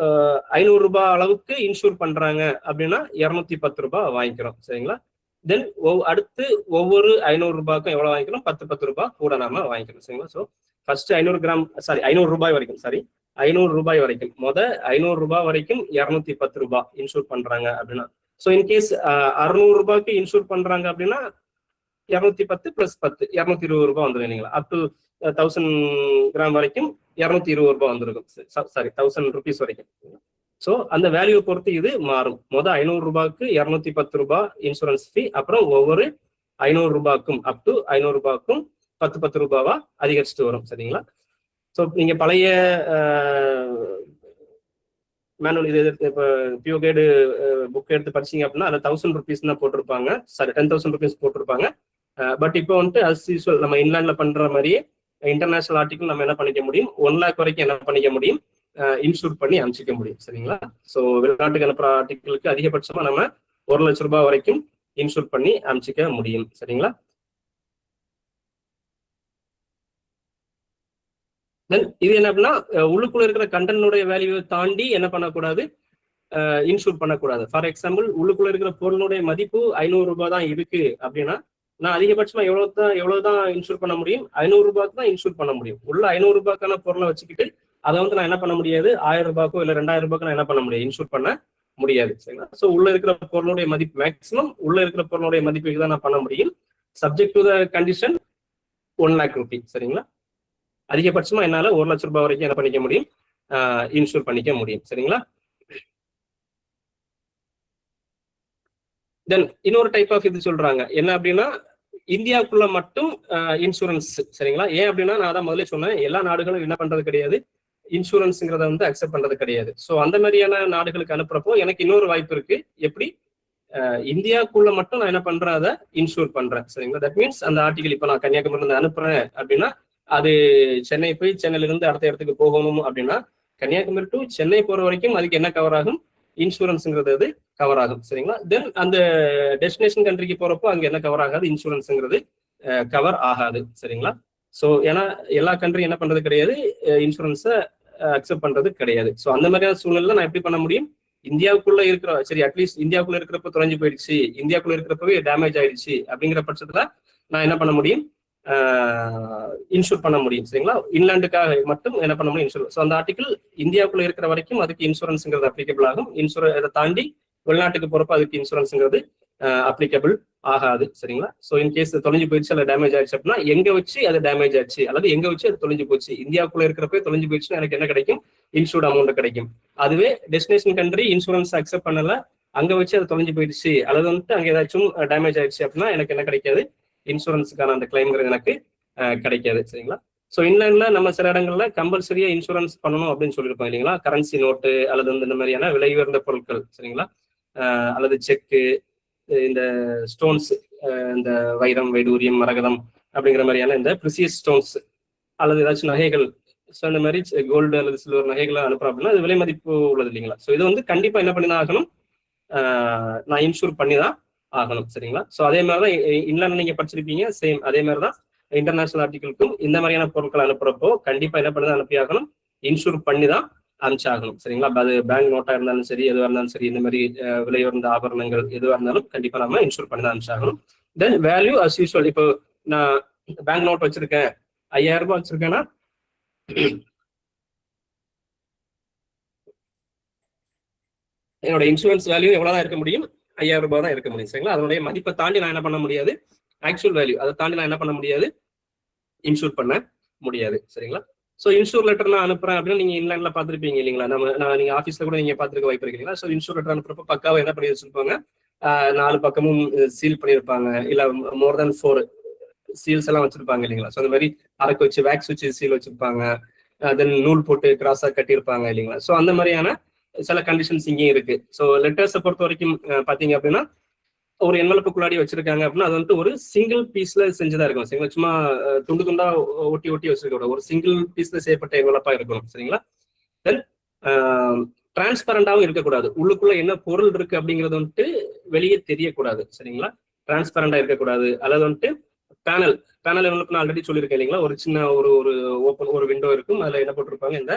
Speaker 2: 500 ரூபாய் அளவுக்கு இன்சூர் பண்றாங்க அப்படின்னா 210 ரூபாய் வாங்கிக்கிறோம். சரிங்களா? தென் அடுத்து ஒவ்வொரு 500 ரூபாய்க்கும் எவ்வளவு வாங்கிக்கணும், 10 ரூபாய் கூட நாம வாங்கிக்கணும். சரிங்களா? ஸோ ஃபர்ஸ்ட் 500 ரூபாய் வரைக்கும் 500 ரூபாய் வரைக்கும் 500 ரூபாய் வரைக்கும் 210 ரூபாய் இன்சூர் பண்றாங்க அப்படின்னா, ஸோ இன்கேஸ் 600 ரூபாய்க்கு இன்சூர் பண்றாங்க அப்படின்னா 210 + 10 220 ரூபாய் வந்துடும் இல்லைங்களா? அப் டு 1000 கிராம் வரைக்கும் 220 ரூபாய் வந்துருக்கும். 1000 ருபீஸ் வரைக்கும். ஸோ அந்த வேல்யூ பொறுத்து இது மாறும். 500 ரூபாய்க்கு 210 ரூபாய் இன்சூரன்ஸ் ஃபீ, அப்புறம் ஒவ்வொரு 500 ரூபாய்க்கும் அப் டு 500 ரூபாய்க்கும் 10 ரூபாவா அதிகரிச்சுட்டு வரும். சரிங்களா? ஸோ நீங்க பழைய மேனுவல் இது இப்போ பியூ கைடு புக் எடுத்து படிச்சீங்க அப்படின்னா அதில் 1000 ருபீஸ் தான் போட்டிருப்பாங்க, 10,000 ருபீஸ் போட்டிருப்பாங்க. பட் இப்போ வந்துட்டு அஸ் யூஸ்வல் நம்ம இன்லாண்ட்ல பண்ற மாதிரியே இன்டர்நேஷனல் ஆர்டிகல் நம்ம என்ன பண்ணிக்க முடியும், 1 lakh வரைக்கும் என்ன பண்ணிக்க முடியும், இன்சூர் பண்ணி அனுப்பிச்சிக்க முடியும். சரிங்களா? ஸோ வெளிநாட்டுக்கு அனுப்புற ஆர்டிகளுக்கு அதிகபட்சமா நம்ம 1 லட்சம் ரூபாய் வரைக்கும் இன்சூர் பண்ணி அனுப்பிச்சிக்க முடியும். சரிங்களா? தென் இது என்ன அப்படின்னா உள்ளுக்குள்ள இருக்கிற கண்டனுடைய வேல்யூவை தாண்டி என்ன பண்ணக்கூடாது, இன்சூர் பண்ணக்கூடாது. ஃபார் எக்ஸாம்பிள் உள்ளுக்குள்ள இருக்கிற பொருளுடைய மதிப்பு 500 ரூபாய் தான் இருக்கு அப்படின்னா நான் அதிகபட்சமா எவ்வளவுதான் இன்சூர் பண்ண முடியும், 500 ரூபாய்க்கு தான் இன்சூர் பண்ண முடியும். உள்ள 500 ரூபாய்க்கான பொருளை வச்சுக்கிட்டு அதை வந்து நான் என்ன பண்ண முடியாது, 1000 ரூபாய்க்கோ இல்ல 2000 ரூபாய்க்கு நான் என்ன பண்ண முடியாது, இன்சூர் பண்ண முடியாது. சரிங்களா? ஸோ உள்ள இருக்கிற பொருளுடைய மதிப்பு மேக்சிமம் உள்ள இருக்கிற பொருளுடைய மதிப்புக்கு தான் நான் பண்ண முடியும். Subject to the condition 1 lakh Ruby. சரிங்களா? அதிகபட்சமா என்னால 1 லட்சம் ரூபாய் வரைக்கும் என்ன பண்ணிக்க முடியும், இன்சூர் பண்ணிக்க முடியும். சரிங்களா? தென் இன்னொரு டைப் ஆஃப் இது சொல்றாங்க என்ன அப்படின்னா இந்தியாவுக்குள்ள மட்டும் இன்சூரன்ஸ். சரிங்களா? ஏன் அப்படின்னா நான் தான் முதல்ல சொன்னேன், எல்லா நாடுகளும் என்ன பண்றது கிடையாது, இன்சூரன்ஸ்ங்கிறத வந்து அக்செப்ட் பண்றது கிடையாது. ஸோ அந்த மாதிரியான நாடுகளுக்கு அனுப்புறப்போ எனக்கு இன்னொரு வாய்ப்பு இருக்கு. எப்படி, இந்தியாவுக்குள்ள மட்டும் நான் என்ன பண்றேன், அதை இன்சூர் பண்றேன். சரிங்களா? தட் மீன்ஸ் அந்த ஆர்டிகல் இப்ப நான் கன்னியாகுமரியில இருந்து அனுப்புறேன் அப்படின்னா அது சென்னை போய் சென்னையில இருந்து அடுத்த இடத்துக்கு போகணும் அப்படின்னா கன்னியாகுமரி டு சென்னை போற வரைக்கும் அதுக்கு என்ன கவர் ஆகும், இன்சூரன்ஸ்ங்கிறது அது கவர் ஆகும். சரிங்களா? தென் அந்த டெஸ்டினேஷன் கண்ட்ரிக்கு போறப்போ அங்க என்ன கவர் ஆகாது, இன்சூரன்ஸ்ங்கிறது கவர் ஆகாது. சரிங்களா? ஸோ ஏன்னா எல்லா கண்ட்ரியும் என்ன பண்றது கிடையாது, இன்சூரன்ஸை அக்செப்ட் பண்றது கிடையாது. ஸோ அந்த மாதிரியான சூழ்நிலை நான் எப்படி பண்ண முடியும், இந்தியாவுக்குள்ள இருக்கிற சரி அட்லீஸ்ட் இந்தியாவுக்குள்ள இருக்கிறப்ப தொலைஞ்சு போயிடுச்சு, இந்தியாவுக்குள்ள இருக்கிறப்பவே டேமேஜ் ஆயிடுச்சு அப்படிங்கிற பட்சத்துல நான் என்ன பண்ண முடியும், இன்சூர் பண்ண முடியும். சரிங்களா? இன்லாண்டுக்காக மட்டும் என்ன பண்ண முடியும், இன்சூரன்ஸ். ஸோ அந்த ஆர்டிகல் இந்தியாவுக்குள்ள இருக்கிற வரைக்கும் அதுக்கு இன்சூரன்ஸ்ங்கிறது அப்ளிகபிள் ஆகும். இதை தாண்டி வெளிநாட்டுக்கு போறப்ப அதுக்கு இன்சூரன்ஸ்ங்கிறது அப்ளிகபிள் ஆகாது. சரிங்களா? ஸோ இன்கேஸ் தொலைஞ்சு போயிடுச்சு அல்லது டேமேஜ் ஆயிடுச்சு அப்படின்னா எங்க வச்சு அது டேமேஜ் ஆச்சு அல்லது எங்க வச்சு அது தொலைஞ்சு போச்சு, இந்தியாவுக்குள்ள இருக்கிறப்ப தொலைஞ்சு போயிடுச்சுன்னா எனக்கு என்ன கிடைக்கும், இன்சூர்ட் அமௌண்ட் கிடைக்கும். அதுவே டெஸ்டினேஷன் கண்ட்ரி இன்சூரன்ஸ் அக்செப்ட் பண்ணல, அங்க வச்சு அது தொலைஞ்சு போயிடுச்சு அல்லது வந்துட்டு அங்க ஏதாச்சும் டேமேஜ் ஆயிடுச்சு அப்படின்னா எனக்கு என்ன கிடைக்காது, இன்சூரன்ஸுக்கான அந்த கிளைம்ங்கிறது எனக்கு கிடைக்காது. சரிங்களா? ஸோ இன்லேண்ட்ல நம்ம சில இடங்கள்ல கம்பல்சரியா இன்சூரன்ஸ் பண்ணணும் அப்படின்னு சொல்லியிருப்போம் இல்லைங்களா? கரன்சி நோட்டு அல்லது வந்து இந்த மாதிரியான விலை உயர்ந்த பொருட்கள், சரிங்களா, அல்லது செக்கு, இந்த ஸ்டோன்ஸ், இந்த வைரம், வைடூரியம், மரகதம் அப்படிங்கிற மாதிரியான இந்த ப்ரிசியஸ் ஸ்டோன்ஸ் அல்லது ஏதாச்சும் நகைகள், ஸோ இந்த மாதிரி கோல்டு அல்லது சில்வர் நகைகளை அனுப்புறோம் அப்படின்னா அது விலை மதிப்பு உள்ளது இல்லைங்களா? ஸோ இது வந்து கண்டிப்பா என்ன பண்ணி தான் ஆகணும், நான் இன்சூர் பண்ணி தான் ஆகணும். சரிங்களா? ஸோ அதே மாதிரி தான் இன்லேண்ட் நீங்க படிச்சிருப்பீங்க, சேம் அதே மாதிரி தான் இன்டர்நேஷனல் ஆர்டிகளுக்கும் இந்த மாதிரியான பொருட்கள் அனுப்புறப்போ கண்டிப்பா என்ன பண்ணி தான் அனுப்பி ஆகணும், இன்சூர் பண்ணி தான் அனுப்பிச்சாகணும். சரிங்களா? அது பேங்க் நோட்டா இருந்தாலும் சரி, எதுவாக இருந்தாலும் சரி, இந்த மாதிரி விலை உயர்ந்த ஆபரணங்கள் எதுவாக இருந்தாலும் கண்டிப்பா நம்ம இன்சூர் பண்ணி தான் அனுப்பிச்சாகணும். தென் வேல்யூ அஸ் யூஸ்வல். இப்போ நான் பேங்க் நோட் வச்சிருக்கேன், 5000 ரூபாய் வச்சிருக்கேன்னா என்னோட இன்சூரன்ஸ் வேல்யூ எவ்வளவுதான் இருக்க முடியும், 5000 ரூபாய் தான் இருக்க முடியும். சரிங்களா? அதனுடைய மதிப்பை தாண்டி நான் என்ன பண்ண முடியாது, ஆக்சுவல் வேல்யூ அதை தாண்டி நான் என்ன பண்ண முடியாது, இன்சூர் பண்ண முடியாது. சரிங்களா? ஸோ இன்சூர் லெட்டர் நான் அனுப்புறேன் அப்படின்னா நீங்க இன்லேண்ட்ல பாத்துருப்பீங்க இல்லைங்களா? நீங்க ஆஃபீஸ்ல கூட நீங்க பாத்துருக்க வாய்ப்பு இருக்கீங்களா? ஸோ இன்சூர் லெட்டர் அனுப்புறப்ப பக்காவை என்ன பண்ணி வச்சிருப்பாங்க, 4 பக்கமும் சீல் பண்ணியிருப்பாங்க, இல்ல மோர் தென் 4 சீல்ஸ் எல்லாம் வச்சிருப்பாங்க இல்லைங்களா? ஸோ அந்த மாதிரி அரக்கு வச்சு வேக்ஸ் வச்சு சீல் வச்சிருப்பாங்க, தென் நூல் போட்டு கிராஸா கட்டியிருப்பாங்க இல்லைங்களா? ஸோ அந்த மாதிரியான சில கண்டிஷன்ஸ் இங்கேயும் இருக்கு. ஸோ லெட்டர்ஸை பொறுத்த வரைக்கும் பாத்தீங்க அப்படின்னா ஒரு என்வலப்புக்குள்ளாடி வச்சிருக்காங்க அப்படின்னா அது வந்துட்டு ஒரு சிங்கிள் பீஸ்ல செஞ்சதா இருக்கும். சரிங்களா? சும்மா துண்டு துண்டா ஒட்டி ஒட்டி வச்சிருக்க ஒரு சிங்கிள் பீஸ்ல செய்யப்பட்ட என்வலப்பா இருக்கணும். சரிங்களா? தென் டிரான்ஸ்பரண்டாவும் இருக்கக்கூடாது, உள்ளுக்குள்ள என்ன பொருள் இருக்கு அப்படிங்கிறது வந்துட்டு வெளியே தெரியக்கூடாது. சரிங்களா? டிரான்ஸ்பரண்டா இருக்கக்கூடாது. அல்லது வந்துட்டு பேனல் என்வலப் நான் ஆல்ரெடி சொல்லியிருக்கேன் இல்லைங்களா? ஒரு சின்ன ஒரு ஓப்பன் ஒரு விண்டோ இருக்கும், அதுல என்ன போட்டிருப்பாங்க, இந்த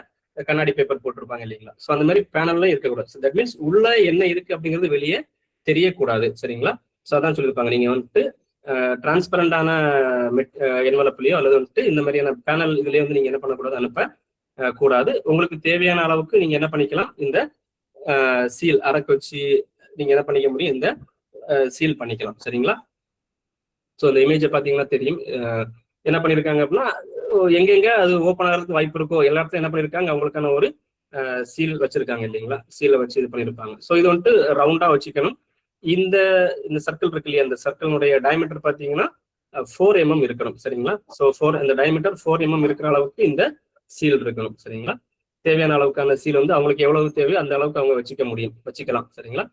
Speaker 2: கண்ணாடி பேப்பர் போட்டிருப்பாங்க இல்லைங்களா? ஸோ அந்த மாதிரி பேனல்ல இருக்கக்கூடாது. தட் மீன்ஸ் உள்ள என்ன இருக்கு அப்படிங்கிறது வெளியே தெரியக்கூடாது. சரிங்களா? ஸோ அதான் சொல்லியிருப்பாங்க, நீங்க வந்துட்டு டிரான்ஸ்பரண்டான என்வலப்லயோ அல்லது வந்துட்டு இந்த மாதிரியான பேனல் இதுலயே வந்து நீங்க என்ன பண்ணக்கூடாது, அனுப்ப கூடாது. உங்களுக்கு தேவையான அளவுக்கு நீங்க என்ன பண்ணிக்கலாம், இந்த சீல் அரக்கு வச்சு நீங்க என்ன பண்ணிக்க முடியும், இந்த சீல் பண்ணிக்கலாம். சரிங்களா? ஸோ இந்த இமேஜை பார்த்தீங்கன்னா தெரியும், என்ன பண்ணியிருக்காங்க அப்படின்னா எங்கெங்க அது ஓப்பன் ஆகிறதுக்கு வாய்ப்பு இருக்கோ எல்லா இடத்துல என்ன பண்ணியிருக்காங்க, அவங்களுக்கான ஒரு சீல் வச்சிருக்காங்க இல்லைங்களா? சீலை வச்சு இது பண்ணியிருப்பாங்க. ஸோ இது வந்துட்டு ரவுண்டா வச்சுக்கணும். இந்த சர்க்கிள் இருக்கு இல்லையா, இந்த சர்க்கிளுடைய டயமீட்டர் பார்த்தீங்கன்னா 4 mm இருக்கணும். சரிங்களா? ஸோ இந்த டயமீட்டர் 4 mm இருக்கிற அளவுக்கு இந்த சீல் இருக்கணும். சரிங்களா? தேவையான அளவுக்கான சீல் வந்து அவங்களுக்கு எவ்வளவு தேவையோ அந்த அளவுக்கு அவங்க வச்சுக்கலாம். சரிங்களா?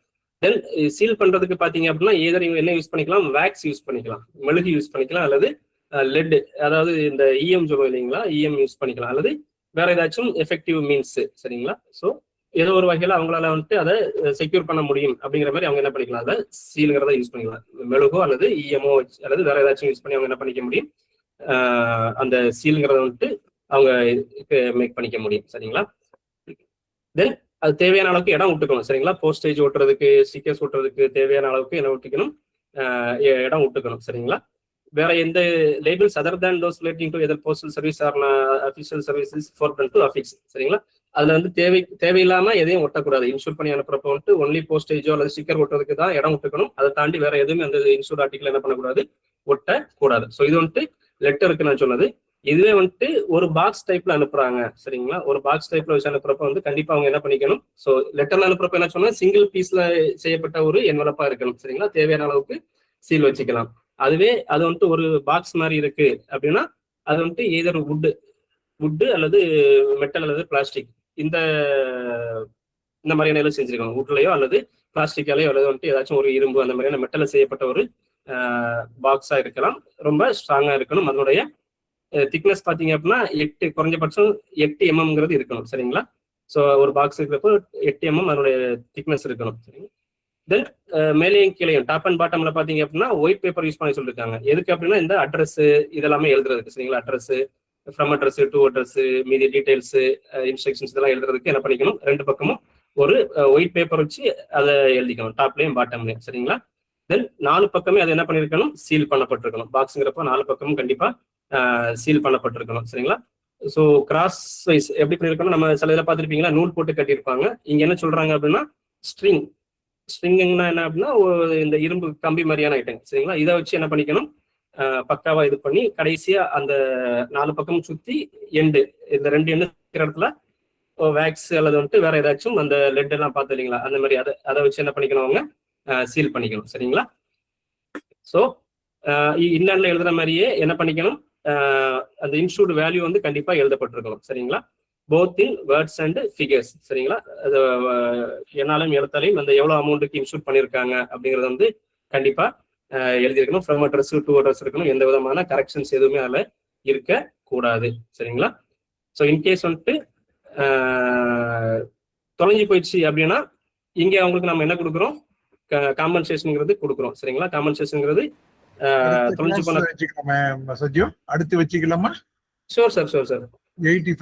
Speaker 2: தென் சீல் பண்றதுக்கு பாத்தீங்க அப்படின்னா இவங்க என்ன யூஸ் பண்ணிக்கலாம், வேக்ஸ் யூஸ் பண்ணிக்கலாம், மெழுகு யூஸ் பண்ணிக்கலாம், அல்லது லெட், அதாவது இந்த EM சொல்லுவோம் இல்லைங்களா, EM யூஸ் பண்ணிக்கலாம், அல்லது வேற ஏதாச்சும் எஃபெக்டிவ் மீன்ஸ். சரிங்களா? ஸோ ஏதோ ஒரு வகையில அவங்களால வந்துட்டு அதை செக்யூர் பண்ண முடியும் அப்படிங்கிற மாதிரி அவங்க என்ன பண்ணிக்கலாம், அதை சீலுங்கிறத யூஸ் பண்ணிக்கலாம். மெழுகோ அல்லது EMO அல்லது வேற ஏதாச்சும் யூஸ் பண்ணி அவங்க என்ன பண்ணிக்க முடியும், அந்த சீலுங்கிறத வந்துட்டு அவங்க மேக் பண்ணிக்க முடியும். சரிங்களா? தென் அது தேவையான அளவுக்கு இடம் விட்டுக்கணும். சரிங்களா? போஸ்டேஜ் ஓட்டுறதுக்கு, ஸ்டிக்கர்ஸ் ஓட்டுறதுக்கு தேவையான அளவுக்கு என்ன விட்டுக்கணும், இடம் விட்டுக்கணும். சரிங்களா? வேற எந்த labels other than those relating to either postal service or official services for to affix. சரிங்களா? அதுல வந்து தேவையில்லாம எதையும் ஒட்டக்கூடாது. இன்சூர் பண்ணி அனுப்புறப்ப வந்துட்டு ஒன்லி போஸ்டேஜோ அல்லது ஸ்டிக்கர் ஒட்டுறதுக்கு தான் இடம் விட்டுக்கணும். அதை தாண்டி வேற எதுவுமே அந்த இன்சூர் ஆர்டிகல் என்ன பண்ணக்கூடாது, ஒட்டக்கூடாது. ஸோ இது வந்துட்டு லெட்டருக்கு நான் சொன்னது. இதுவே வந்துட்டு ஒரு பாக்ஸ் டைப்ல அனுப்புறாங்க. சரிங்களா? ஒரு பாக்ஸ் டைப்ல வச்சு அனுப்புறப்ப வந்து கண்டிப்பா அவங்க என்ன பண்ணிக்கணும், ஸோ லெட்டர்ல அனுப்புறப்ப என்ன சொன்னா சிங்கிள் பீஸ்ல செய்யப்பட்ட ஒரு என்வலப்பா இருக்கணும். சரிங்களா? தேவையான அளவுக்கு சீல் வச்சுக்கலாம். அதுவே அது வந்துட்டு ஒரு பாக்ஸ் மாதிரி இருக்கு அப்படின்னா அது வந்துட்டு எதர் வுட்டு அல்லது மெட்டல் அல்லது பிளாஸ்டிக், இந்த மாதிரியான செஞ்சிருக்கணும். வுட்லயோ அல்லது பிளாஸ்டிக்காலேயோ அல்லது வந்துட்டு ஏதாச்சும் ஒரு இரும்பு அந்த மாதிரியான மெட்டல செய்யப்பட்ட ஒரு பாக்ஸா இருக்கலாம். ரொம்ப ஸ்ட்ராங்கா இருக்கணும். அதனுடைய திக்னஸ் பாத்தீங்க அப்படின்னா 8 குறைஞ்சபட்சம் 8 mm இருக்கணும். சரிங்களா? ஸோ ஒரு பாக்ஸ் இருக்கிறப்போ 8 mm அதனுடைய திக்னஸ் இருக்கணும். சரிங்களா? தென் மேலேயும் கீழேயும் டாப் அண்ட் பாட்டம்ல பாத்தீங்க அப்படின்னா ஒயிட் பேப்பர் யூஸ் பண்ணி சொல்லியிருக்காங்க. எதுக்கு அப்படின்னா இந்த அட்ரஸ் இதெல்லாமே எழுதுறதுக்கு. சரிங்களா? Address, from address, to address, மீதி டீடைல்ஸ், இன்ஸ்ட்ரக்ஷன்ஸ் இதெல்லாம் எழுதுறதுக்கு என்ன பண்ணிக்கணும், 2 பக்கமும் ஒரு ஒயிட் பேப்பர் வச்சு அதை எழுதிக்கணும், டாப்லயும் பாட்டம்லயும். சரிங்களா? தென் 4 பக்கமே அது என்ன பண்ணிருக்கணும், சீல் பண்ணப்பட்டிருக்கணும். பாக்ஸுங்கிறப்ப 4 பக்கமும் கண்டிப்பா சீல் பண்ணப்பட்டிருக்கணும். சரிங்களா? ஸோ கிராஸ் வைஸ் எப்படி பண்ணிருக்கணும், நம்ம சில இதில் பார்த்துருப்பீங்களா, நூல் போட்டு கட்டியிருப்பாங்க. இங்க என்ன சொல்றாங்க அப்படின்னா ஸ்ட்ரிங், ஸ்ட்ரிங்னா என்ன அப்படின்னா இந்த இரும்பு கம்பி மாதிரியான ஐட்டம் சரிங்களா. இதை வச்சு என்ன பண்ணிக்கணும், பக்காவா இது பண்ணி கடைசியா அந்த 4 பக்கமும் சுத்தி எண்டு, இந்த 2 எண்டு இருக்கிற இடத்துல வேக்ஸ் அல்லது வந்துட்டு வேற ஏதாச்சும் அந்த லெட் எல்லாம் பார்த்து இல்லைங்களா, அந்த மாதிரி அதை வச்சு என்ன பண்ணிக்கணும் அவங்க சீல் பண்ணிக்கணும் சரிங்களா. ஸோ இன்னர்ல எழுதுற மாதிரியே என்ன பண்ணிக்கணும், அந்த இன்சூர்டு வேல்யூ வந்து கண்டிப்பா எழுதப்பட்டிருக்கணும் சரிங்களா. Both in words and figures சரிங்களா. அது என்னாலும் எழுத்தாலையும் அந்த எவ்வளவு அமௌண்ட்டுக்கு இன்சூர் பண்ணியிருக்காங்க அப்படிங்கறது வந்து கண்டிப்பா எழுதியிருக்கணும். ஃப்ரம் அட்ரஸ் டு அட்ரஸ் இருக்கணும். எந்த விதமான கரெக்ஷன்ஸ் எதுவுமே அதில் இருக்க கூடாது சரிங்களா. ஸோ இன்கேஸ் வந்துட்டு தொலைஞ்சு போயிடுச்சு அப்படின்னா இங்க அவங்களுக்கு நம்ம என்ன கொடுக்குறோம், காம்பன்சேஷன்ங்கிறது கொடுக்குறோம் சரிங்களா. காம்பன்சேஷன்ங்கிறது தொலைஞ்சு போன
Speaker 1: அடுத்து வச்சுக்கலாமா?
Speaker 2: Sure sir, sure sir.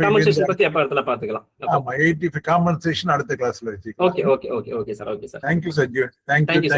Speaker 2: Compensation பத்தி அப்ப இடத்துல பாத்துக்கலாம்.
Speaker 1: ஆமா, 85 காம்பன்சேஷன் அடுத்த கிளாஸ்ல வச்சுக்கலாம்.
Speaker 2: Okay okay okay okay sir, okay sir.
Speaker 1: Thank you சத்யு. தேங்க்யூ.